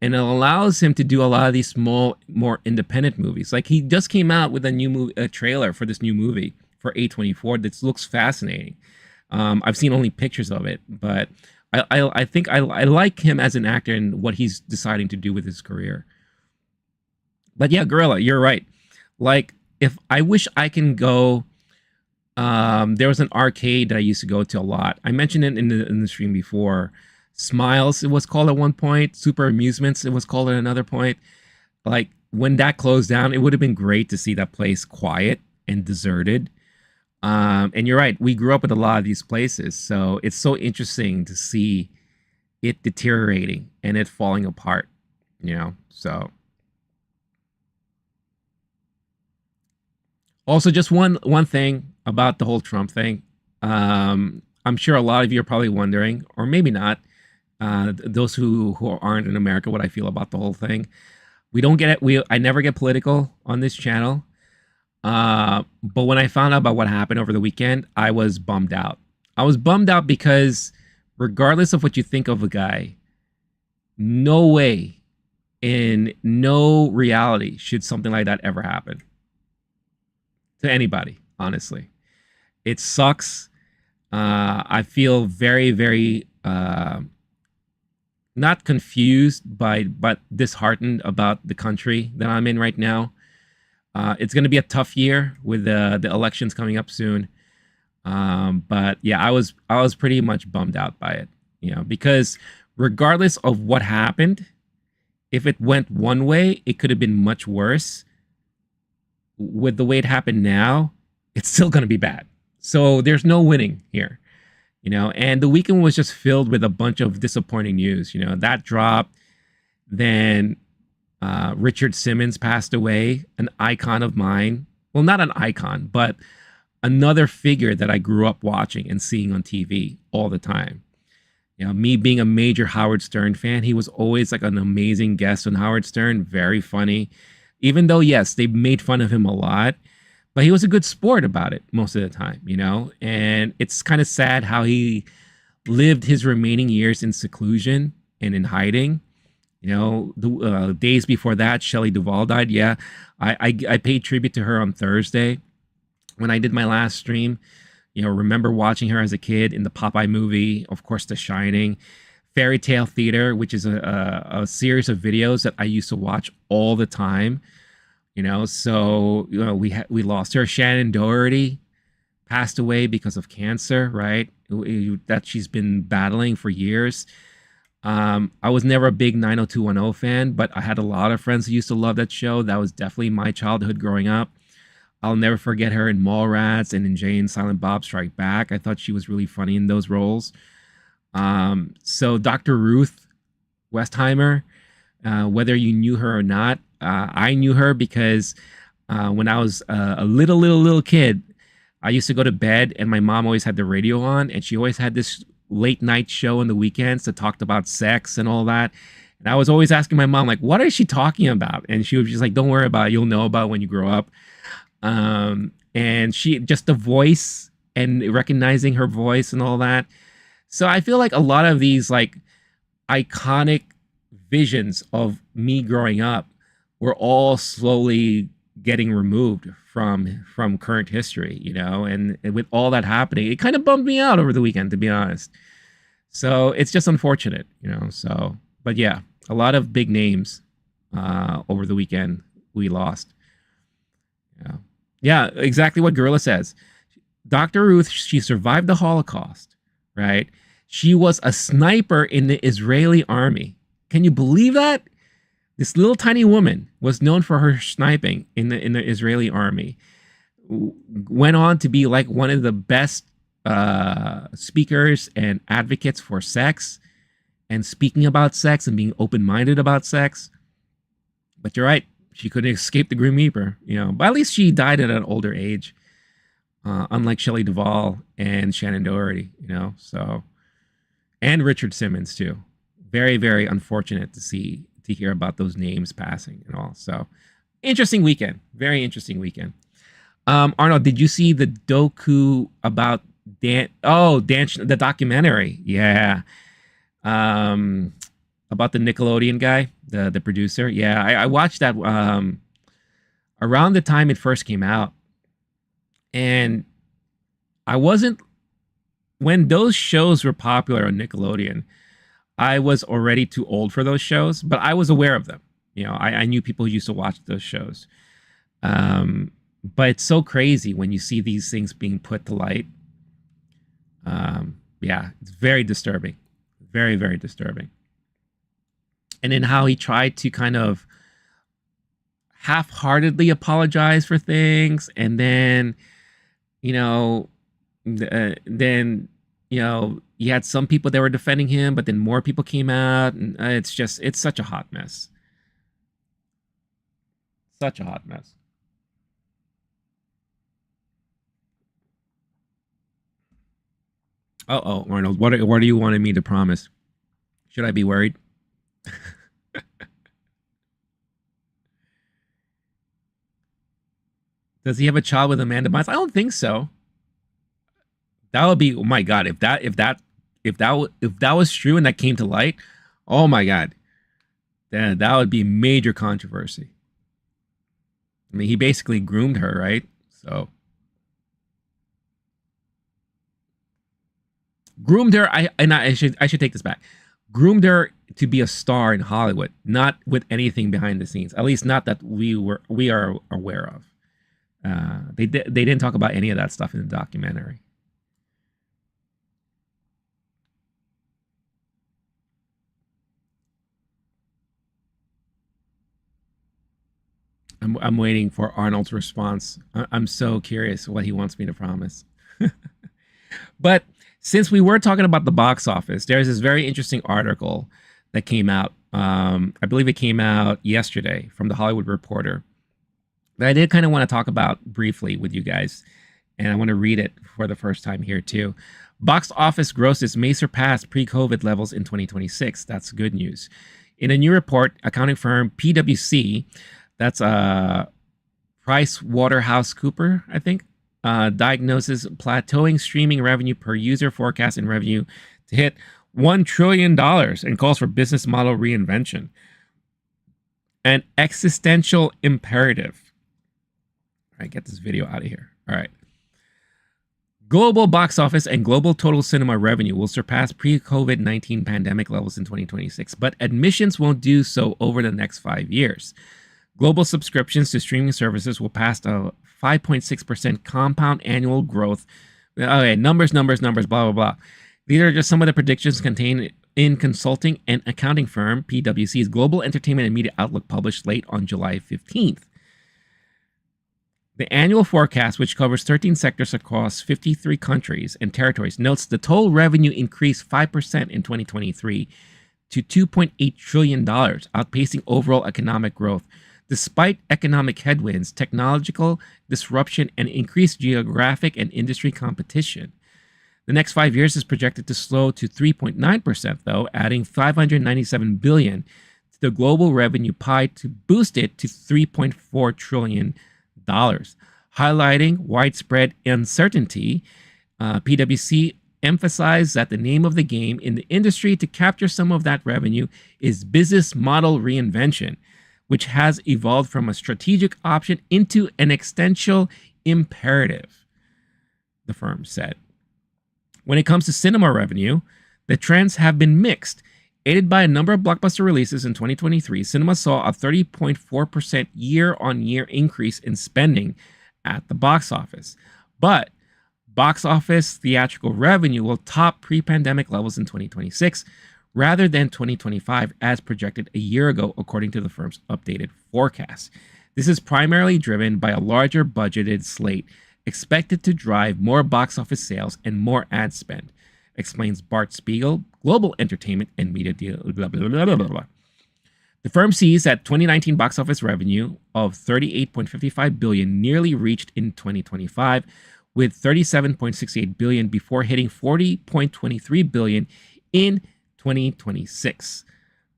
And it allows him to do a lot of these small, more independent movies. Like he just came out with a new movie, a trailer for this new movie for A24 that looks fascinating. I've seen only pictures of it, but I think I like him as an actor and what he's deciding to do with his career. But yeah, Gorilla, you're right. Like, if I wish I can go, there was an arcade that I used to go to a lot. I mentioned it in the stream before. Smiles, it was called at one point. Super Amusements, it was called at another point. Like, when that closed down, it would have been great to see that place quiet and deserted. And you're right, we grew up with a lot of these places, so it's so interesting to see it deteriorating and it falling apart, so also just one thing about the whole Trump thing. I'm sure a lot of you are probably wondering, or maybe not, those who aren't in America, what I feel about the whole thing. We don't get it. I never get political on this channel. But when I found out about what happened over the weekend, I was bummed out. I was bummed out because regardless of what you think of a guy, no way in no reality should something like that ever happen to anybody, honestly. It sucks. I feel very, very not confused but disheartened about the country that I'm in right now. It's going to be a tough year with the elections coming up soon. But yeah, I was pretty much bummed out by it, because regardless of what happened, if it went one way, it could have been much worse. With the way it happened now, it's still going to be bad. So there's no winning here, and the weekend was just filled with a bunch of disappointing news. That dropped. Then Richard Simmons passed away, an icon of mine. Well, not an icon, but another figure that I grew up watching and seeing on TV all the time. Me being a major Howard Stern fan, he was always like an amazing guest on Howard Stern, very funny. Even though, yes, they made fun of him a lot, but he was a good sport about it most of the time, And it's kind of sad how he lived his remaining years in seclusion and in hiding. The days before that, Shelley Duvall died. Yeah, I paid tribute to her on Thursday when I did my last stream. Remember watching her as a kid in the Popeye movie, of course, The Shining, Fairy Tale Theater, which is a series of videos that I used to watch all the time. So we lost her. Shannon Doherty passed away because of cancer, right? That she's been battling for years. I was never a big 90210 fan, but I had a lot of friends who used to love that show. That was definitely my childhood growing up. I'll never forget her in Mallrats and in Jay and Silent Bob Strike Back. I thought she was really funny in those roles. So Dr. Ruth Westheimer, whether you knew her or not, I knew her because when I was a little kid, I used to go to bed and my mom always had the radio on, and she always had this late night show on the weekends that talked about sex and all that. And I was always asking my mom, like, what is she talking about? And she was just like, don't worry about it. You'll know about it when you grow up. And she just the voice and recognizing her voice and all that. So I feel like a lot of these like iconic visions of me growing up were all slowly getting removed from current history, and with all that happening, it kind of bummed me out over the weekend, to be honest. So it's just unfortunate. So, but yeah, a lot of big names over the weekend we lost. Yeah, yeah, exactly what Gorilla says. Dr. Ruth, she survived the Holocaust, right? She was a sniper in the Israeli army. Can you believe that? This little tiny woman was known for her sniping in the Israeli army. Went on to be like one of the best speakers and advocates for sex and speaking about sex and being open-minded about sex. But you're right, she couldn't escape the Grim Reaper. But at least she died at an older age, unlike Shelley Duvall and Shannon Doherty. So, and Richard Simmons too. Very, very unfortunate to hear about those names passing and all. So, interesting weekend. Very interesting weekend. Arnold, did you see the docu about Dan? Oh, Dan, the documentary. Yeah. About the Nickelodeon guy, the producer. Yeah, I watched that around the time it first came out. And I wasn't, when those shows were popular on Nickelodeon, I was already too old for those shows, but I was aware of them. I knew people who used to watch those shows. But it's so crazy when you see these things being put to light. Yeah, it's very disturbing. Very, very disturbing. And then how he tried to kind of half-heartedly apologize for things, and then, you had some people that were defending him, but then more people came out, and it's such a hot mess. Such a hot mess. Uh-oh, Arnold, what do you want me to promise? Should I be worried? Does he have a child with Amanda Bynes? I don't think so. That would be, oh my God, if that was true and that came to light, oh my God, then that would be major controversy. I mean, he basically groomed her, right? So groomed her. I should take this back. Groomed her to be a star in Hollywood, not with anything behind the scenes. At least not that we are aware of. They didn't talk about any of that stuff in the documentary. I'm waiting for Arnold's response. I'm so curious what he wants me to promise. But since we were talking about the box office, there's this very interesting article that came out. I believe it came out yesterday from the Hollywood Reporter that I did kind of want to talk about briefly with you guys. And I want to read it for the first time here too. Box office grosses may surpass pre-COVID levels in 2026. That's good news. In a new report, accounting firm PwC, that's Price Waterhouse Cooper, I think, diagnoses plateauing streaming revenue per user forecast and revenue to hit $1 trillion and calls for business model reinvention. An existential imperative. All right, get this video out of here. All right. Global box office and global total cinema revenue will surpass pre-COVID-19 pandemic levels in 2026, but admissions won't do so over the next 5 years. Global subscriptions to streaming services will pass a 5.6% compound annual growth. Okay, numbers, blah, blah, blah. These are just some of the predictions contained in consulting and accounting firm PwC's Global Entertainment and Media Outlook published late on July 15th. The annual forecast, which covers 13 sectors across 53 countries and territories, notes the total revenue increased 5% in 2023 to $2.8 trillion, outpacing overall economic growth. Despite economic headwinds, technological disruption, and increased geographic and industry competition. The next 5 years is projected to slow to 3.9%, though, adding $597 billion to the global revenue pie to boost it to $3.4 trillion. Highlighting widespread uncertainty, PwC emphasized that the name of the game in the industry to capture some of that revenue is business model reinvention, which has evolved from a strategic option into an existential imperative, the firm said. When it comes to cinema revenue, the trends have been mixed. Aided by a number of blockbuster releases in 2023, cinema saw a 30.4% year-on-year increase in spending at the box office. But box office theatrical revenue will top pre-pandemic levels in 2026 rather than 2025 as projected a year ago, according to the firm's updated forecast. This is primarily driven by a larger budgeted slate expected to drive more box office sales and more ad spend, explains Bart Spiegel, Global Entertainment and Media Deal. Blah, blah, blah, blah, blah. The firm sees that 2019 box office revenue of $38.55 billion nearly reached in 2025, with $37.68 billion before hitting $40.23 billion in 2026.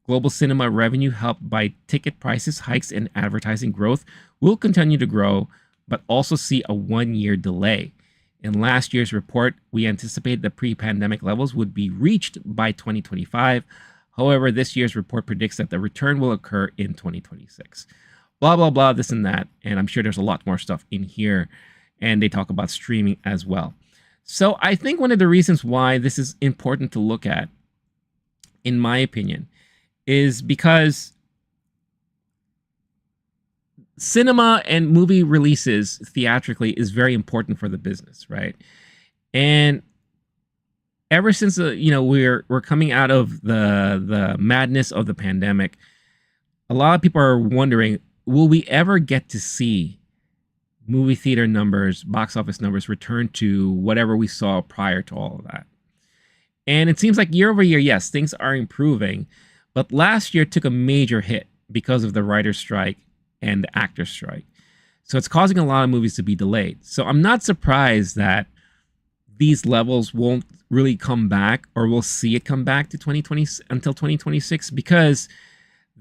Global cinema revenue, helped by ticket prices hikes and advertising growth, will continue to grow, but also see a one-year delay. In last year's report, we anticipated that pre-pandemic levels would be reached by 2025. However, this year's report predicts that the return will occur in 2026. Blah, blah, blah, this and that. And I'm sure there's a lot more stuff in here. And they talk about streaming as well. So I think one of the reasons why this is important to look at, in my opinion, is because cinema and movie releases theatrically is very important for the business, right? And ever since we're coming out of the madness of the pandemic, a lot of people are wondering, will we ever get to see movie theater numbers, box office numbers return to whatever we saw prior to all of that? And it seems like year over year, yes, things are improving, but last year took a major hit because of the writer's strike and the actor's strike. So it's causing a lot of movies to be delayed. So I'm not surprised that these levels won't really come back, or we'll see it come back to 2020 until 2026, because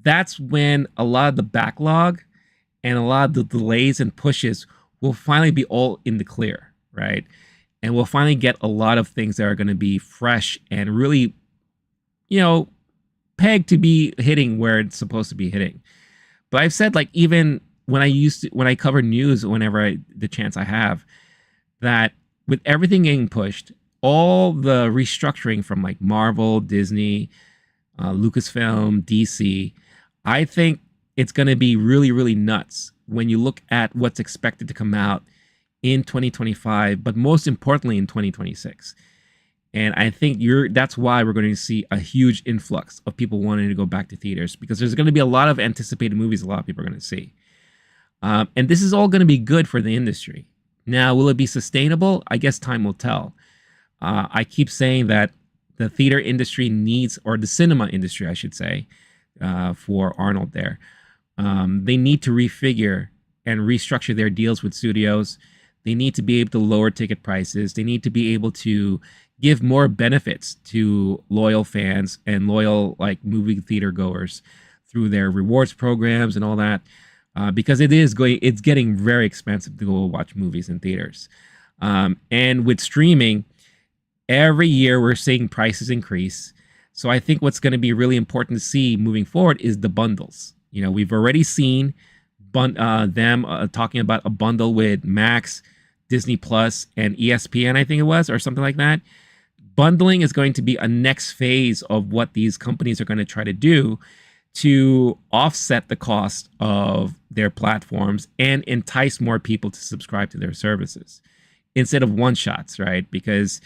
that's when a lot of the backlog and a lot of the delays and pushes will finally be all in the clear, right? And we'll finally get a lot of things that are going to be fresh and really, pegged to be hitting where it's supposed to be hitting. But I've said, like, even when I cover news, whenever the chance I have, that with everything getting pushed, all the restructuring from like Marvel, Disney, Lucasfilm, DC, I think it's going to be really, really nuts when you look at what's expected to come out in 2025, but most importantly in 2026. And I think that's why we're going to see a huge influx of people wanting to go back to theaters, because there's going to be a lot of anticipated movies a lot of people are going to see. And this is all going to be good for the industry. Now, will it be sustainable? I guess time will tell. I keep saying that the theater industry needs, or the cinema industry, I should say, for Arnold there, they need to refigure and restructure their deals with studios. They need to be able to lower ticket prices. They need to be able to give more benefits to loyal fans and loyal movie theater goers through their rewards programs and all that, because it's getting very expensive to go watch movies in theaters. And with streaming, every year we're seeing prices increase. So I think what's going to be really important to see moving forward is the bundles. We've already seen them talking about a bundle with Max, Disney Plus, and ESPN, I think it was, or something like that. Bundling is going to be a next phase of what these companies are going to try to do to offset the cost of their platforms and entice more people to subscribe to their services instead of one-shots, right? Because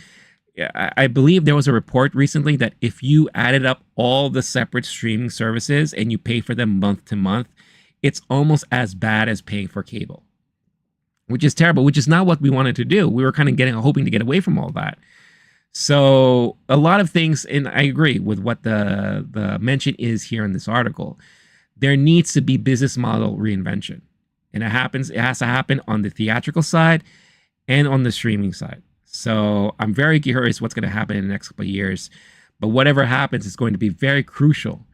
I believe there was a report recently that if you added up all the separate streaming services and you pay for them month to month, it's almost as bad as paying for cable, which is terrible, which is not what we wanted to do. We were kind of hoping to get away from all that. So a lot of things, and I agree with what the mention is here in this article. There needs to be business model reinvention. And it has to happen on the theatrical side and on the streaming side. So I'm very curious what's going to happen in the next couple of years. But whatever happens is going to be very crucial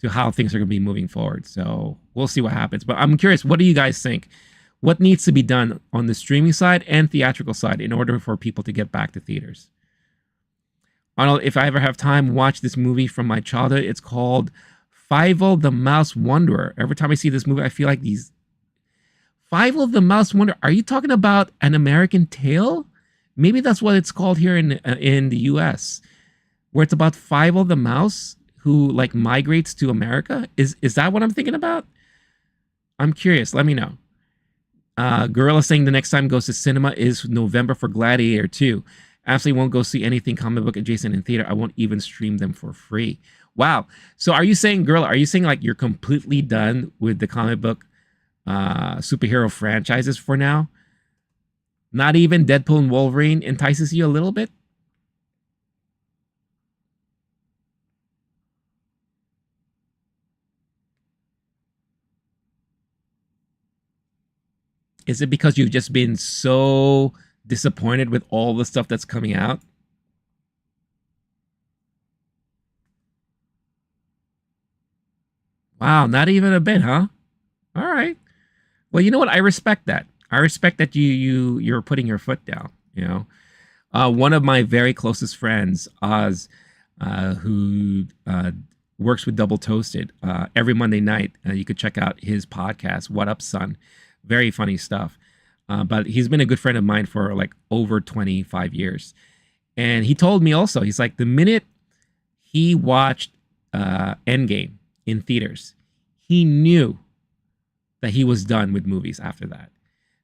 to how things are going to be moving forward. So we'll see what happens. But I'm curious, what do you guys think? What needs to be done on the streaming side and theatrical side in order for people to get back to theaters? Arnold, if I ever have time, watch this movie from my childhood. It's called Fievel the Mouse Wanderer. Every time I see this movie, I feel like these Fievel the Mouse Wanderer. Are you talking about An American Tale? Maybe that's what it's called here in the U.S., where it's about Fievel the mouse who like migrates to America. Is that what I'm thinking about? I'm curious. Let me know. Gorilla saying the next time goes to cinema is November for Gladiator 2. Absolutely won't go see anything comic book adjacent in theater. I won't even stream them for free. Wow. So are you saying, Gorilla, are you saying like you're completely done with the comic book superhero franchises for now? Not even Deadpool and Wolverine entices you a little bit? Is it because you've just been so disappointed with all the stuff that's coming out? Wow, not even a bit, huh? All right. Well, you know what? I respect that. I respect that you're putting your foot down. You know, one of my very closest friends, Oz, who works with Double Toasted every Monday night. You could check out his podcast, What Up, Son? Very funny stuff. But he's been a good friend of mine for like over 25 years. And he told me also, he's like, the minute he watched Endgame in theaters, he knew that he was done with movies after that.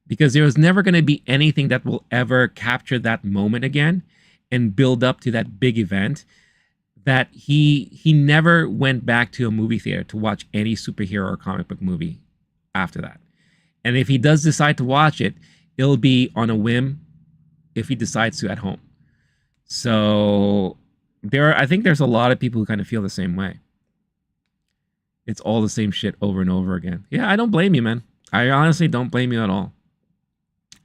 Because there was never going to be anything that will ever capture that moment again and build up to that big event, that he never went back to a movie theater to watch any superhero or comic book movie after that. And if he does decide to watch it, it'll be on a whim if he decides to at home. So I think there's a lot of people who kind of feel the same way. It's all the same shit over and over again. Yeah, I don't blame you, man. I honestly don't blame you at all.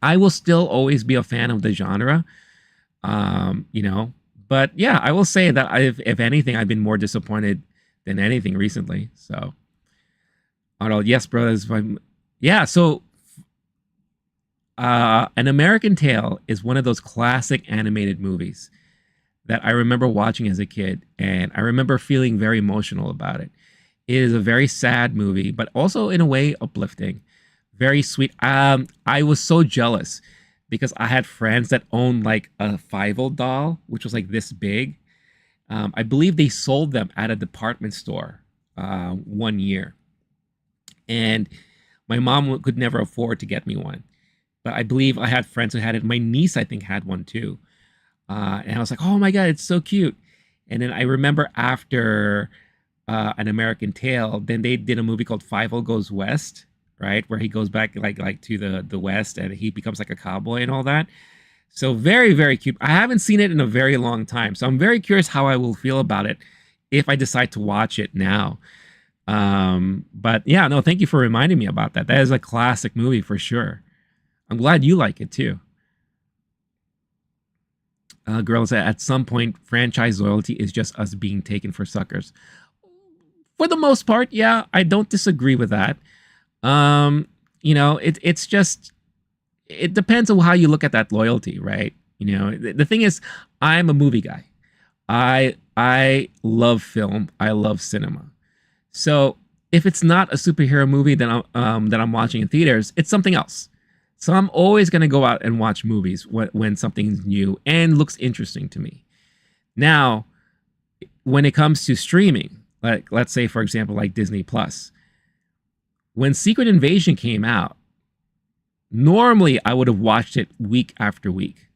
I will still always be a fan of the genre, you know. But yeah, I will say that if anything, I've been more disappointed than anything recently. So, Arnold, yes, brothers. Yeah, so An American Tale is one of those classic animated movies that I remember watching as a kid, and I remember feeling very emotional about it. It is a very sad movie, but also in a way uplifting, very sweet. I was so jealous because I had friends that owned like a Fievel doll, which was like this big. I believe they sold them at a department store one year, and my mom could never afford to get me one. But I believe I had friends who had it. My niece, I think, had one too. And I was like, oh my God, it's so cute. And then I remember after An American Tale, then they did a movie called Fievel Goes West, right? Where he goes back like to the West and he becomes like a cowboy and all that. So very, very cute. I haven't seen it in a very long time. So I'm very curious how I will feel about it if I decide to watch it now. But yeah, no, thank you for reminding me about that. That is a classic movie for sure. I'm glad you like it too. Girls, at some point, franchise loyalty is just us being taken for suckers. For the most part, yeah, I don't disagree with that. You know, it's just, it depends on how you look at that loyalty, right? You know, the thing is, I'm a movie guy. I love film. I love cinema. So if it's not a superhero movie that I'm watching in theaters, it's something else. So I'm always going to go out and watch movies when something's new and looks interesting to me. Now, when it comes to streaming, like let's say, for example, like Disney Plus, when Secret Invasion came out, normally I would have watched it week after week.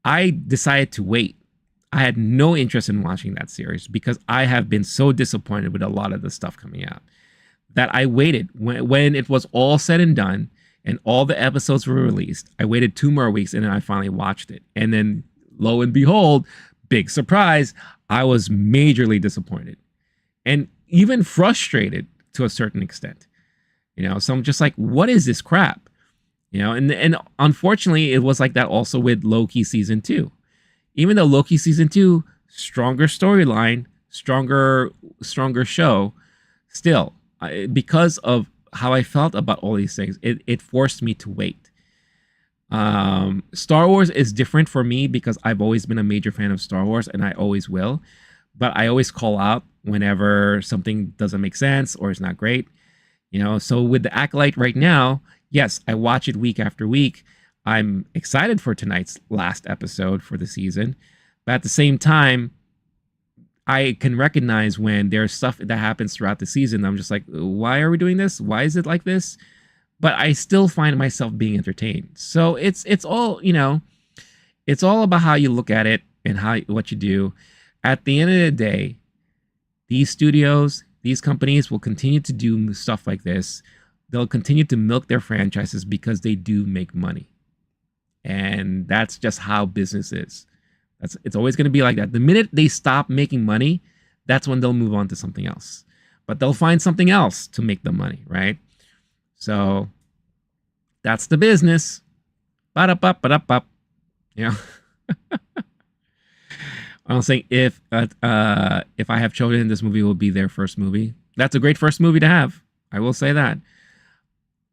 I decided to wait. I had no interest in watching that series because I have been so disappointed with a lot of the stuff coming out that I waited. When it was all said and done and all the episodes were released, I waited 2 more weeks and then I finally watched it. And then lo and behold, big surprise, I was majorly disappointed and even frustrated to a certain extent. You know, so I'm just like, what is this crap? You know, and unfortunately, it was like that also with Loki season 2. Even though Loki season 2, stronger storyline, stronger show, still, because of how I felt about all these things, it forced me to wait. Star Wars is different for me because I've always been a major fan of Star Wars and I always will. But I always call out whenever something doesn't make sense or is not great. So with the Acolyte right now, yes, I watch it week after week. I'm excited for tonight's last episode for the season, but at the same time, I can recognize when there's stuff that happens throughout the season. I'm just like, why are we doing this? Why is it like this? But I still find myself being entertained. So it's all, it's all about how you look at it and what you do. At the end of the day, these studios, these companies will continue to do stuff like this. They'll continue to milk their franchises because they do make money. And that's just how business is. It's always going to be like that. The minute they stop making money, that's when they'll move on to something else. But they'll find something else to make them money, right? So that's the business. Ba-da-bup, ba-da-bup. I'm saying if I have children, this movie will be their first movie. That's a great first movie to have. I will say that.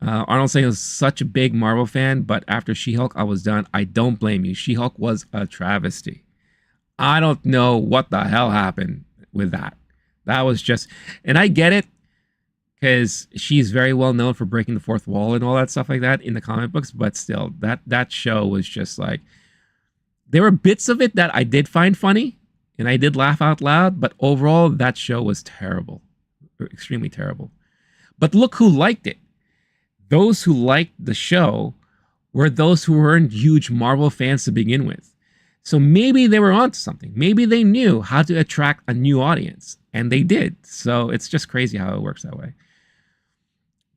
Arnold saying was such a big Marvel fan, but after She-Hulk, I was done. I don't blame you. She-Hulk was a travesty. I don't know what the hell happened with that. That was just, and I get it because she's very well known for breaking the fourth wall and all that stuff like that in the comic books. But still, that show was just like, there were bits of it that I did find funny and I did laugh out loud. But overall, that show was terrible, extremely terrible. But look who liked it. Those who liked the show were those who weren't huge Marvel fans to begin with. So maybe they were onto something. Maybe they knew how to attract a new audience, and they did. So it's just crazy how it works that way.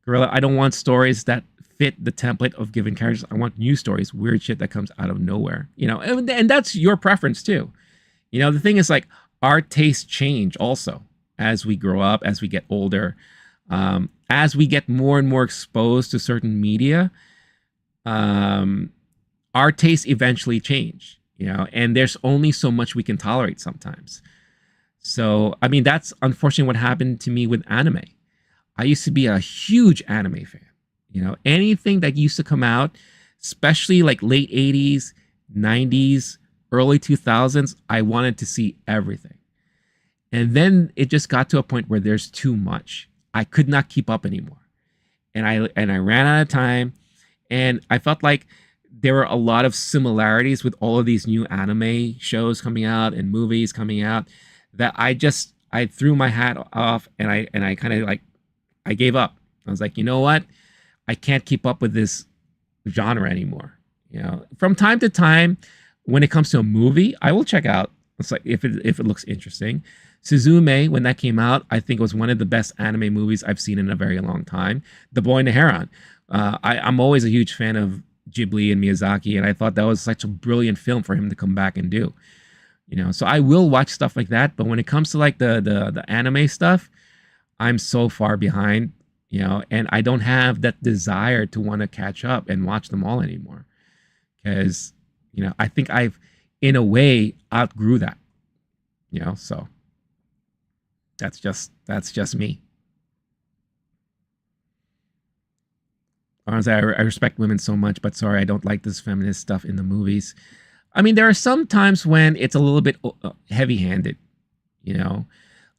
Gorilla, I don't want stories that fit the template of given characters. I want new stories, weird shit that comes out of nowhere. And that's your preference too. The thing is, like, our tastes change also as we grow up, as we get older. As we get more and more exposed to certain media, our tastes eventually change, and there's only so much we can tolerate sometimes. So, I mean, that's unfortunately what happened to me with anime. I used to be a huge anime fan. Anything that used to come out, especially like late 80s, 90s, early 2000s, I wanted to see everything. And then it just got to a point where there's too much. I could not keep up anymore. And I ran out of time, and I felt like there were a lot of similarities with all of these new anime shows coming out and movies coming out that I threw my hat off, and I kind of like, I gave up. I was like, you know what? I can't keep up with this genre anymore. From time to time, when it comes to a movie, I will check out. It's like if it looks interesting. Suzume, when that came out, I think was one of the best anime movies I've seen in a very long time. The Boy and the Heron. I'm always a huge fan of Ghibli and Miyazaki, and I thought that was such a brilliant film for him to come back and do. So I will watch stuff like that, but when it comes to like the anime stuff, I'm so far behind, and I don't have that desire to want to catch up and watch them all anymore. Because, I think I've, in a way, outgrew that. So that's just me. Honestly, I respect women so much, but sorry, I don't like this feminist stuff in the movies. I mean, there are some times when it's a little bit heavy-handed,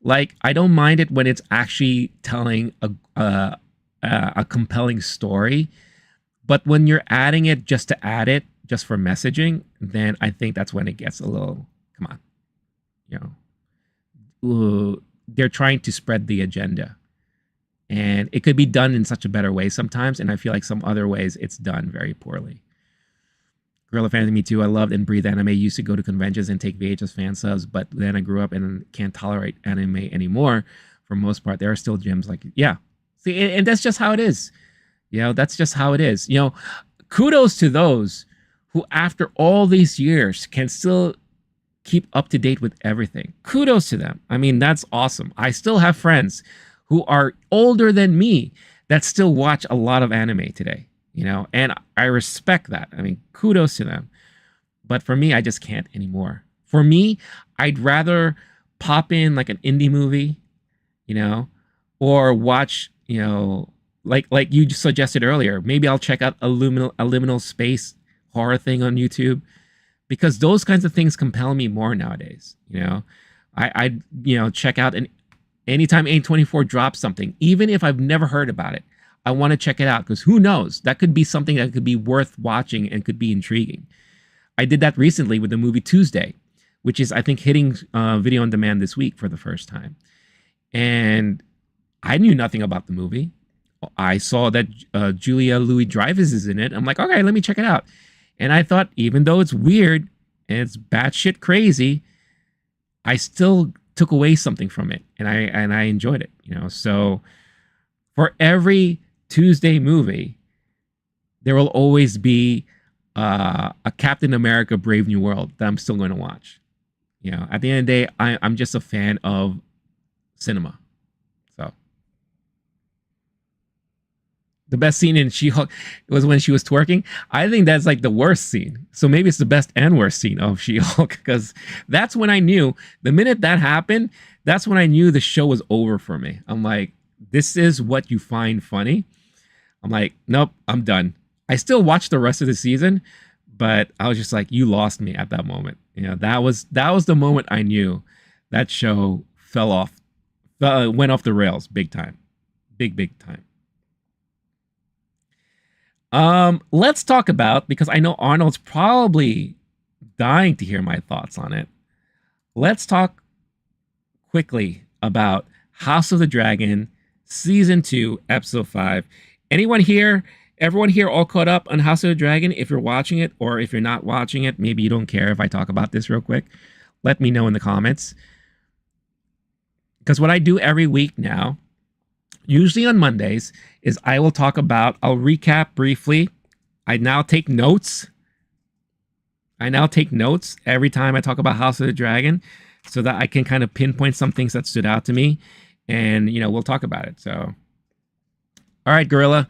Like, I don't mind it when it's actually telling a compelling story, but when you're adding it just to add it, just for messaging, then I think that's when it gets a little, come on, they're trying to spread the agenda. And it could be done in such a better way sometimes, and I feel like some other ways it's done very poorly. Gorilla fan, me too. I loved and breathed anime. Used to go to conventions and take VHS fan subs, but then I grew up and can't tolerate anime anymore. For the most part, there are still gems like, yeah. See, and that's just how it is. That's just how it is. Kudos to those who, after all these years, can still keep up to date with everything. Kudos to them. I mean, that's awesome. I still have friends who are older than me that still watch a lot of anime today, and I respect that. I mean, kudos to them. But for me, I just can't anymore. For me, I'd rather pop in like an indie movie, or watch, like you just suggested earlier. Maybe I'll check out a liminal space horror thing on YouTube, because those kinds of things compel me more nowadays. I check out an Anytime A24 drops something, even if I've never heard about it, I want to check it out because who knows? That could be something that could be worth watching and could be intriguing. I did that recently with the movie Tuesday, which is, I think, hitting video on demand this week for the first time. And I knew nothing about the movie. I saw that Julia Louis-Dreyfus is in it. I'm like, okay, let me check it out. And I thought, even though it's weird and it's batshit crazy, I still took away something from it, and I enjoyed it. So for every Tuesday movie, there will always be a Captain America: Brave New World that I'm still going to watch. At the end of the day, I'm just a fan of cinema. So the best scene in She-Hulk was when she was twerking. I think that's like the worst scene. So maybe it's the best and worst scene of She-Hulk, because that's when I knew, the minute that happened, that's when I knew the show was over for me. I'm like, this is what you find funny? I'm like, nope, I'm done. I still watched the rest of the season, but I was just like, you lost me at that moment. That was the moment I knew that show went off the rails big time. Big time. Let's talk about, because I know Arnold's probably dying to hear my thoughts on it. Let's talk quickly about House of the Dragon, Season 2, Episode 5. Everyone here all caught up on House of the Dragon? If you're watching it, or if you're not watching it, maybe you don't care if I talk about this real quick. Let me know in the comments. Because what I do every week now, usually on Mondays, is I'll recap briefly. I now take notes every time I talk about House of the Dragon, so that I can kind of pinpoint some things that stood out to me, and we'll talk about it. So, all right, Gorilla.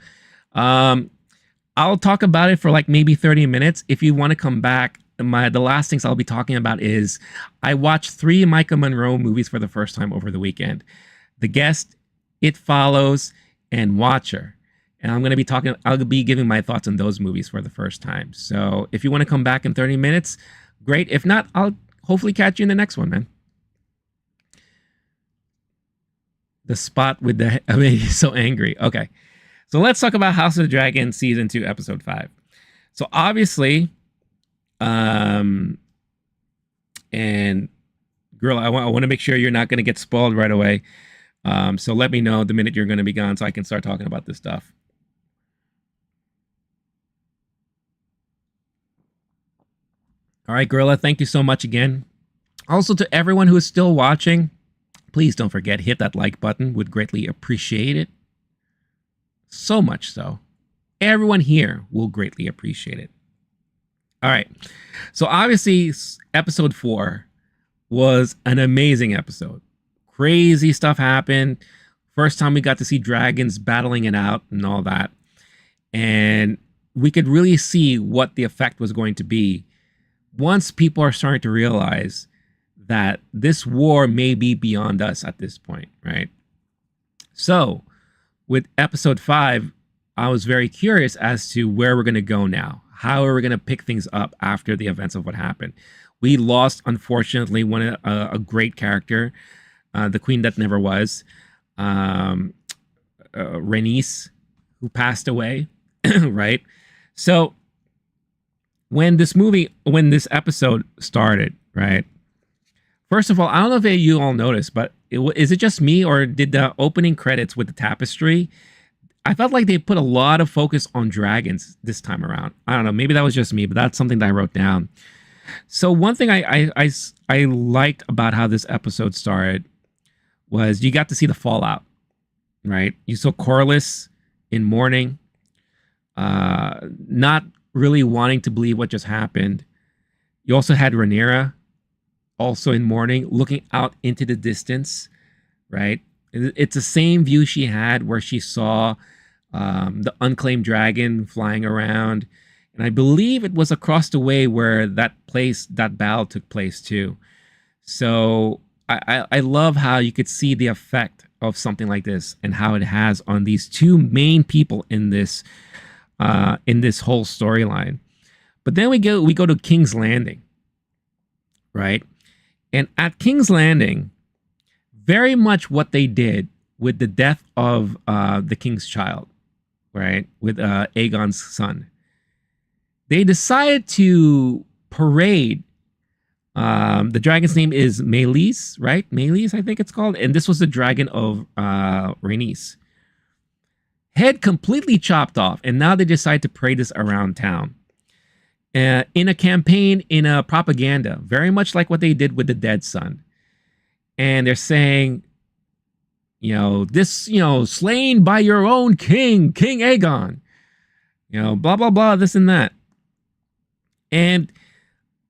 I'll talk about it for like maybe 30 minutes. If you want to come back, the last things I'll be talking about is I watched 3 Maika Monroe movies for the first time over the weekend. The Guest, It Follows, and Watcher. And I'll be giving my thoughts on those movies for the first time. So if you want to come back in 30 minutes, great. If not, I'll hopefully catch you in the next one, man. The spot with he's so angry. Okay. So let's talk about House of the Dragon Season 2, Episode 5. So obviously, and girl, I want to make sure you're not going to get spoiled right away. So let me know the minute you're going to be gone so I can start talking about this stuff. All right, Gorilla, thank you so much again. Also, to everyone who is still watching, please don't forget, hit that like button. Would greatly appreciate it. So much so. Everyone here will greatly appreciate it. All right. So obviously, Episode 4 was an amazing episode. Crazy stuff happened. First time we got to see dragons battling it out and all that. And we could really see what the effect was going to be once people are starting to realize that this war may be beyond us at this point, right? So with Episode 5, I was very curious as to where we're going to go now. How are we going to pick things up after the events of what happened? We lost, unfortunately, a great character, the Queen That Never Was, Rhaenys, who passed away, right? So when this episode started, right? First of all, I don't know if you all noticed, but is it just me, or did the opening credits with the tapestry, I felt like they put a lot of focus on dragons this time around. I don't know, maybe that was just me, but that's something that I wrote down. So one thing I liked about how this episode started was you got to see the fallout, right? You saw Corlys in mourning, not really wanting to believe what just happened. You also had Rhaenyra also in mourning, looking out into the distance, right? It's the same view she had where she saw the unclaimed dragon flying around. And I believe it was across the way where that battle took place too. So I love how you could see the effect of something like this and how it has on these two main people in this whole storyline. But then we go to King's Landing, right? And at King's Landing, very much what they did with the death of the king's child, right? With Aegon's son. They decided to parade. The dragon's name is Meleys, right? Meleys, I think it's called. And this was the dragon of Rhaenys. Head completely chopped off. And now they decide to parade this around town. In a campaign, in a propaganda, very much like what they did with the dead son. And they're saying, this, slain by your own king, King Aegon, blah, blah, blah, this and that. And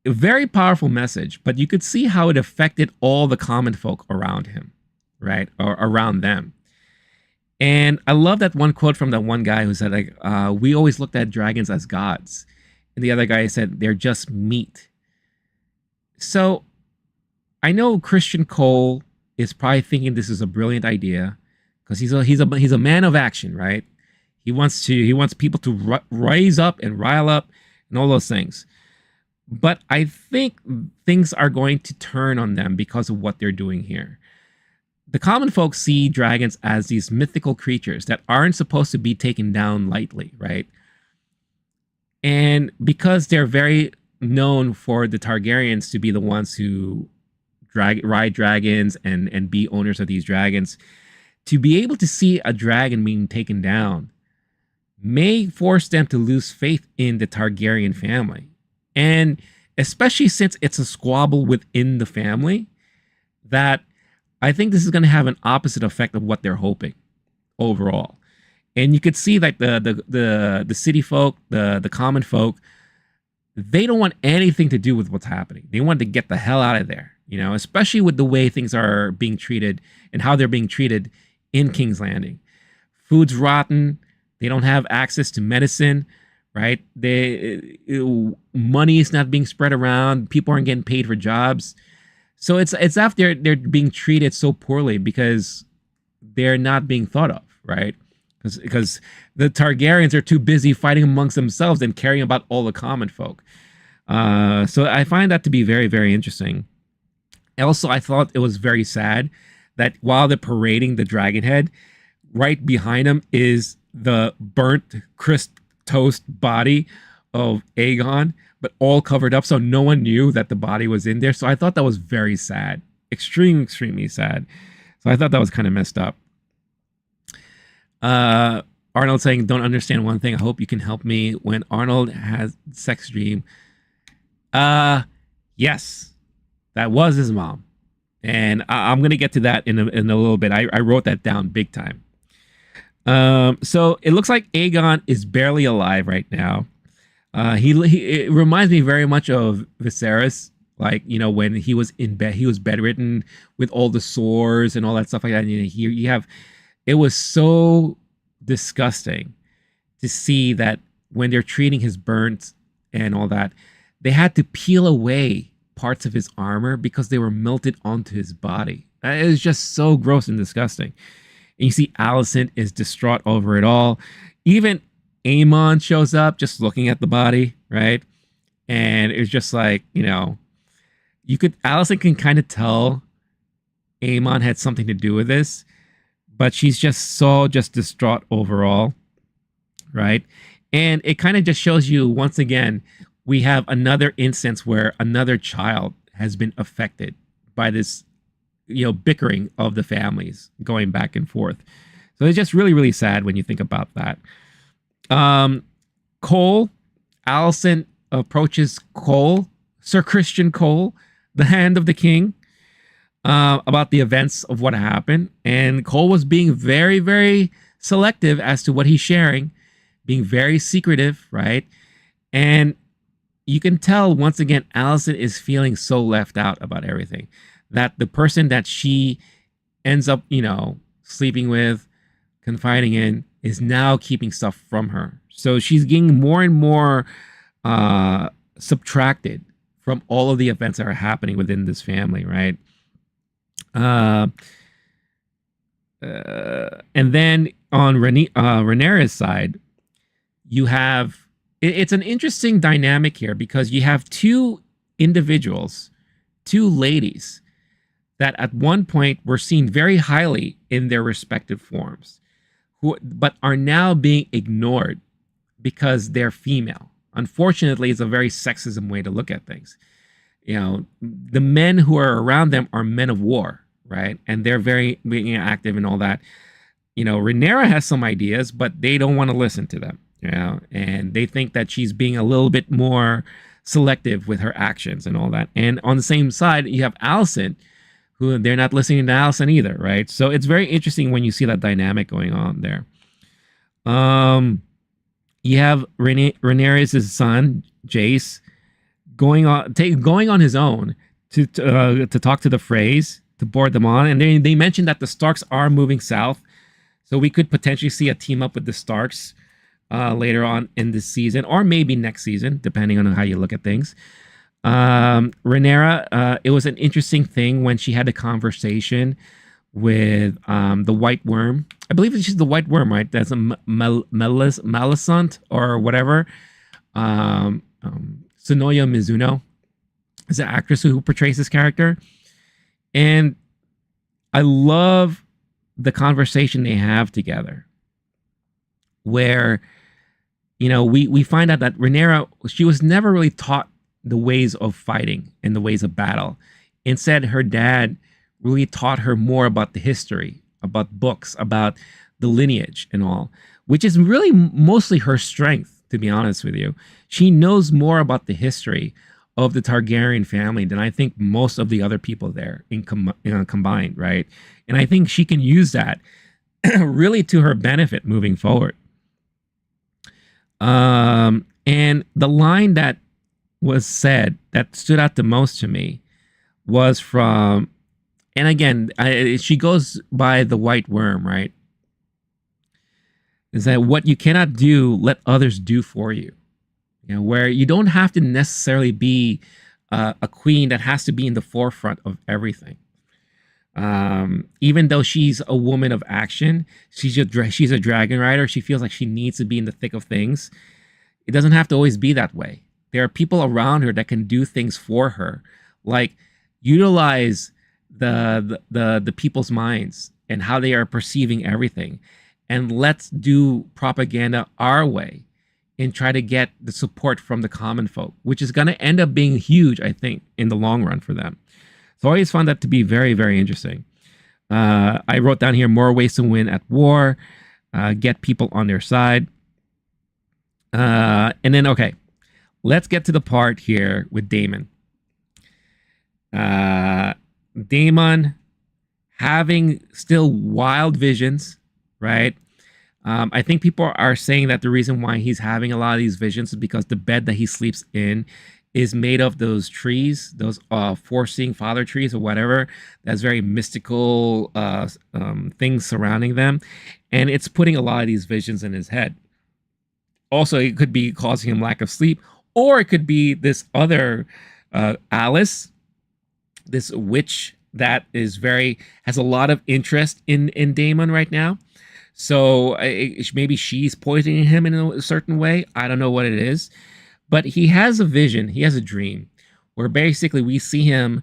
a very powerful message, but you could see how it affected all the common folk around him, right? Or around them. And I love that one quote from that one guy who said, like, we always looked at dragons as gods. And the other guy said, they're just meat. So I know Christian Cole is probably thinking this is a brilliant idea because he's a man of action, right? He wants people to rise up and rile up and all those things. But I think things are going to turn on them because of what they're doing here. The common folk see dragons as these mythical creatures that aren't supposed to be taken down lightly, right? And because they're very known for the Targaryens to be the ones who ride dragons and be owners of these dragons, to be able to see a dragon being taken down may force them to lose faith in the Targaryen family. And especially since it's a squabble within the family, that I think this is going to have an opposite effect of what they're hoping overall. And you could see like the city folk, the common folk, they don't want anything to do with what's happening. They want to get the hell out of there, especially with the way things are being treated and how they're being treated in King's Landing. Food's rotten. They don't have access to medicine, right? Money is not being spread around. People aren't getting paid for jobs. So it's after they're being treated so poorly because they're not being thought of, right? Because the Targaryens are too busy fighting amongst themselves and caring about all the common folk. So I find that to be very, very interesting. Also, I thought it was very sad that while they're parading the dragon head, right behind them is the burnt, crisp toast body of Aegon, but all covered up, so no one knew that the body was in there. So I thought that was very sad. Extremely sad. So I thought that was kind of messed up. Arnold saying, don't understand one thing. I hope you can help me. When Arnold has sex dream. Yes, that was his mom. And I'm going to get to that in a little bit. I wrote that down big time. So it looks like Aegon is barely alive right now. It reminds me very much of Viserys, like, when he was in bed, he was bedridden with all the sores and all that stuff like that. And it was so disgusting to see that when they're treating his burns and all that, they had to peel away parts of his armor because they were melted onto his body. It was just so gross and disgusting. And you see Alicent is distraught over it all. Even Aemon shows up just looking at the body, right? And it's just like, Alicent can kind of tell Aemon had something to do with this, but she's just distraught overall, right? And it kind of just shows you, once again, we have another instance where another child has been affected by this, bickering of the families going back and forth. So it's just really, really sad when you think about that. Cole, Alicent approaches Cole, Sir Christian Cole, the Hand of the King, about the events of what happened. And Cole was being very, very selective as to what he's sharing, being very secretive, right? And you can tell, once again, Alicent is feeling so left out about everything, that the person that she ends up, sleeping with, confiding in, is now keeping stuff from her. So she's getting more and more subtracted from all of the events that are happening within this family, right? And then on Rhaenyra's side, you have, it's an interesting dynamic here because you have two individuals, two ladies that at one point were seen very highly in their respective forms, but are now being ignored because they're female. Unfortunately, it's a very sexism way to look at things. The men who are around them are men of war, right? And they're very active and all that. Rhaenyra has some ideas, but they don't want to listen to them, and they think that she's being a little bit more selective with her actions and all that. And on the same side, you have Alicent, who they're not listening to Alicent either, right? So it's very interesting when you see that dynamic going on there. You have Rhaenyra's son, Jace, going on his own to talk to the Freys, to board them on. And they mentioned that the Starks are moving south. So we could potentially see a team up with the Starks later on in this season, or maybe next season, depending on how you look at things. Rhaenyra, it was an interesting thing when she had a conversation with the White Worm. I believe she's the White Worm, right? That's a Maleficent or whatever. Sonoya Mizuno is the actress who portrays this character. And I love the conversation they have together, where we find out that Rhaenyra, she was never really taught the ways of fighting and the ways of battle. Instead, her dad really taught her more about the history, about books, about the lineage and all, which is really mostly her strength, to be honest with you. She knows more about the history of the Targaryen family than I think most of the other people there combined, right? And I think she can use that really to her benefit moving forward. And the line that was said that stood out the most to me was from, and again, she goes by the White Worm, right? Is that what you cannot do, let others do for you. Where you don't have to necessarily be a queen that has to be in the forefront of everything. Even though she's a woman of action, she's a dragon rider. She feels like she needs to be in the thick of things. It doesn't have to always be that way. There are people around her that can do things for her, like utilize the people's minds and how they are perceiving everything, and let's do propaganda our way and try to get the support from the common folk, which is going to end up being huge, I think, in the long run for them. So I always found that to be very, very interesting. I wrote down here more ways to win at war, get people on their side. And then, okay, let's get to the part here with Daemon. Daemon having still wild visions, right? I think people are saying that the reason why he's having a lot of these visions is because the bed that he sleeps in is made of those trees, those foreseeing father trees or whatever. That's very mystical things surrounding them. And it's putting a lot of these visions in his head. Also, it could be causing him lack of sleep, or it could be this other Alice, this witch that has a lot of interest in Daemon right now. So maybe she's poisoning him in a certain way. I don't know what it is. But he has a vision. He has a dream where basically we see him,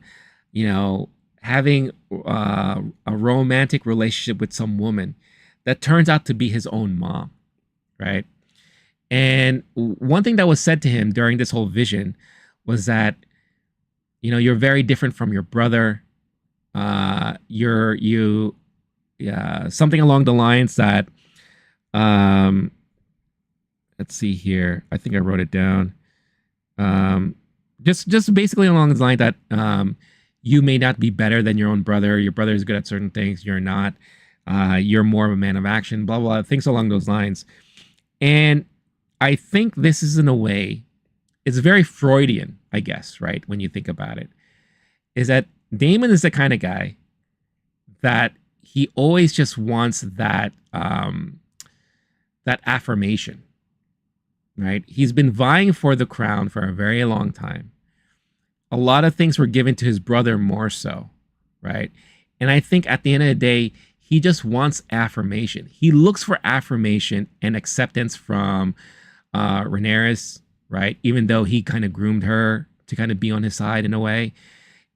having a romantic relationship with some woman that turns out to be his own mom, right? And one thing that was said to him during this whole vision was that, you're very different from your brother. Something along the lines that, let's see here. I think I wrote it down. Just basically along the line that you may not be better than your own brother. Your brother is good at certain things. You're not. You're more of a man of action. Blah, blah, blah. Things along those lines. And I think this is, in a way, it's very Freudian, I guess, right? When you think about it, is that Daemon is the kind of guy that he always just wants that affirmation, right? He's been vying for the crown for a very long time. A lot of things were given to his brother more so, right? And I think at the end of the day, he just wants affirmation. He looks for affirmation and acceptance from Rhaenyra, right? Even though he kind of groomed her to kind of be on his side in a way.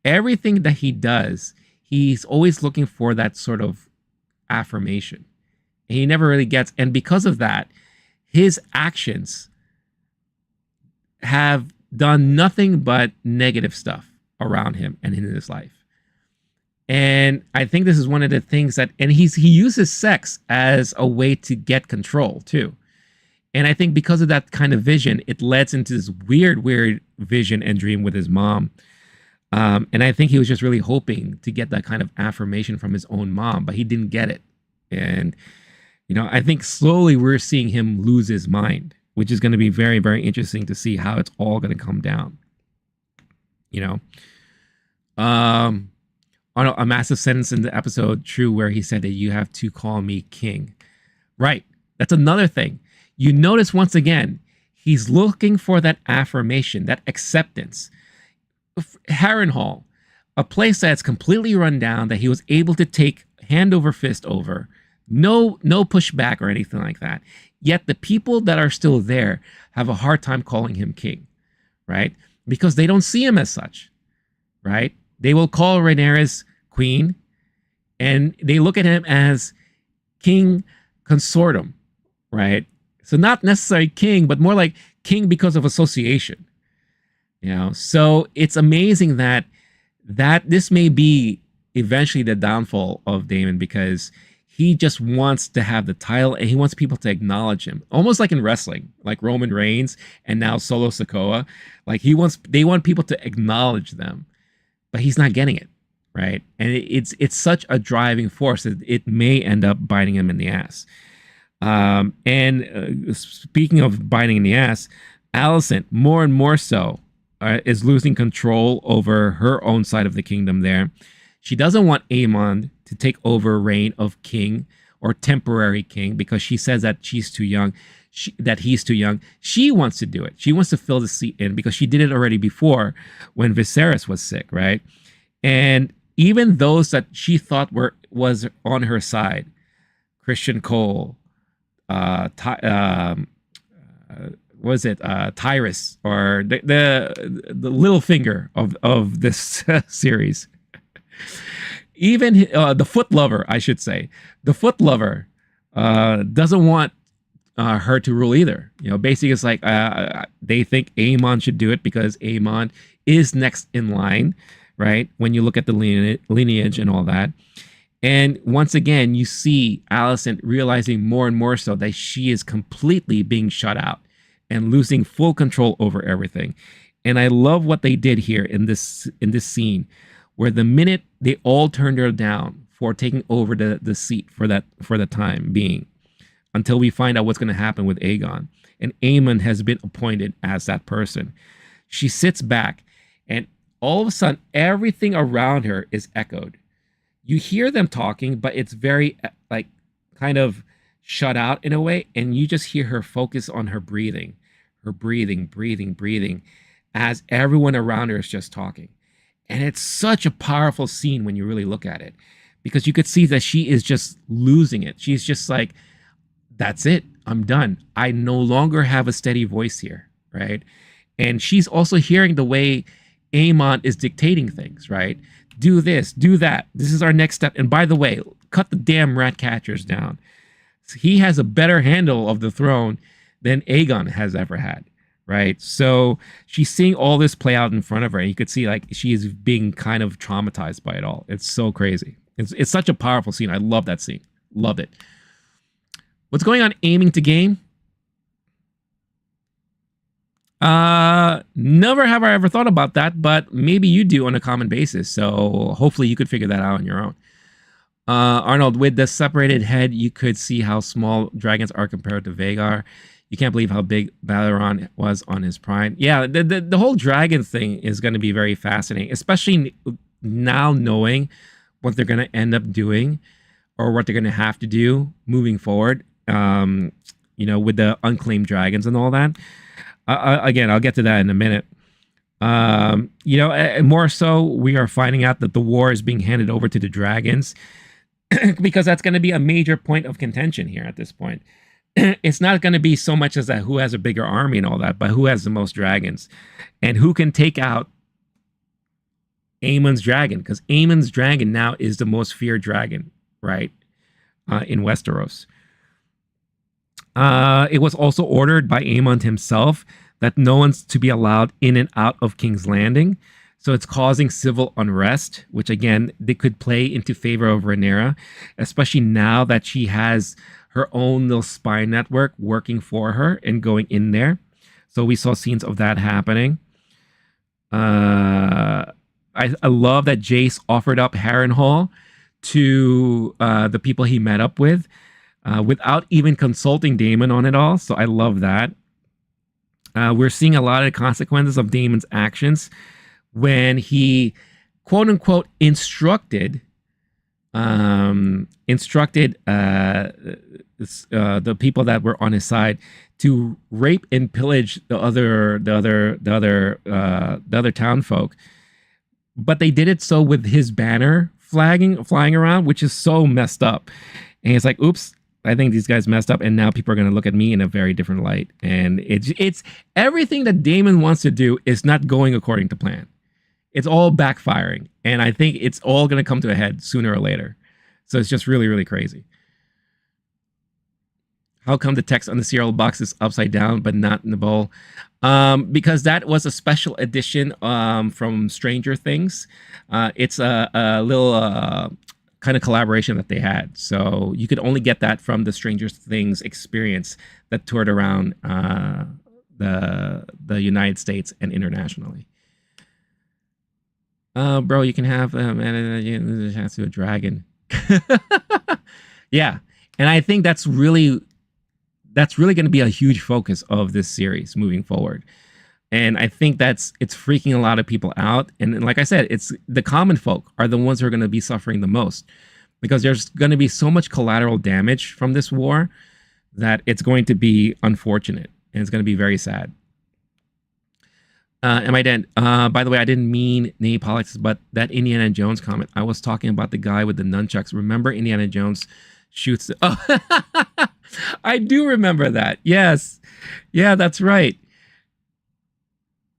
Everything that he does, he's always looking for that sort of affirmation. And he never really gets, and because of that, his actions have done nothing but negative stuff around him and in his life. And I think this is one of the things that, and he uses sex as a way to get control too. And I think because of that kind of vision, it leads into this weird vision and dream with his mom. And I think he was just really hoping to get that kind of affirmation from his own mom, but he didn't get it. And, you know, I think slowly we're seeing him lose his mind, which is going to be very, very interesting to see how it's all going to come down. You know, on a massive sentence in the episode, True, where he said that you have to call me king. Right. That's another thing. You notice once again, he's looking for that affirmation, that acceptance. Harrenhal, a place that's completely run down, that he was able to take hand over fist over. No pushback or anything like that. Yet the people that are still there have a hard time calling him king, right? Because they don't see him as such, right? They will call Rhaenyra's queen, and they look at him as king consortum, right? So not necessarily king, but more like king because of association. You know, so it's amazing that this may be eventually the downfall of Daemon, because he just wants to have the title and he wants people to acknowledge him, almost like in wrestling, like Roman Reigns and now Solo Sikoa. Like they want people to acknowledge them, but he's not getting it, right? And it's such a driving force that it may end up biting him in the ass. Speaking of biting in the ass, Alicent, more and more so, is losing control over her own side of the kingdom there. She doesn't want Aemon to take over reign of king or temporary king because she says that she's too young, that he's too young. She wants to do it. She wants to fill the seat in because she did it already before when Viserys was sick, right? And even those that she thought was on her side, Christian Cole, Tyrus, or the little finger of this series. Even the foot lover, I should say, the foot lover doesn't want her to rule either. You know, basically it's like they think Aemon should do it because Aemon is next in line, right? When you look at the lineage and all that. And once again, you see Alicent realizing more and more so that she is completely being shut out and losing full control over everything. And I love what they did here in this scene, where the minute they all turned her down for taking over the seat for the time being, until we find out what's going to happen with Aegon, and Aemon has been appointed as that person, she sits back, and all of a sudden, everything around her is echoed. You hear them talking, but it's very like kind of shut out in a way, and you just hear her focus on her breathing, breathing, as everyone around her is just talking. And it's such a powerful scene when you really look at it, because you could see that she is just losing it. She's just like, that's it. I'm done. I no longer have a steady voice here, right? And she's also hearing the way Aemon is dictating things, right? Do this, do that. This is our next step. And by the way, cut the damn rat catchers down. He has a better handle of the throne than Aegon has ever had, right? So she's seeing all this play out in front of her, and you could see like she is being kind of traumatized by it all. It's so crazy. It's such a powerful scene. I love that scene. Love it. What's going on aiming to game? Never have I ever thought about that, but maybe you do on a common basis. So hopefully you could figure that out on your own. Arnold, with the separated head, you could see how small dragons are compared to Vhagar. You can't believe how big Balron was on his prime. Yeah, the whole dragon thing is going to be very fascinating, especially now knowing what they're going to end up doing or what they're going to have to do moving forward. You know, with the unclaimed dragons and all that. Again, I'll get to that in a minute. You know, more so, we are finding out that the war is being handed over to the dragons because that's going to be a major point of contention here at this point. It's not going to be so much as that who has a bigger army and all that, but who has the most dragons and who can take out Aemon's dragon, because Aemon's dragon now is the most feared dragon, right? In Westeros. It was also ordered by Aemon himself that no one's to be allowed in and out of King's Landing. So it's causing civil unrest, which again, they could play into favor of Rhaenyra, especially now that she has her own little spy network working for her and going in there. So we saw scenes of that happening. I love that Jace offered up Harrenhal to the people he met up with without even consulting Daemon on it all. So I love that. We're seeing a lot of consequences of Daemon's actions when he, quote unquote, instructed the people that were on his side to rape and pillage the other townfolk. But they did it so with his banner flying around, which is so messed up. And it's like, oops, I think these guys messed up, and now people are going to look at me in a very different light. And it's everything that Daemon wants to do is not going according to plan. It's all backfiring, and I think it's all going to come to a head sooner or later. So it's just really, really crazy. How come the text on the cereal box is upside down but not in the bowl? Because that was a special edition from Stranger Things. It's a little kind of collaboration that they had. So you could only get that from the Stranger Things experience that toured around the United States and internationally. Bro, you can have a chance to a dragon. Yeah, and I think that's really going to be a huge focus of this series moving forward. And I think it's freaking a lot of people out. And like I said, it's the common folk are the ones who are going to be suffering the most, because there's going to be so much collateral damage from this war that it's going to be unfortunate, and it's going to be very sad. Am I dead? By the way, I didn't mean name politics, but that Indiana Jones comment, I was talking about the guy with the nunchucks. Remember Indiana Jones shoots the... Oh, I do remember that. Yes. Yeah, that's right.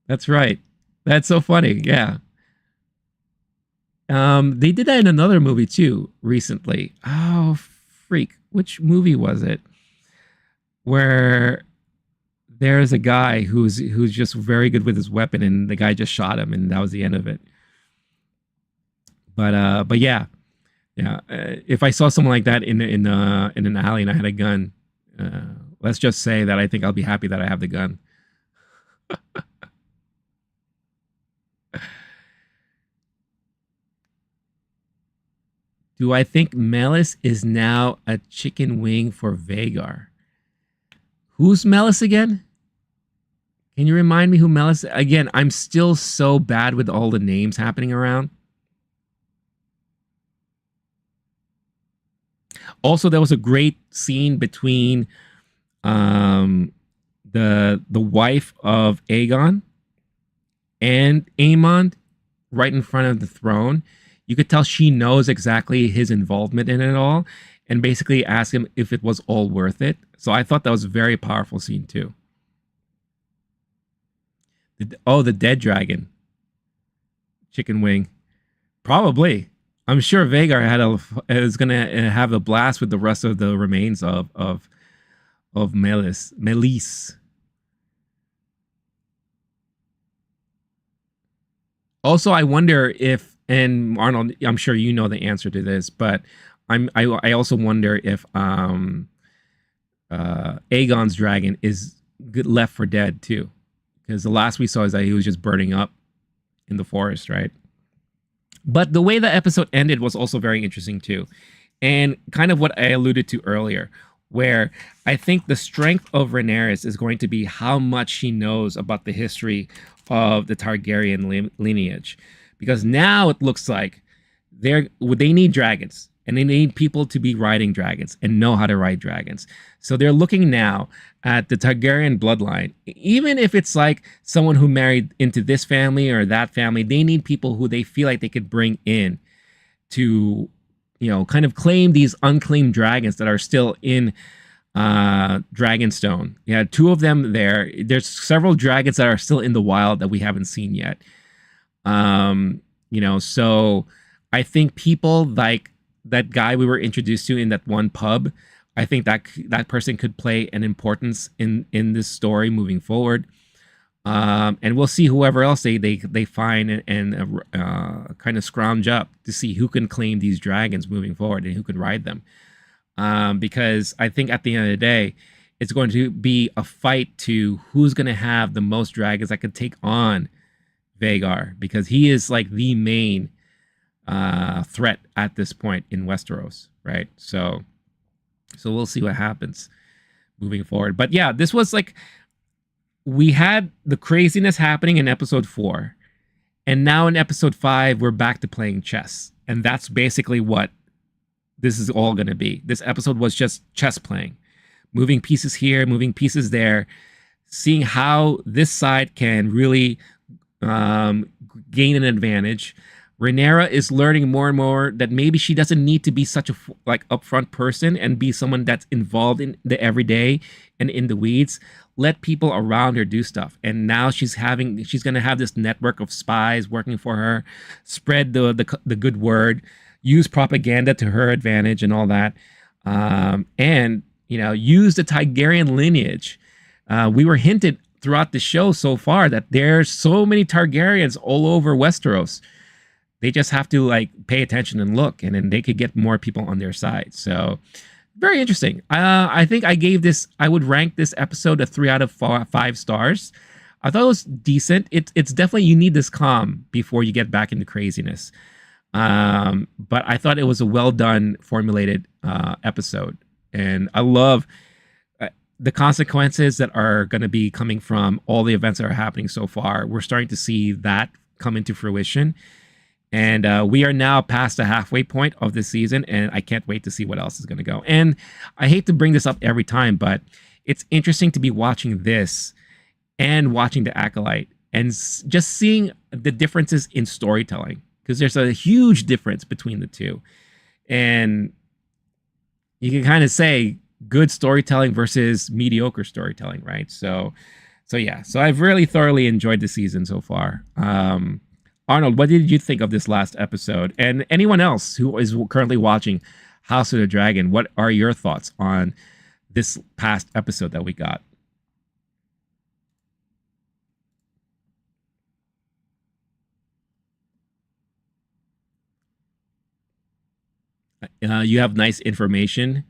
That's right. That's so funny. Yeah. They did that in another movie too recently. Oh, freak. Which movie was it? Where there's a guy who's just very good with his weapon, and the guy just shot him, and that was the end of it. But yeah. Yeah, if I saw someone like that in an alley and I had a gun, let's just say that I think I'll be happy that I have the gun. Do I think Melis is now a chicken wing for Vhagar? Who's Melis again? Can you remind me who Melis? Again, I'm still so bad with all the names happening around. Also, there was a great scene between the wife of Aegon and Aemon right in front of the throne. You could tell she knows exactly his involvement in it all, and basically ask him if it was all worth it. So I thought that was a very powerful scene too. The dead dragon. Chicken wing. Probably. I'm sure Vhagar is going to have a blast with the rest of the remains of Melis. Also, I wonder if, and Arnold, I'm sure you know the answer to this, but I also wonder if Aegon's dragon is left for dead too, because the last we saw is that he was just burning up in the forest, right? But the way the episode ended was also very interesting too. And kind of what I alluded to earlier, where I think the strength of Rhaenyra is going to be how much she knows about the history of the Targaryen lineage. Because now it looks like they need dragons, and they need people to be riding dragons and know how to ride dragons. So they're looking now at the Targaryen bloodline. Even if it's like someone who married into this family or that family, they need people who they feel like they could bring in to, kind of claim these unclaimed dragons that are still in Dragonstone. Yeah, 2 of them there. There's several dragons that are still in the wild that we haven't seen yet. So I think people like that guy we were introduced to in that one pub. I think that person could play an importance in this story moving forward. And we'll see whoever else they find and kind of scrounge up to see who can claim these dragons moving forward and who can ride them. Because I think at the end of the day, it's going to be a fight to who's going to have the most dragons that could take on Vagar, because he is like the main threat at this point in Westeros, right? So we'll see what happens moving forward. But yeah, this was like we had the craziness happening in episode 4, and now in episode 5 we're back to playing chess, and that's basically what this is all going to be. This episode was just chess playing, moving pieces here, moving pieces there, seeing how this side can really gain an advantage. Rhaenyra is learning more and more that maybe she doesn't need to be such a like upfront person and be someone that's involved in the everyday and in the weeds. Let people around her do stuff. And now she's going to have this network of spies working for her, spread the good word, use propaganda to her advantage and all that. And use the Targaryen lineage. We were hinted throughout the show so far that there's so many Targaryens all over Westeros. They just have to like pay attention and look, and then they could get more people on their side. So very interesting. I think I would rank this episode a 3 out of 5 stars. I thought it was decent. It's definitely, you need this calm before you get back into craziness. But I thought it was a well done, formulated episode. And I love the consequences that are going to be coming from all the events that are happening so far. We're starting to see that come into fruition. And we are now past the halfway point of the season, and I can't wait to see what else is going to go. And I hate to bring this up every time, but it's interesting to be watching this and watching The Acolyte and just seeing the differences in storytelling, because there's a huge difference between the two. And you can kind of say good storytelling versus mediocre storytelling, right? So yeah. So I've really thoroughly enjoyed the season so far. Arnold, what did you think of this last episode? And anyone else who is currently watching House of the Dragon, what are your thoughts on this past episode that we got? You have nice information,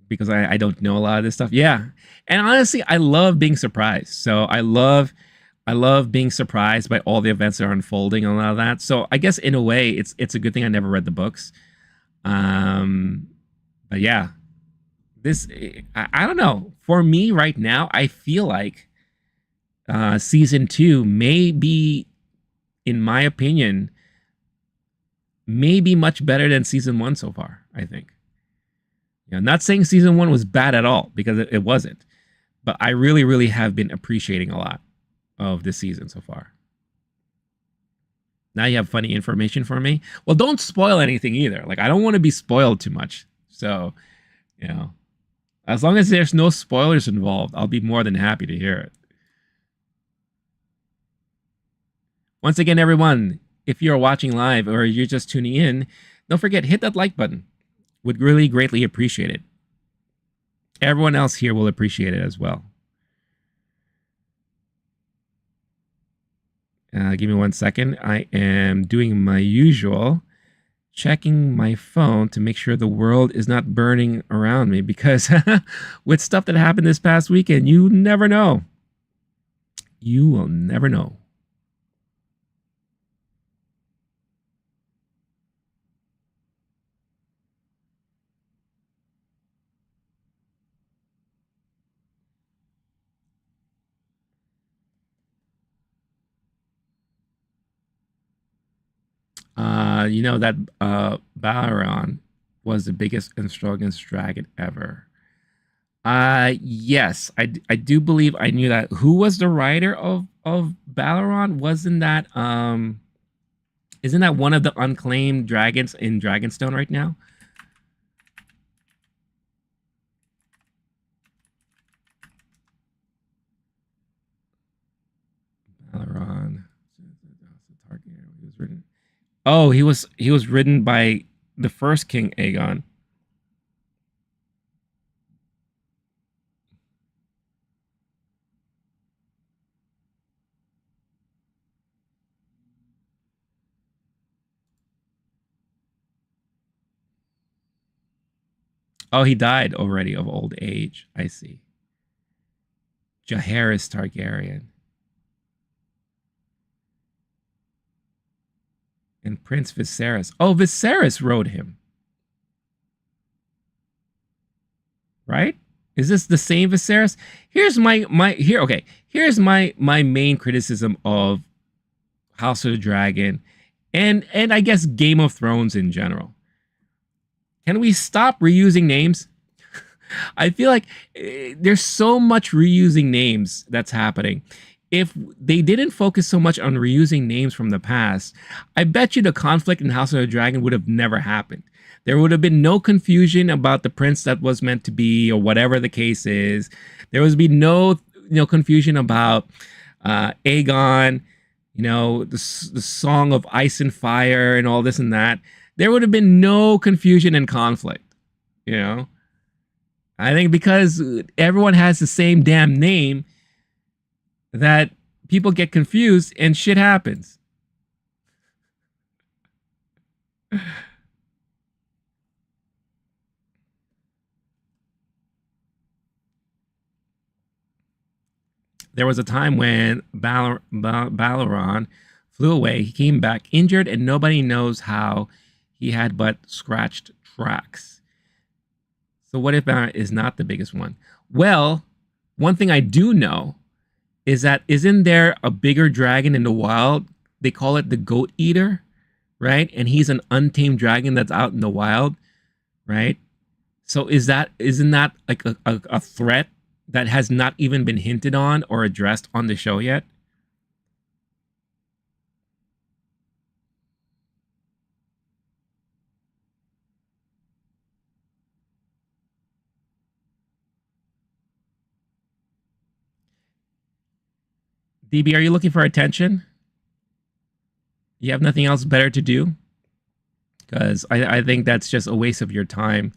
because I don't know a lot of this stuff. Yeah. And honestly, I love being surprised. So I love being surprised by all the events that are unfolding and all of that. So I guess in a way, it's a good thing I never read the books. But yeah, I don't know. For me right now, I feel like season 2 may be, in my opinion, may be much better than season 1 so far, I think. Not saying season 1 was bad at all, because it wasn't. But I really, really have been appreciating a lot of this season so far. Now you have funny information for me. Well, don't spoil anything either. Like, I don't want to be spoiled too much. So, as long as there's no spoilers involved, I'll be more than happy to hear it. Once again, everyone, if you're watching live or you're just tuning in, don't forget, hit that like button. Would really greatly appreciate it. Everyone else here will appreciate it as well. Give me 1 second. I am doing my usual, checking my phone to make sure the world is not burning around me, because with stuff that happened this past weekend, you never know. You will never know. That Balron was the biggest and strongest dragon ever. Yes, I do believe I knew that. Who was the writer of Balron? Isn't that one of the unclaimed dragons in Dragonstone right now? Balron, was written. Oh, he was written by the first King Aegon. Oh, he died already of old age. I see. Jaehaerys Targaryen and Prince Viserys. Oh, Viserys wrote him, right? Is this the same Viserys? Here's my here. Okay, here's my main criticism of House of the Dragon, and I guess Game of Thrones in general. Can we stop reusing names? I feel like there's so much reusing names that's happening. If they didn't focus so much on reusing names from the past, I bet you the conflict in House of the Dragon would have never happened. There would have been no confusion about the prince that was meant to be, or whatever the case is. There would be no confusion about Aegon, the Song of Ice and Fire and all this and that. There would have been no confusion and conflict, you know? I think because everyone has the same damn name that people get confused and shit happens. There was a time when Balleron flew away. He came back injured, and nobody knows how he had but scratched tracks. So what if Balleron is not the biggest one? Well, one thing I do know is that isn't there a bigger dragon in the wild? They call it the Goat Eater, right? And he's an untamed dragon that's out in the wild, right? So isn't that like a threat that has not even been hinted on or addressed on the show yet? DB, are you looking for attention? You have nothing else better to do? Because I think that's just a waste of your time.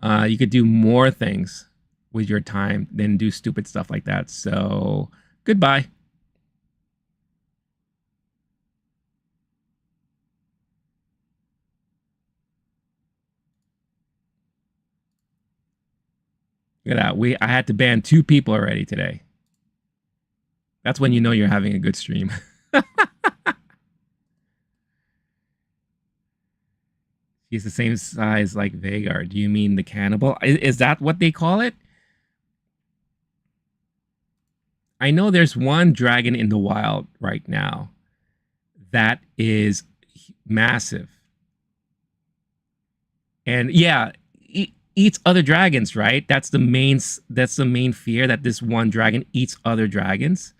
You could do more things with your time than do stupid stuff like that. So, goodbye. Look at that. I had to ban 2 people already today. That's when you know you're having a good stream. He's the same size like Vhagar. Do you mean the cannibal? Is that what they call it? I know there's one dragon in the wild right now that is massive. And yeah, eats other dragons, right? That's the main fear, that this one dragon eats other dragons.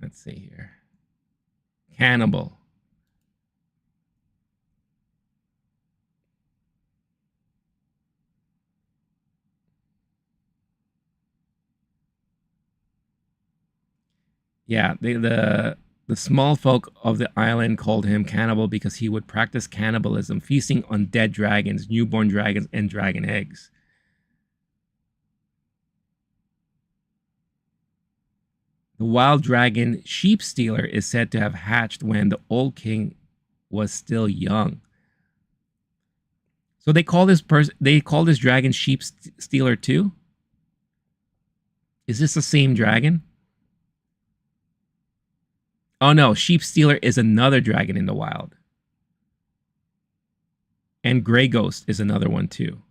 Let's see here. Cannibal. Yeah, the small folk of the island called him cannibal because he would practice cannibalism, feasting on dead dragons, newborn dragons, and dragon eggs. The wild dragon sheep stealer is said to have hatched when the old king was still young. So they call this dragon sheep stealer too? Is this the same dragon? Oh no, sheep stealer is another dragon in the wild. And Grey Ghost is another one too.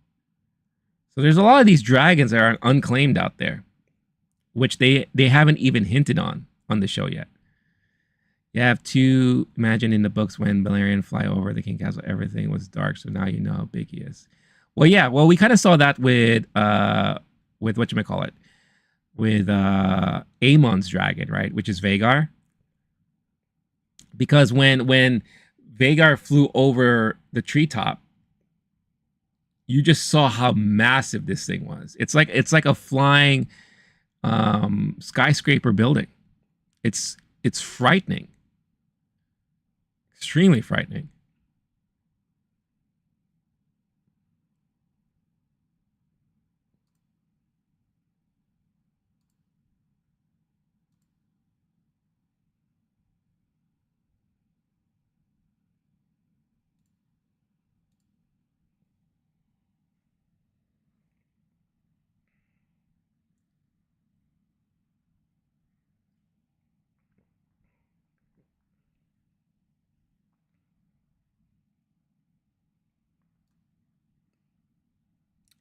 So there's a lot of these dragons that are unclaimed out there, which they haven't even hinted on the show yet. You have to imagine in the books when Balerion fly over the King Castle, everything was dark. So now you know how big he is. Well, yeah. Well, we kind of saw that with whatchamacallit, with Aemon's dragon, right? Which is Vhagar. Because when Vhagar flew over the treetop, you just saw how massive this thing was. It's like a flying skyscraper building. It's frightening, extremely frightening.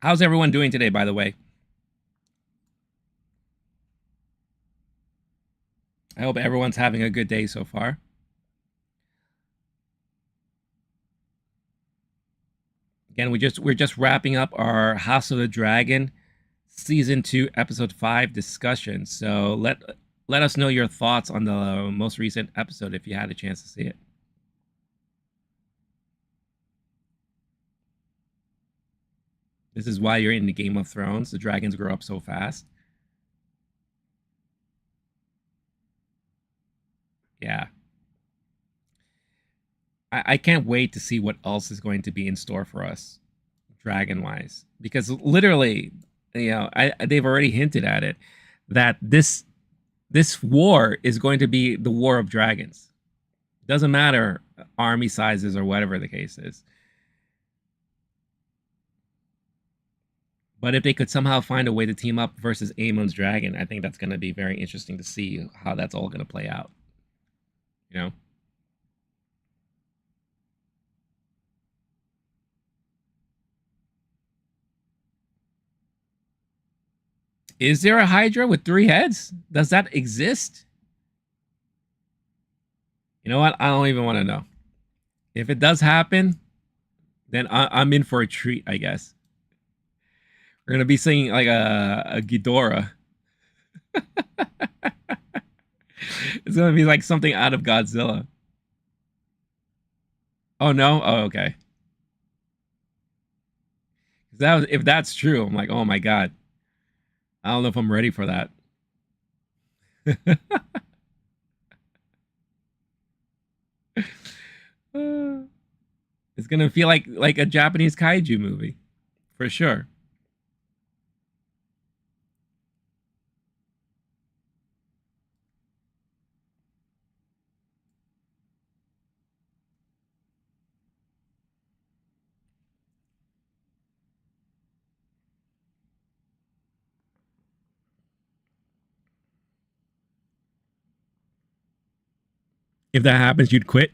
How's everyone doing today, by the way? I hope everyone's having a good day so far. Again, we're just wrapping up our House of the Dragon season 2 episode 5 discussion. So let us know your thoughts on the most recent episode if you had a chance to see it. This is why you're in the Game of Thrones. The dragons grow up so fast. Yeah. I can't wait to see what else is going to be in store for us, dragon wise. Because literally, they've already hinted at it that this war is going to be the war of dragons. Doesn't matter army sizes or whatever the case is. But if they could somehow find a way to team up versus Aemon's dragon, I think that's going to be very interesting to see how that's all going to play out. You know? Is there a Hydra with 3 heads? Does that exist? You know what? I don't even want to know. If it does happen, then I'm in for a treat, I guess. We're gonna be singing like a Ghidorah. It's gonna be like something out of Godzilla. Oh no? Oh, okay. If that's true, I'm like, oh my god. I don't know if I'm ready for that. It's gonna feel like a Japanese kaiju movie, for sure. If that happens, you'd quit.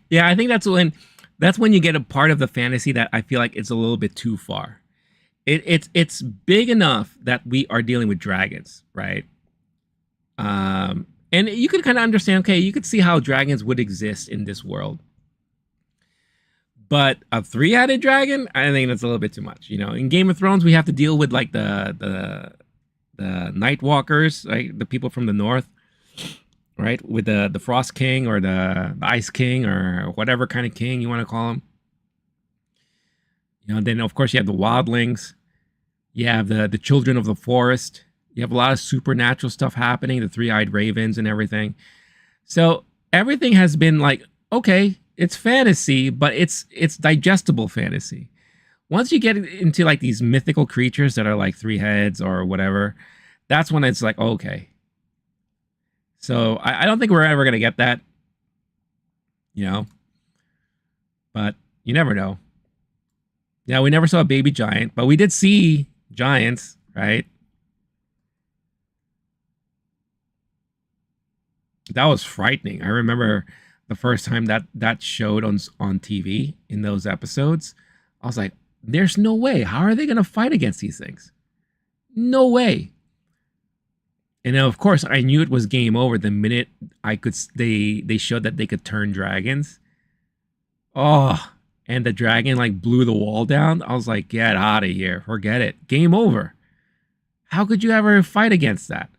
Yeah, I think that's when you get a part of the fantasy that I feel like it's a little bit too far. It's big enough that we are dealing with dragons, right? And you could kind of understand. Okay, you could see how dragons would exist in this world, but a three-headed dragon, I think that's a little bit too much. In Game of Thrones, we have to deal with like the Night Walkers, like the people from the north, right? With the Frost King or the Ice King or whatever kind of king you want to call him. Then of course you have the wildlings. You have the children of the forest. You have a lot of supernatural stuff happening, the three-eyed ravens and everything. So everything has been like, okay, it's fantasy, but it's digestible fantasy. Once you get into like these mythical creatures that are like 3 heads or whatever, that's when it's like, okay. So I don't think we're ever gonna get that, you know, but you never know. Yeah, we never saw a baby giant, but we did see giants, right? That was frightening. I remember the first time that showed on TV in those episodes. I was like, "There's no way. How are they going to fight against these things? No way." And then, of course, I knew it was game over the minute they showed that they could turn dragons. Oh, and the dragon like blew the wall down. I was like, "Get out of here. Forget it. Game over." How could you ever fight against that?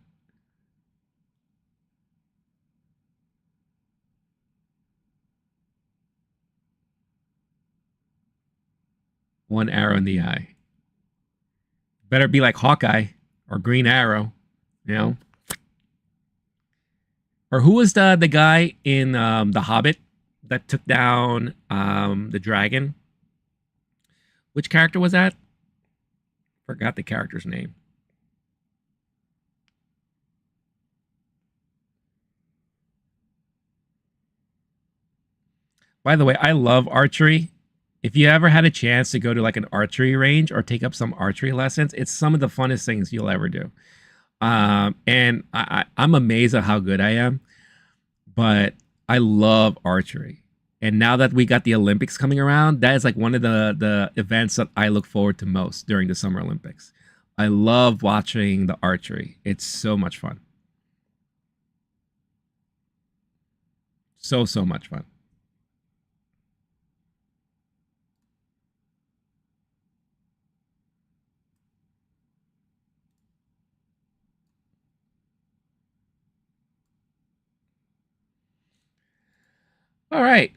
One arrow in the eye. Better be like Hawkeye or Green Arrow, you know? Or who was the guy in The Hobbit that took down the dragon? Which character was that? Forgot the character's name. By the way, I love archery. If you ever had a chance to go to like an archery range or take up some archery lessons, it's some of the funnest things you'll ever do. And I'm amazed at how good I am, but I love archery. And now that we got the Olympics coming around, that is like one of the events that I look forward to most during the Summer Olympics. I love watching the archery. It's so much fun. So much fun. All right.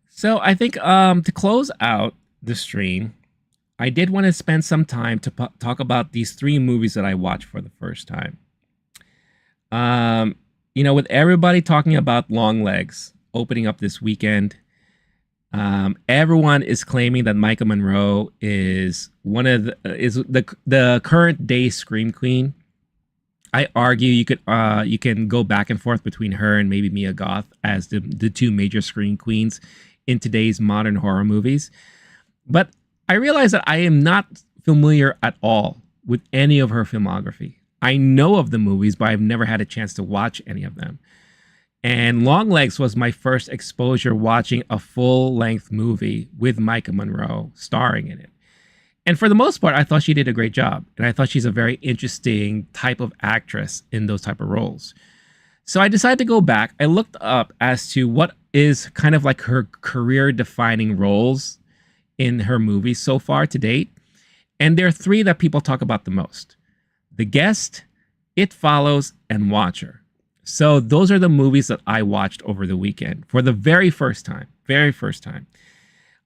So I think to close out the stream, I did want to spend some time to talk about these three movies that I watched for the first time. With everybody talking about Longlegs opening up this weekend, everyone is claiming that Maika Monroe is the current day scream queen. I argue you can go back and forth between her and maybe Mia Goth as the two major scream queens in today's modern horror movies. But I realize that I am not familiar at all with any of her filmography. I know of the movies, but I've never had a chance to watch any of them. And Longlegs was my first exposure watching a full-length movie with Maika Monroe starring in it. And for the most part, I thought she did a great job. And I thought she's a very interesting type of actress in those type of roles. So I decided to go back. I looked up as to what is kind of like her career-defining roles in her movies so far to date. And there are three that people talk about the most: The Guest, It Follows, and Watcher. So those are the movies that I watched over the weekend for the very first time. Very first time.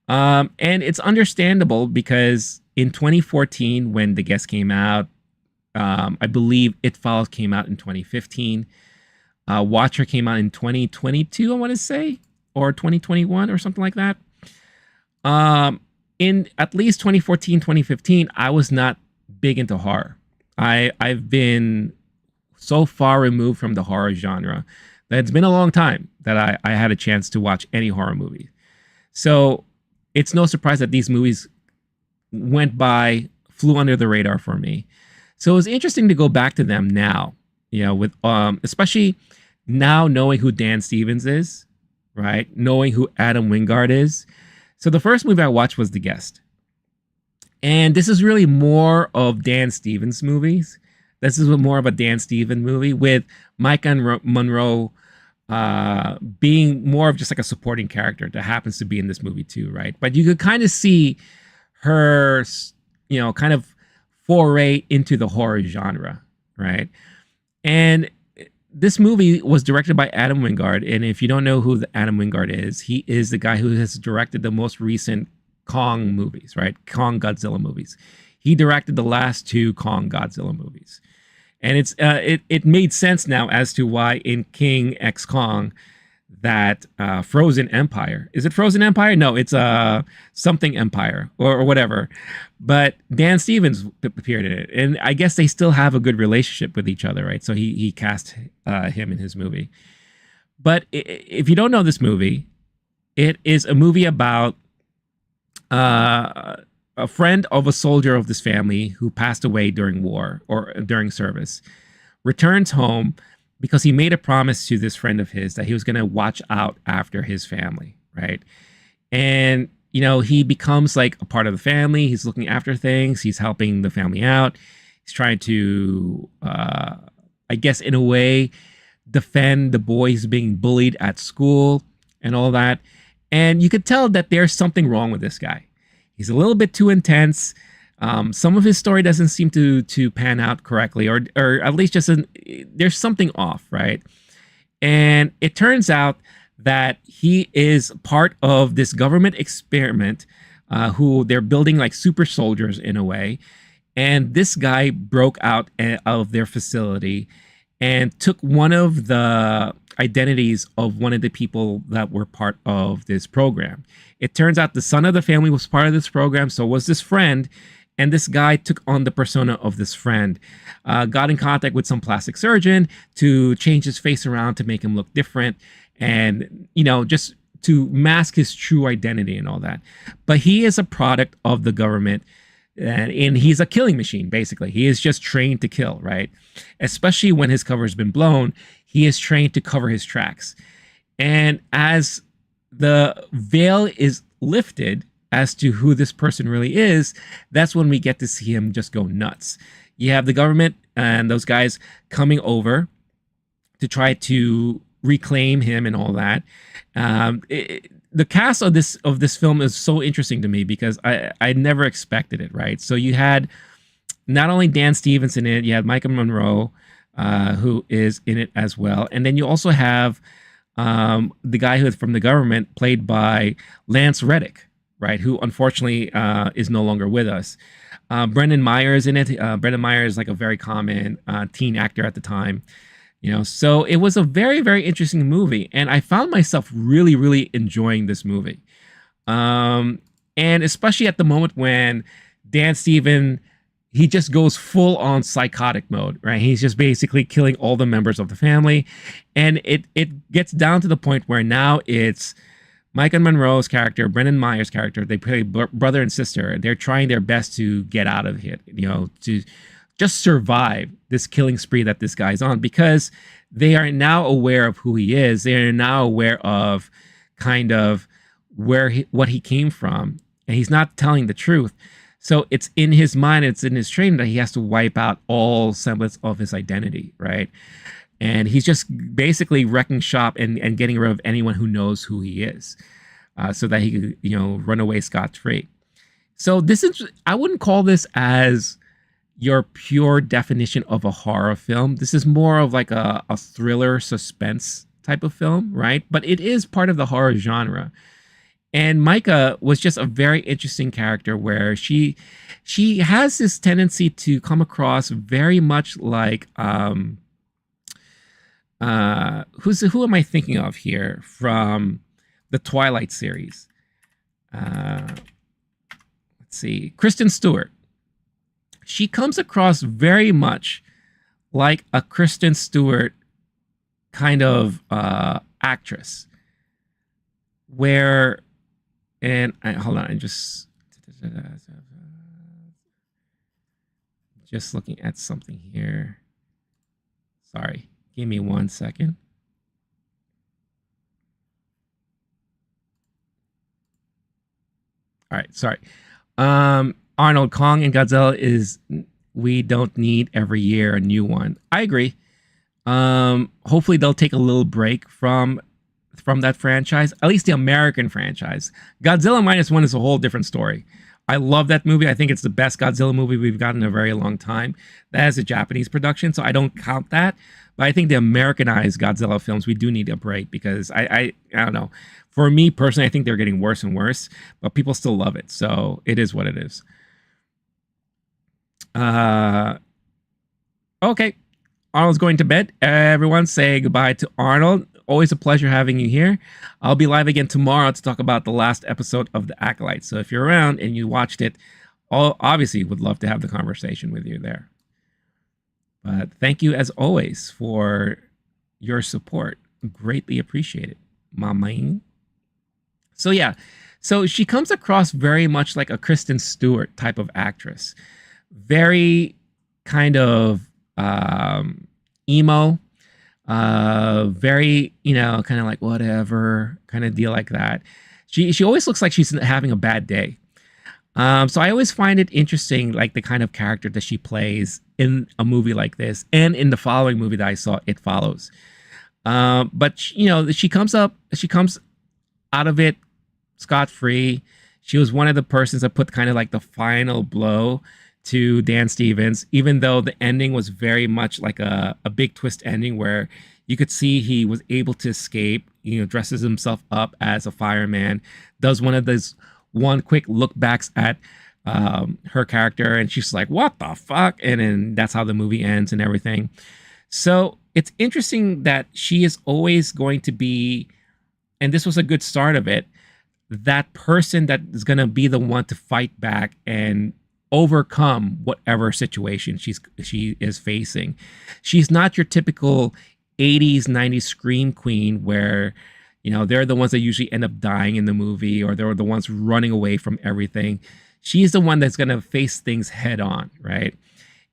And it's understandable because in 2014, when The Guest came out, I believe It Follows came out in 2015. Watcher came out in 2022, I want to say, or 2021 or something like that. In at least 2014, 2015, I was not big into horror. I've been so far removed from the horror genre that it's been a long time that I had a chance to watch any horror movie. So it's no surprise that these movies flew under the radar for me. So it was interesting to go back to them now, with especially now knowing who Dan Stevens is, right? Knowing who Adam Wingard is. So the first movie I watched was The Guest. And this is really more of Dan Stevens movies. This is more of a Dan Stevens movie with Maika Monroe being more of just like a supporting character that happens to be in this movie too, right? But you could kind of see her, kind of foray into the horror genre, right? And this movie was directed by Adam Wingard. And if you don't know who Adam Wingard is, he is the guy who has directed the most recent Kong movies, right? Kong Godzilla movies. He directed the last two Kong Godzilla movies. And it made sense now as to why in King X Kong that Frozen Empire. Is it Frozen Empire? No, it's something Empire or whatever. But Dan Stevens appeared in it. And I guess they still have a good relationship with each other, right? So he cast him in his movie. But if you don't know this movie, it is a movie about a friend of a soldier of this family who passed away during war or during service, returns home because he made a promise to this friend of his that he was going to watch out after his family, right? And, he becomes like a part of the family. He's looking after things. He's helping the family out. He's trying to, I guess, in a way, defend the boys being bullied at school and all that. And you could tell that there's something wrong with this guy. He's a little bit too intense. Some of his story doesn't seem to pan out correctly, or at least there's something off, right? And it turns out that he is part of this government experiment who they're building like super soldiers in a way. And this guy broke out of their facility and took one of the identities of one of the people that were part of this program. It turns out the son of the family was part of this program, so was this friend. And this guy took on the persona of this friend, got in contact with some plastic surgeon to change his face around to make him look different, and just to mask his true identity and all that. But he is a product of the government, and he's a killing machine, basically. He is just trained to kill, right? Especially when his cover has been blown, he is trained to cover his tracks. And as the veil is lifted as to who this person really is, that's when we get to see him just go nuts. You have the government and those guys coming over to try to reclaim him and all that. The cast of this film is so interesting to me because I never expected it, right? So you had not only Dan Stevens in it, you had Maika Monroe, who is in it as well. And then you also have the guy who is from the government, played by Lance Reddick, right? Who unfortunately is no longer with us. Brendan Meyer is in it. Brendan Meyer is like a very common teen actor at the time. So it was a very, very interesting movie. And I found myself really, really enjoying this movie. And especially at the moment when Dan Stevens, he just goes full on psychotic mode, right? He's just basically killing all the members of the family. And it gets down to the point where now it's Maika Monroe's character, Brendan Meyer's character, they play brother and sister, and they're trying their best to get out of it, to just survive this killing spree that this guy's on, because they are now aware of who he is. They are now aware of kind of what he came from, and he's not telling the truth. So it's in his mind, it's in his training that he has to wipe out all semblance of his identity, right? And he's just basically wrecking shop and getting rid of anyone who knows who he is, so that he could, run away scot-free. So this is, I wouldn't call this as your pure definition of a horror film. This is more of like a thriller suspense type of film, right? But it is part of the horror genre. And Maika was just a very interesting character where she has this tendency to come across very much like who am I thinking of here from the Twilight series? Let's see, Kristen Stewart. She comes across very much like a Kristen Stewart kind of actress, where, and hold on, I'm just looking at something here. Sorry, give me 1 second. All right, sorry. Arnold, Kong and Godzilla is, we don't need every year a new one. I agree. Hopefully they'll take a little break from that franchise, at least the American franchise. Godzilla Minus One is a whole different story. I love that movie. I think it's the best Godzilla movie we've gotten in a very long time. That is a Japanese production, so I don't count that. But I think the Americanized Godzilla films, we do need a break, because I don't know. For me personally, I think they're getting worse and worse, but people still love it. So it is what it is. Okay. Arnold's going to bed. Everyone say goodbye to Arnold. Always a pleasure having you here. I'll be live again tomorrow to talk about the last episode of The Acolyte. So if you're around and you watched it, obviously would love to have the conversation with you there. But thank you as always for your support. Greatly appreciated, Mama. So yeah, so she comes across very much like a Kristen Stewart type of actress. Very kind of emo, very, kind of like whatever kind of deal like that. She always looks like she's having a bad day. So I always find it interesting, like the kind of character that she plays in a movie like this, and in the following movie that I saw, It Follows. But she comes out of it scot-free. She was one of the persons that put kind of like the final blow to Dan Stevens, even though the ending was very much like a big twist ending where you could see he was able to escape, dresses himself up as a fireman, does one of those one quick look backs at her character, and she's like, "What the fuck?" And then that's how the movie ends and everything. So it's interesting that she is always going to be, and this was a good start of it, that person that is going to be the one to fight back and overcome whatever situation she is facing. She's not your typical 80s 90s scream queen where they're the ones that usually end up dying in the movie, or they're the ones running away from everything. She's the one that's going to face things head on, right?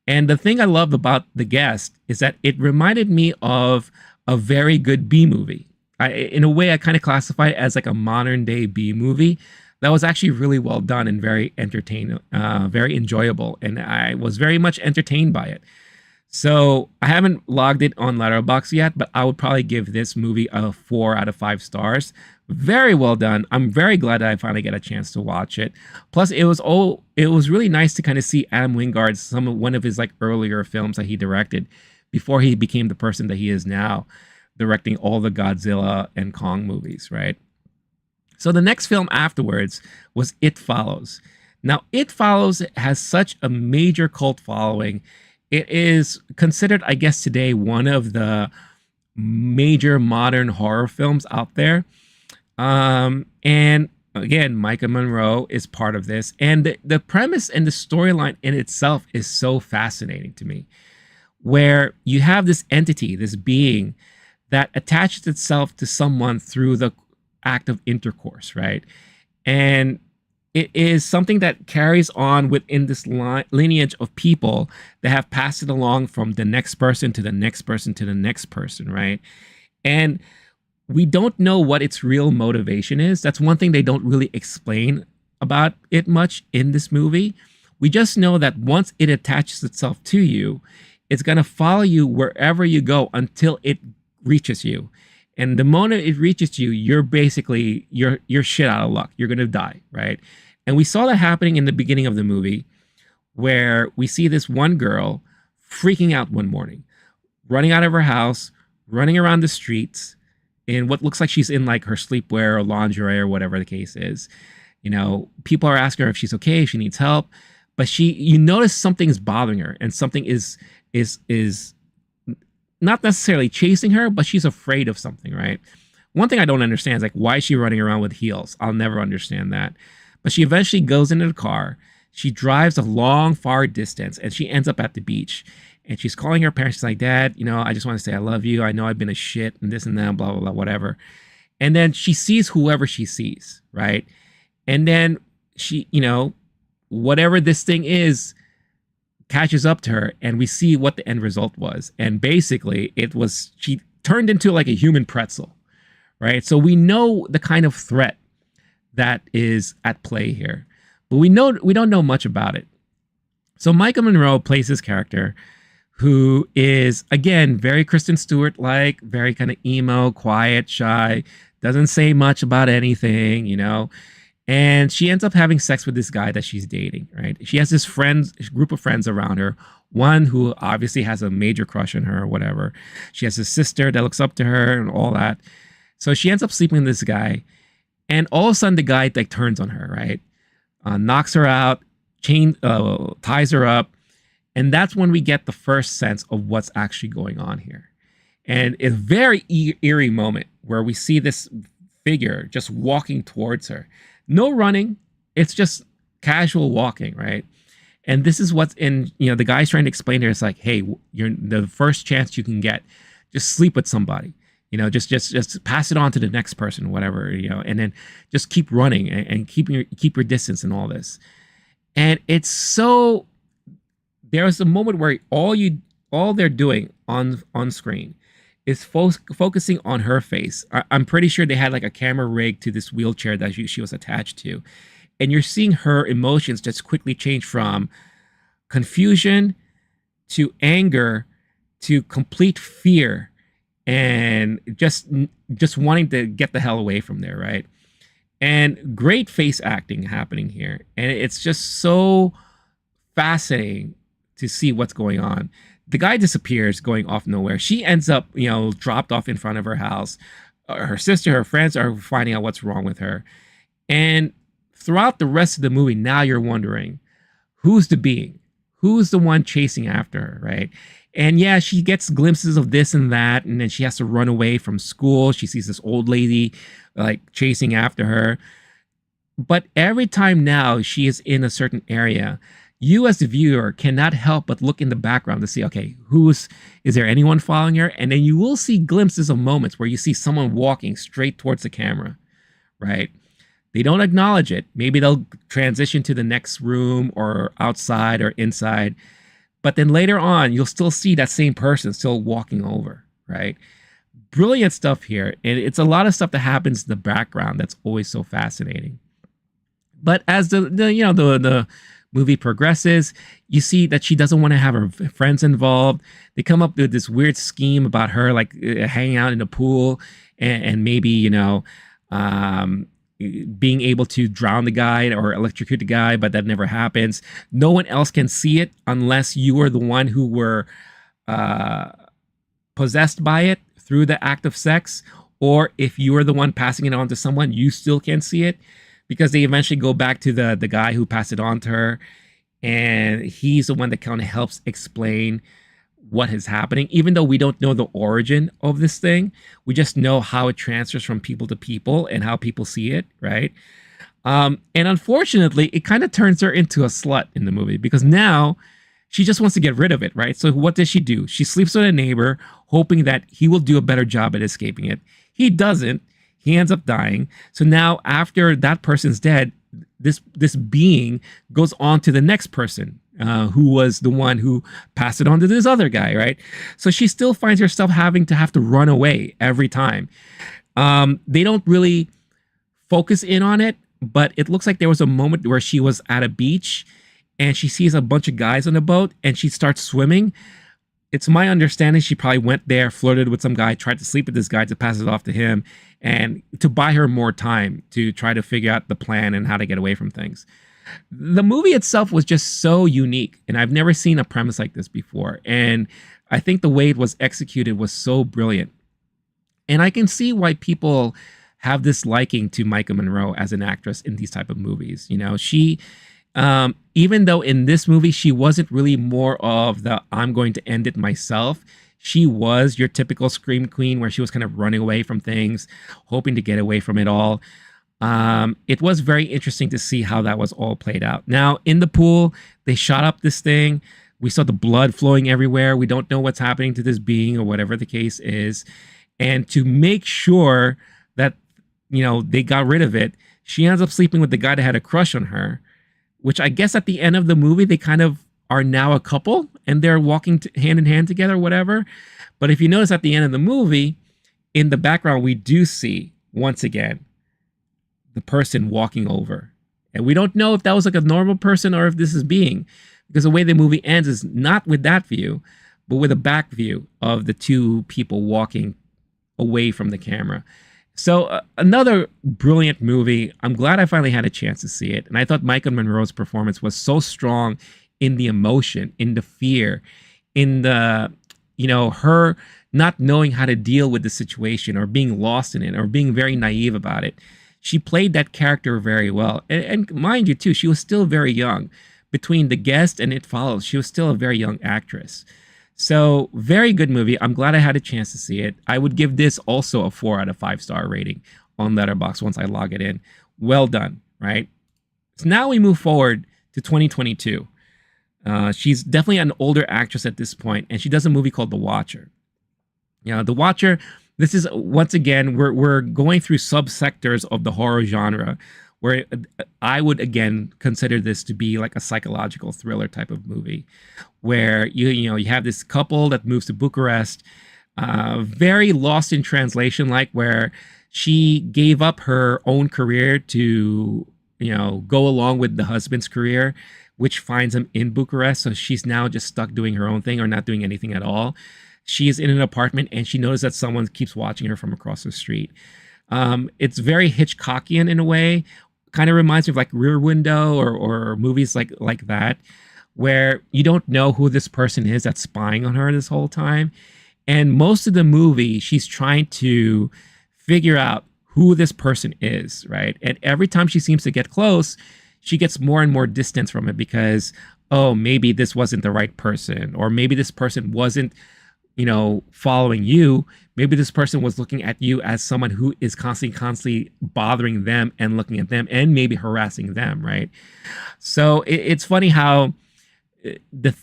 And the thing I love about The Guest is that it reminded me of a very good B movie. In a way, I kind of classify it as like a modern day B movie that was actually really well done and very entertaining, very enjoyable. And I was very much entertained by it. So I haven't logged it on Letterboxd yet, but I would probably give this movie a 4 out of 5 stars. Very well done. I'm very glad that I finally get a chance to watch it. Plus, it was really nice to kind of see Adam Wingard's one of his like earlier films that he directed before he became the person that he is now, directing all the Godzilla and Kong movies, right? So the next film afterwards was It Follows. Now, It Follows has such a major cult following. It is considered, I guess, today one of the major modern horror films out there. And again, Maika Monroe is part of this. And the premise and the storyline in itself is so fascinating to me, where you have this entity, this being that attaches itself to someone through the act of intercourse, right? And it is something that carries on within this lineage of people that have passed it along from the next person to the next person to the next person, right? And we don't know what its real motivation is. That's one thing they don't really explain about it much in this movie. We just know that once it attaches itself to you, it's going to follow you wherever you go until it reaches you. And the moment it reaches you, you're basically, you're shit out of luck. You're going to die, right? And we saw that happening in the beginning of the movie, where we see this one girl freaking out one morning, running out of her house, running around the streets in what looks like she's in like her sleepwear or lingerie or whatever the case is. People are asking her if she's okay, if she needs help, but you notice something's bothering her, and something is not necessarily chasing her, but she's afraid of something, right? One thing I don't understand is like, why is she running around with heels? I'll never understand that. But she eventually goes into the car. She drives a long, far distance, and she ends up at the beach. And she's calling her parents. She's like, "Dad, I just want to say I love you. I know I've been a shit and this and that, blah, blah, blah, whatever." And then she sees whoever she sees, right? And then she, whatever this thing is, catches up to her, and we see what the end result was. And basically she turned into like a human pretzel, right? So we know the kind of threat that is at play here, but we don't know much about it. So Maika Monroe plays this character who is, again, very Kristen Stewart-like, very kind of emo, quiet, shy, doesn't say much about anything, And she ends up having sex with this guy that she's dating, right? She has this group of friends around her. One who obviously has a major crush on her or whatever. She has a sister that looks up to her and all that. So she ends up sleeping with this guy. And all of a sudden, the guy like turns on her, right? Knocks her out, ties her up. And that's when we get the first sense of what's actually going on here. And it's a very eerie moment where we see this figure just walking towards her. No running. It's just casual walking, right? And this is what's in, the guy's trying to explain to her. It's like, hey, you're the first chance you can get, just sleep with somebody. Just pass it on to the next person, whatever, and then just keep running and keep your distance and all this. And it's so, there's a moment where all they're doing on screen is focusing on her face. I'm pretty sure they had like a camera rig to this wheelchair that she was attached to. And you're seeing her emotions just quickly change from confusion to anger to complete fear and just wanting to get the hell away from there, right? And great face acting happening here. And it's just so fascinating to see what's going on. The guy disappears, going off nowhere. She ends up, dropped off in front of her house. Her sister, her friends are finding out what's wrong with her. And throughout the rest of the movie, now you're wondering who's the being, who's the one chasing after her, right? And yeah, she gets glimpses of this and that, and then she has to run away from school. She sees this old lady like chasing after her. But every time now she is in a certain area, you as the viewer cannot help but look in the background to see, okay, is there anyone following her? And then you will see glimpses of moments where you see someone walking straight towards the camera, right? They don't acknowledge it. Maybe they'll transition to the next room or outside or inside. But then later on, you'll still see that same person still walking over, right? Brilliant stuff here. And it's a lot of stuff that happens in the background that's always so fascinating. But as the movie progresses, you see that she doesn't want to have her friends involved. They come up with this weird scheme about her like hanging out in a pool and maybe being able to drown the guy or electrocute the guy, but that never happens. No one else can see it unless you are the one who were possessed by it through the act of sex, or if you are the one passing it on to someone, you still can't see it. Because they eventually go back to the guy who passed it on to her, and he's the one that kind of helps explain what is happening. Even though we don't know the origin of this thing, we just know how it transfers from people to people and how people see it, right? And unfortunately, it kind of turns her into a slut in the movie because now she just wants to get rid of it, right? So what does she do? She sleeps with a neighbor, hoping that he will do a better job at escaping it. He doesn't. He ends up dying. So now after that person's dead, this being goes on to the next person who was the one who passed it on to this other guy, right? So she still finds herself having to run away every time. They don't really focus in on it, but it looks like there was a moment where she was at a beach and she sees a bunch of guys on a boat and she starts swimming. It's my understanding she probably went there, flirted with some guy, tried to sleep with this guy to pass it off to him and to buy her more time to try to figure out the plan and how to get away from things. The movie itself was just so unique, and I've never seen a premise like this before. And I think the way it was executed was so brilliant. And I can see why people have this liking to Maika Monroe as an actress in these type of movies. You know, she... even though in this movie she wasn't really more of the I'm going to end it myself, she was your typical scream queen where she was kind of running away from things, hoping to get away from it all. It was very interesting to see how that was all played out. Now, in the pool, they shot up this thing. We saw the blood flowing everywhere. We don't know what's happening to this being or whatever the case is. And to make sure that, they got rid of it, she ends up sleeping with the guy that had a crush on her, which I guess at the end of the movie, they kind of are now a couple and they're walking hand in hand together, whatever. But if you notice at the end of the movie, in the background, we do see, once again, the person walking over. And we don't know if that was like a normal person or if this is being, because the way the movie ends is not with that view, but with a back view of the two people walking away from the camera. So another brilliant movie. I'm glad I finally had a chance to see it. And I thought Maika Monroe's performance was so strong in the emotion, in the fear, in the, her not knowing how to deal with the situation or being lost in it or being very naive about it. She played that character very well. And mind you, too, she was still very young. Between The Guest and It Follows, she was still a very young actress. So very good movie. I'm glad I had a chance to see it. I would give this also a 4 out of 5 star rating on Letterboxd once I log it in. Well done, right? So now we move forward to 2022. She's definitely an older actress at this point, and she does a movie called The Watcher. The Watcher, this is, once again, we're going through subsectors of the horror genre, where I would, again, consider this to be like a psychological thriller type of movie, where you have this couple that moves to Bucharest, very lost in translation, like where she gave up her own career to, go along with the husband's career, which finds him in Bucharest. So she's now just stuck doing her own thing or not doing anything at all. She is in an apartment and she notices that someone keeps watching her from across the street. It's very Hitchcockian in a way. Kind of reminds me of like Rear Window or movies like that, where you don't know who this person is that's spying on her this whole time. And most of the movie, she's trying to figure out who this person is, right? And every time she seems to get close, she gets more and more distance from it because, oh, maybe this wasn't the right person, or maybe this person wasn't, following you. Maybe this person was looking at you as someone who is constantly bothering them and looking at them and maybe harassing them, right? So it's funny how the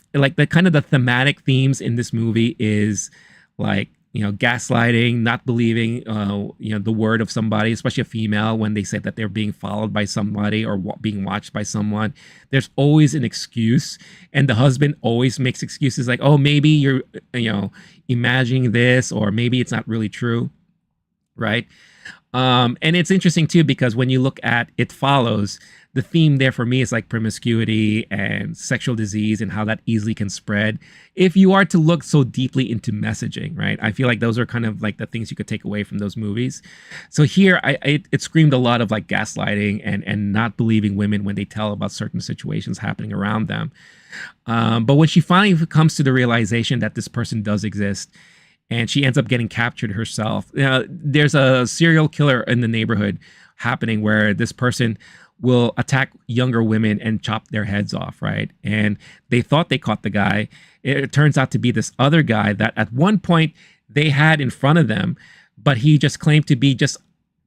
kind of the thematic themes in this movie is like, gaslighting, not believing the word of somebody, especially a female, when they say that they're being followed by somebody or being watched by someone. There's always an excuse, and the husband always makes excuses like, oh, maybe you're imagining this, or maybe it's not really true, right? And it's interesting too, because when you look at It Follows, the theme there for me is like promiscuity and sexual disease and how that easily can spread if you are to look so deeply into messaging, right? I feel like those are kind of like the things you could take away from those movies. So here, it screamed a lot of like gaslighting and not believing women when they tell about certain situations happening around them. But when she finally comes to the realization that this person does exist, and she ends up getting captured herself. There's a serial killer in the neighborhood happening where this person will attack younger women and chop their heads off, right? And they thought they caught the guy. It turns out to be this other guy that at one point they had in front of them, but he just claimed to be just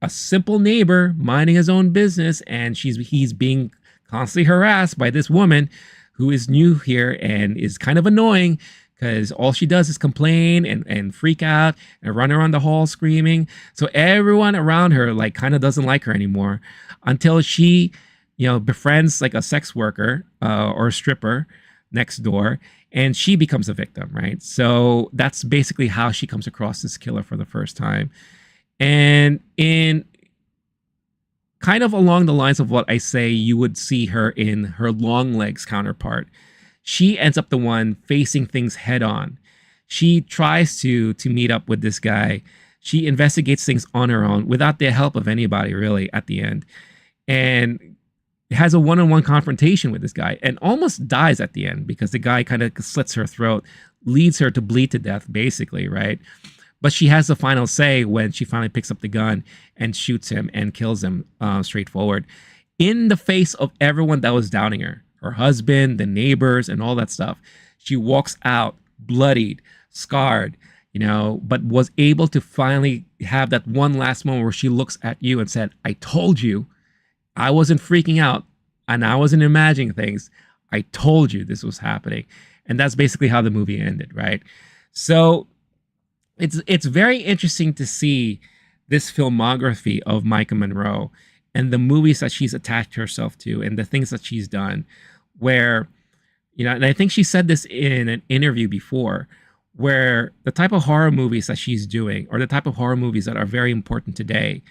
a simple neighbor minding his own business, and he's being constantly harassed by this woman who is new here and is kind of annoying, because all she does is complain and freak out and run around the hall screaming. So everyone around her like kind of doesn't like her anymore until she, befriends like a sex worker or a stripper next door, and she becomes a victim, right? So that's basically how she comes across this killer for the first time. And in kind of along the lines of what I say, you would see her in her Longlegs counterpart. She ends up the one facing things head on. She tries to meet up with this guy. She investigates things on her own without the help of anybody, really, at the end. And has a one-on-one confrontation with this guy and almost dies at the end because the guy kind of slits her throat, leads her to bleed to death, basically, right? But she has the final say when she finally picks up the gun and shoots him and kills him straightforward in the face of everyone that was doubting her husband, the neighbors, and all that stuff. She walks out bloodied, scarred, but was able to finally have that one last moment where she looks at you and said, I told you, I wasn't freaking out and I wasn't imagining things. I told you this was happening. And that's basically how the movie ended, right? So it's very interesting to see this filmography of Maika Monroe and the movies that she's attached herself to and the things that she's done, where, and I think she said this in an interview before, where the type of horror movies that she's doing, or the type of horror movies that are very important today,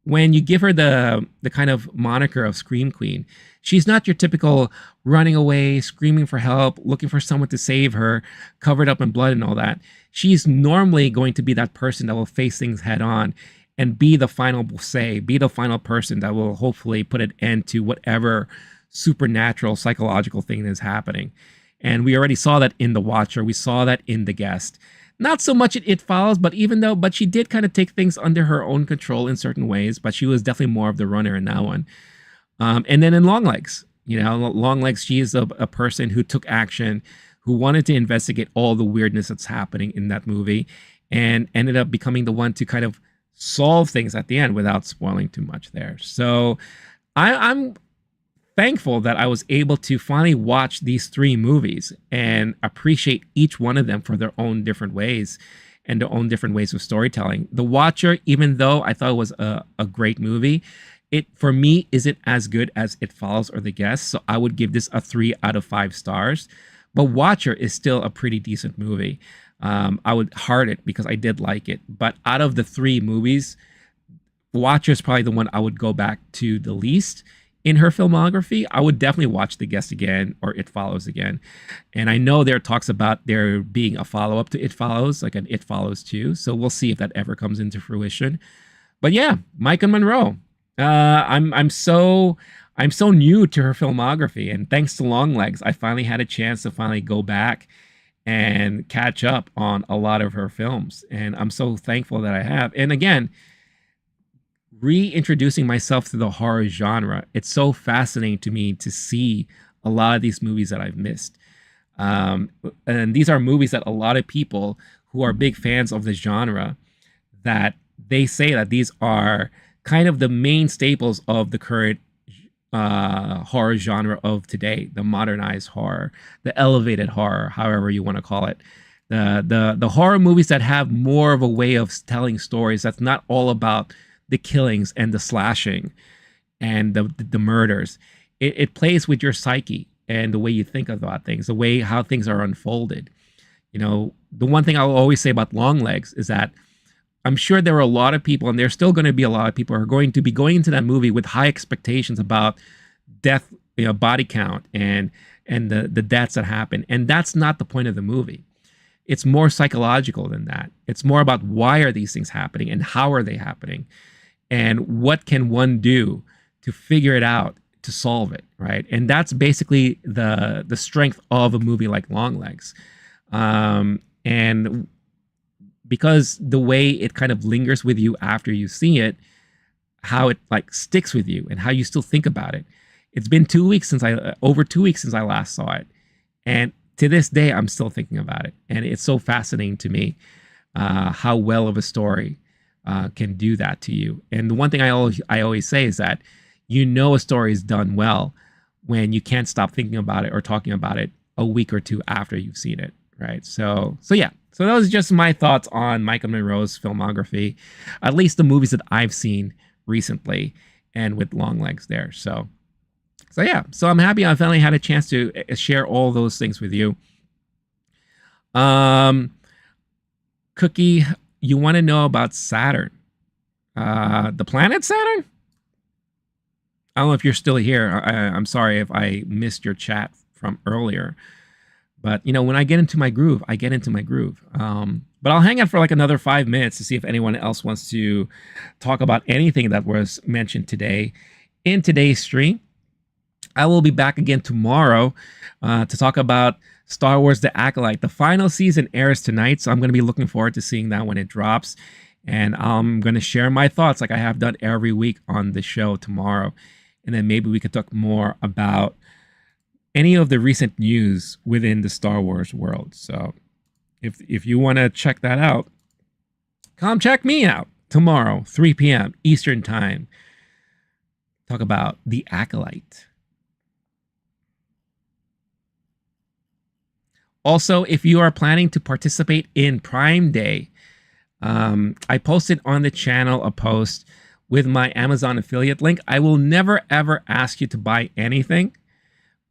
when you give her the kind of moniker of Scream Queen, she's not your typical running away, screaming for help, looking for someone to save her, covered up in blood and all that. She's normally going to be that person that will face things head on and be the final say, be the final person that will hopefully put an end to whatever supernatural, psychological thing is happening. And we already saw that in The Watcher. We saw that in The Guest. Not so much in It Follows, but she did kind of take things under her own control in certain ways, but she was definitely more of the runner in that one. And then in Longlegs, Longlegs, she is a person who took action, who wanted to investigate all the weirdness that's happening in that movie, and ended up becoming the one to kind of solve things at the end without spoiling too much there. So I'm thankful that I was able to finally watch these three movies and appreciate each one of them for their own different ways and their own different ways of storytelling. The Watcher, even though I thought it was a great movie, it for me isn't as good as It Follows or The Guest, so I would give this a 3 out of 5 stars. But Watcher is still a pretty decent movie. I would heart it because I did like it. But out of the three movies, Watcher is probably the one I would go back to the least in her filmography. I would definitely watch The Guest again or It Follows again. And I know there are talks about there being a follow-up to It Follows, like an It Follows 2. So we'll see if that ever comes into fruition. But yeah, Maika Monroe. I'm so new to her filmography, and thanks to Longlegs, I finally had a chance to finally go back and catch up on a lot of her films. And I'm so thankful that I have. And again, reintroducing myself to the horror genre. It's so fascinating to me to see a lot of these movies that I've missed. Um, and these are movies that a lot of people who are big fans of the genre, that they say that these are kind of the main staples of the current horror genre of today, the modernized horror, the elevated horror, however you want to call it. The horror movies that have more of a way of telling stories that's not all about the killings and the slashing and the murders. It plays with your psyche and the way you think about things, the way how things are unfolded. You know, the one thing I'll always say about Longlegs is that I'm sure there were a lot of people, and there's still going to be a lot of people who are going to be going into that movie with high expectations about death, you know, body count and the deaths that happen. And that's not the point of the movie. It's more psychological than that. It's more about why are these things happening and how are they happening, and what can one do to figure it out, to solve it, right? And that's basically the strength of a movie like Longlegs. And because the way it kind of lingers with you after you see it, how it like sticks with you and how you still think about it. It's been 2 weeks since over 2 weeks since I last saw it. And to this day, I'm still thinking about it. And it's so fascinating to me how well of a story can do that to you. And the one thing I always say is that you know a story is done well when you can't stop thinking about it or talking about it a week or two after you've seen it, right? So yeah. So that was just my thoughts on Maika Monroe's filmography, at least the movies that I've seen recently, and with Longlegs there. So yeah. So I'm happy I finally had a chance to share all those things with you. Cookie, you want to know about Saturn? The planet Saturn? I don't know if you're still here. I'm sorry if I missed your chat from earlier. But, you know, when I get into my groove, I get into my groove. But I'll hang out for like another 5 minutes to see if anyone else wants to talk about anything that was mentioned today in today's stream. I will be back again tomorrow to talk about Star Wars The Acolyte. The final season airs tonight, so I'm going to be looking forward to seeing that when it drops. And I'm going to share my thoughts like I have done every week on the show tomorrow. And then maybe we could talk more about any of the recent news within the Star Wars world. So if you want to check that out, come check me out tomorrow, 3 p.m. Eastern Time. Talk about The Acolyte. Also, if you are planning to participate in Prime Day, I posted on the channel a post with my Amazon affiliate link. I will never, ever ask you to buy anything.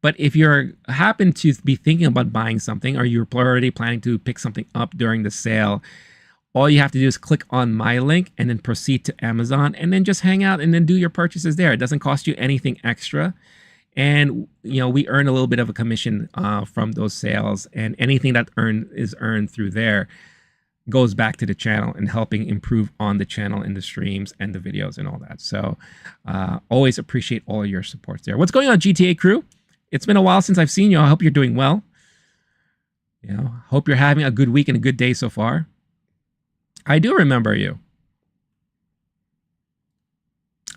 But if you happen to be thinking about buying something, or you're already planning to pick something up during the sale, all you have to do is click on my link and then proceed to Amazon and then just hang out and then do your purchases there. It doesn't cost you anything extra. And, you know, we earn a little bit of a commission from those sales, and anything that is earned through there goes back to the channel and helping improve on the channel and the streams and the videos and all that. So always appreciate all your supports there. What's going on, GTA crew? It's been a while since I've seen you. I hope you're doing well. You know, hope you're having a good week and a good day so far. I do remember you.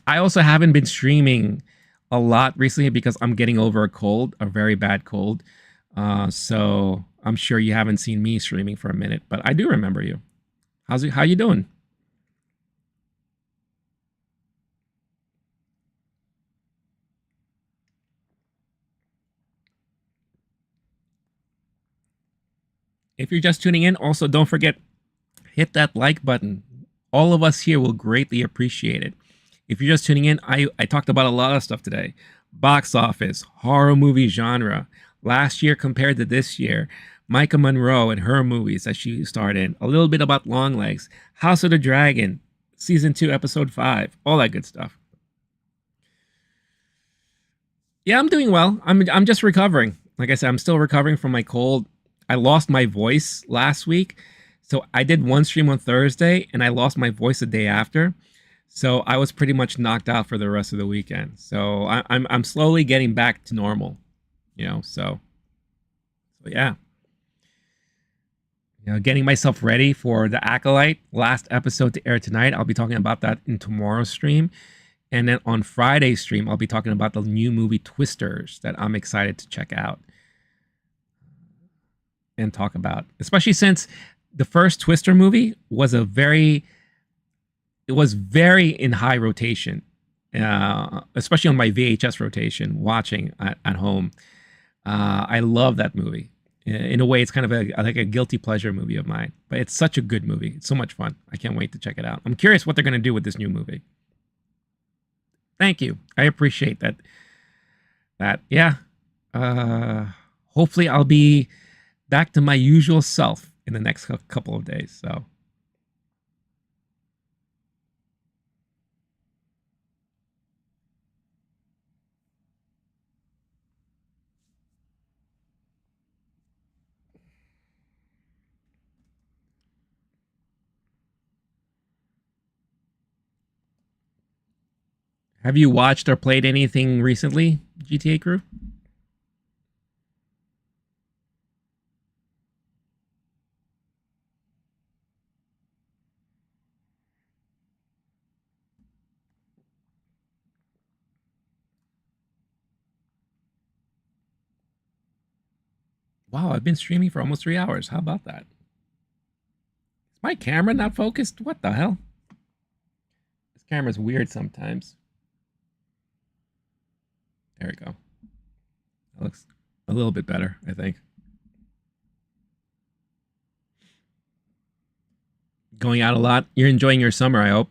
I also haven't been streaming a lot recently because I'm getting over a cold, a very bad cold. So I'm sure you haven't seen me streaming for a minute, but I do remember you. How you doing? If you're just tuning in, also don't forget, hit that like button. All of us here will greatly appreciate it. If you're just tuning in, I talked about a lot of stuff today. Box office, horror movie genre, last year compared to this year, Maika Monroe and her movies that she starred in, a little bit about Longlegs, House of the Dragon, Season 2, Episode 5, all that good stuff. Yeah, I'm doing well. I'm just recovering. Like I said, I'm still recovering from my cold. I lost my voice last week. So I did one stream on Thursday and I lost my voice the day after. So I was pretty much knocked out for the rest of the weekend. So I'm slowly getting back to normal, you know. So yeah. getting myself ready for the Acolyte last episode to air tonight. I'll be talking about that in tomorrow's stream. And then on Friday's stream, I'll be talking about the new movie Twisters that I'm excited to check out and talk about, especially since the first Twister movie was it was very in high rotation, especially on my VHS rotation, watching at home. I love that movie. In a way, it's kind of like a guilty pleasure movie of mine, but it's such a good movie. It's so much fun. I can't wait to check it out. I'm curious what they're going to do with this new movie. Thank you. I appreciate that. Yeah. Hopefully I'll be back to my usual self in the next couple of days. So. Have you watched or played anything recently, GTA Crew? Wow, I've been streaming for almost 3 hours. How about that? Is my camera not focused? What the hell? This camera's weird sometimes. There we go. That looks a little bit better, I think. Going out a lot. You're enjoying your summer, I hope.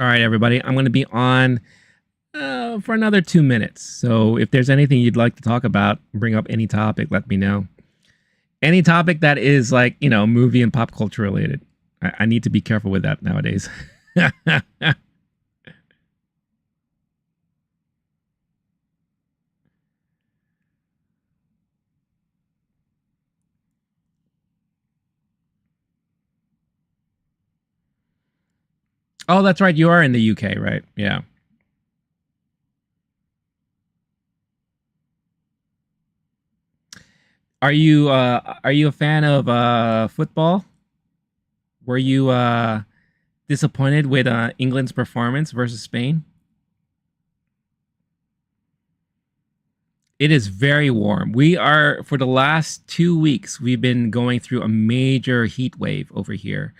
All right, everybody. I'm going to be on for another 2 minutes. So if there's anything you'd like to talk about, bring up any topic, let me know. Any topic that is like, movie and pop culture related. I need to be careful with that nowadays. Oh, that's right. You are in the UK, right? Yeah. Are you a fan of football? Were you disappointed with England's performance versus Spain? It is very warm. We are, for the last 2 weeks, we've been going through a major heat wave over here,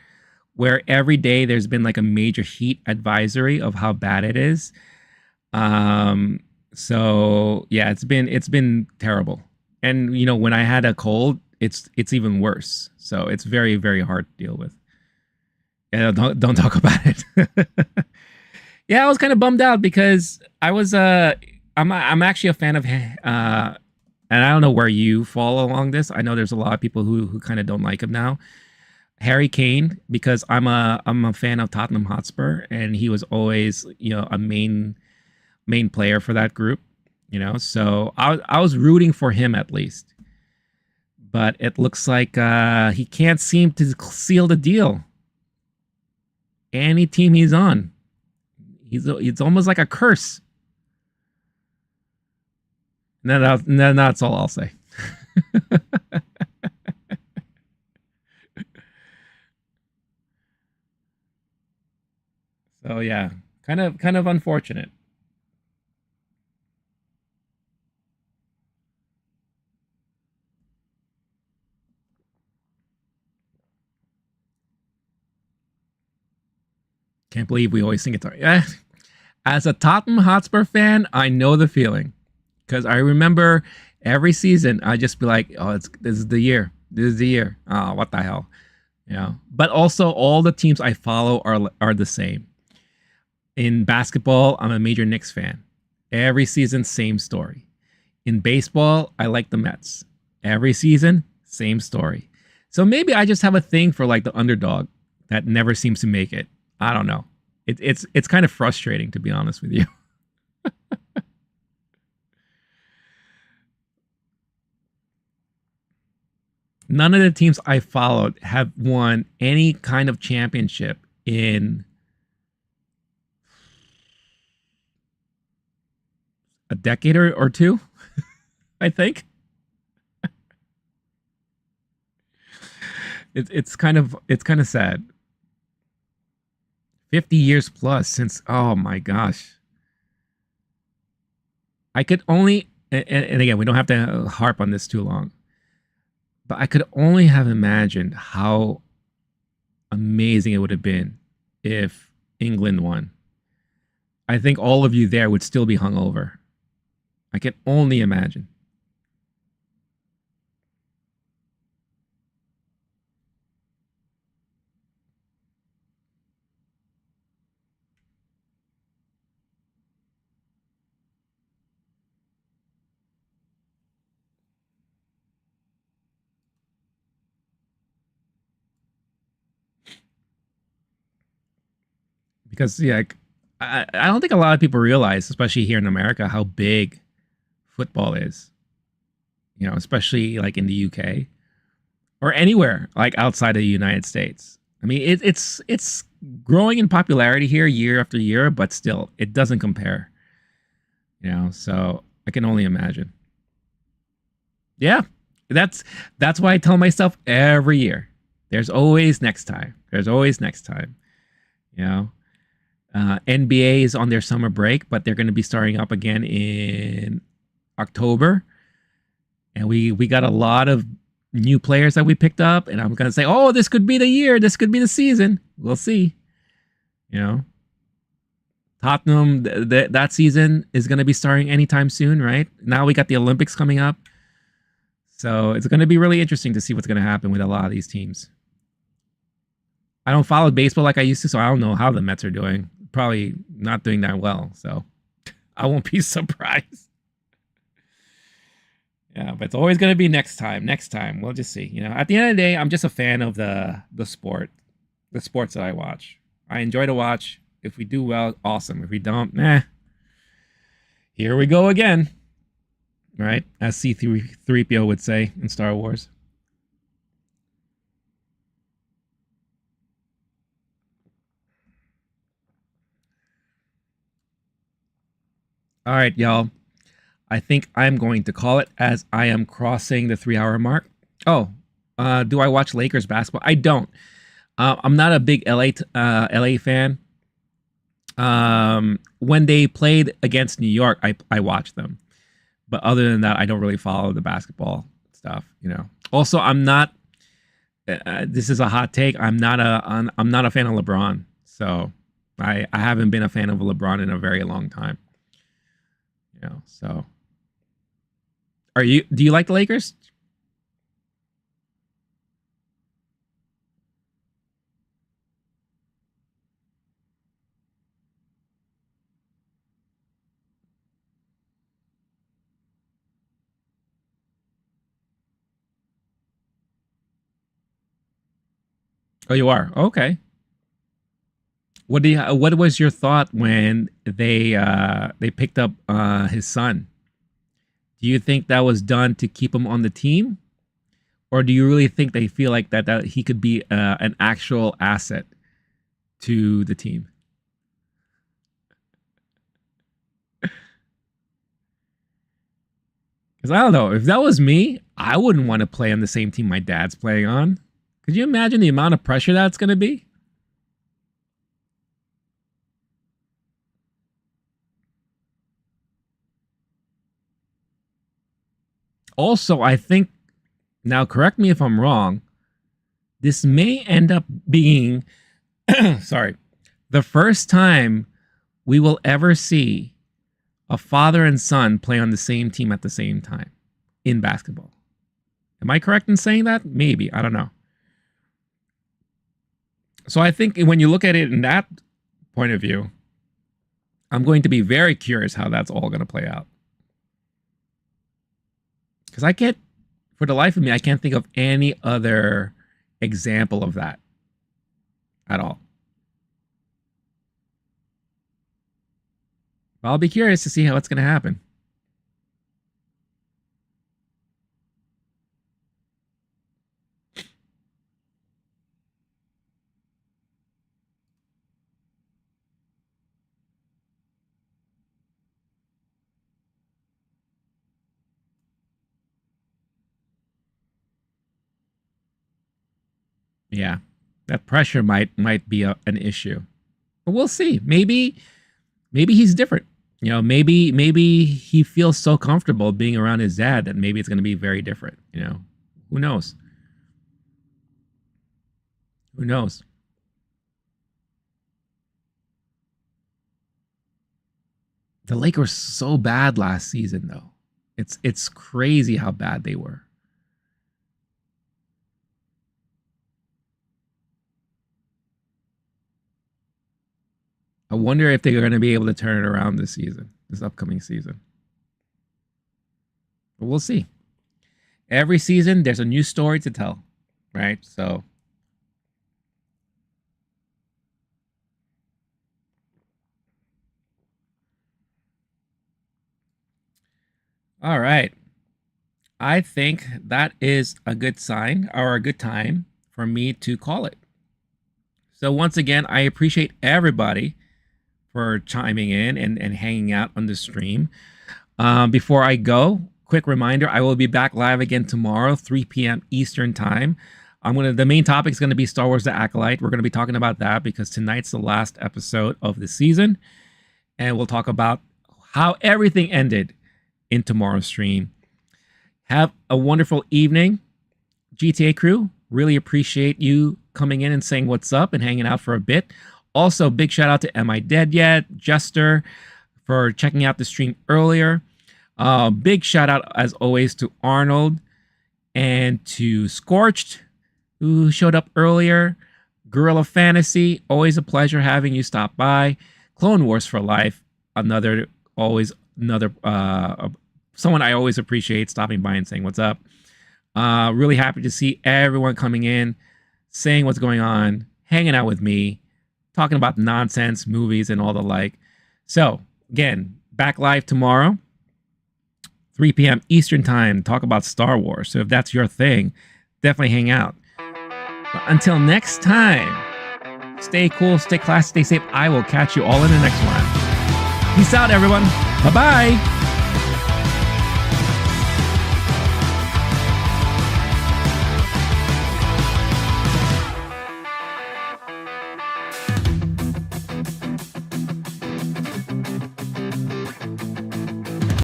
where every day there's been like a major heat advisory of how bad it is. So yeah, it's been terrible. And when I had a cold, it's even worse. So it's very, very hard to deal with. Yeah, don't talk about it. Yeah, I was kind of bummed out because I'm actually a fan of and I don't know where you fall along this. I know there's a lot of people who kind of don't like him now. Harry Kane, because I'm a fan of Tottenham Hotspur, and he was always a main player for that group. So I was rooting for him at least, but it looks like he can't seem to seal the deal. Any team he's on, it's almost like a curse. No, that's all I'll say. So yeah, kind of unfortunate. Can't believe we always sing it. As a Tottenham Hotspur fan, I know the feeling because I remember every season I just be like, "Oh, this is the year. This is the year." Oh, what the hell? Yeah. But also all the teams I follow are the same. In basketball, I'm a major Knicks fan. Every season, same story. In baseball, I like the Mets. Every season, same story. So maybe I just have a thing for like the underdog that never seems to make it. I don't know. It's kind of frustrating, to be honest with you. None of the teams I followed have won any kind of championship in a decade or two, I think. It's kind of sad. 50 years plus since, oh my gosh. I could only, and again, we don't have to harp on this too long, but I could only have imagined how amazing it would have been if England won. I think all of you there would still be hungover. I can only imagine. Because, yeah, I don't think a lot of people realize, especially here in America, how big football is. Especially like in the UK or anywhere like outside of the United States. I mean, it's growing in popularity here year after year, but still, it doesn't compare. So I can only imagine. Yeah, that's why I tell myself every year, there's always next time. There's always next time. You know, NBA is on their summer break, but they're going to be starting up again in October, and we got a lot of new players that we picked up, and I'm going to say, oh, this could be the year, this could be the season. We'll see. You know, Tottenham, that season is going to be starting anytime soon, right? Now we got the Olympics coming up. So it's going to be really interesting to see what's going to happen with a lot of these teams. I don't follow baseball like I used to, so I don't know how the Mets are doing. Probably not doing that well, so I won't be surprised. Yeah, but it's always going to be next time. Next time, we'll just see. At the end of the day, I'm just a fan of the sport, the sports that I watch. I enjoy to watch. If we do well, awesome. If we don't, here we go again. Right? As C3PO would say in Star Wars. All right, y'all. I think I'm going to call it as I am crossing the 3 hour mark. Oh, do I watch Lakers basketball? I don't. I'm not a big LA fan. When they played against New York, I watched them. But other than that, I don't really follow the basketball stuff. Also, I'm not. This is a hot take. I'm not a fan of LeBron. So I haven't been a fan of LeBron in a very long time. So are you? Do you like the Lakers? Oh, you are. Okay. What was your thought when they picked up his son? Do you think that was done to keep him on the team, or do you really think they feel like that he could be an actual asset to the team? Because I don't know, if that was me, I wouldn't want to play on the same team my dad's playing on. Could you imagine the amount of pressure that's going to be? Also, I think, now correct me if I'm wrong, this may end up being, sorry, the first time we will ever see a father and son play on the same team at the same time in basketball. Am I correct in saying that? Maybe. I don't know. So I think when you look at it in that point of view, I'm going to be very curious how that's all going to play out. Because I can't, for the life of me, I can't think of any other example of that at all. But I'll be curious to see how it's going to happen. Yeah, that pressure might be an issue, but we'll see. Maybe he's different. You know, maybe he feels so comfortable being around his dad that maybe it's going to be very different. You know, who knows? Who knows? The Lakers were so bad last season, though. It's crazy how bad they were. I wonder if they're going to be able to turn it around this season, this upcoming season. But we'll see. Every season, there's a new story to tell, right? So, all right. I think that is a good sign or a good time for me to call it. So, once again, I appreciate everybody for chiming in and hanging out on the stream. Before I go, quick reminder, I will be back live again tomorrow, 3 p.m. Eastern time. The main topic is going to be Star Wars: The Acolyte. We're going to be talking about that because tonight's the last episode of the season. And we'll talk about how everything ended in tomorrow's stream. Have a wonderful evening, GTA crew. Really appreciate you coming in and saying what's up and hanging out for a bit. Also, big shout out to Am I Dead Yet? Jester for checking out the stream earlier. Big shout out, as always, to Arnold and to Scorched, who showed up earlier. Gorilla Fantasy, always a pleasure having you stop by. Clone Wars for Life, another someone I always appreciate stopping by and saying what's up. Really happy to see everyone coming in, saying what's going on, hanging out with me, talking about nonsense, movies, and all the like. So, again, back live tomorrow, 3 p.m. Eastern time, talk about Star Wars. So if that's your thing, definitely hang out. But until next time, stay cool, stay classy, stay safe. I will catch you all in the next one. Peace out, everyone. Bye-bye.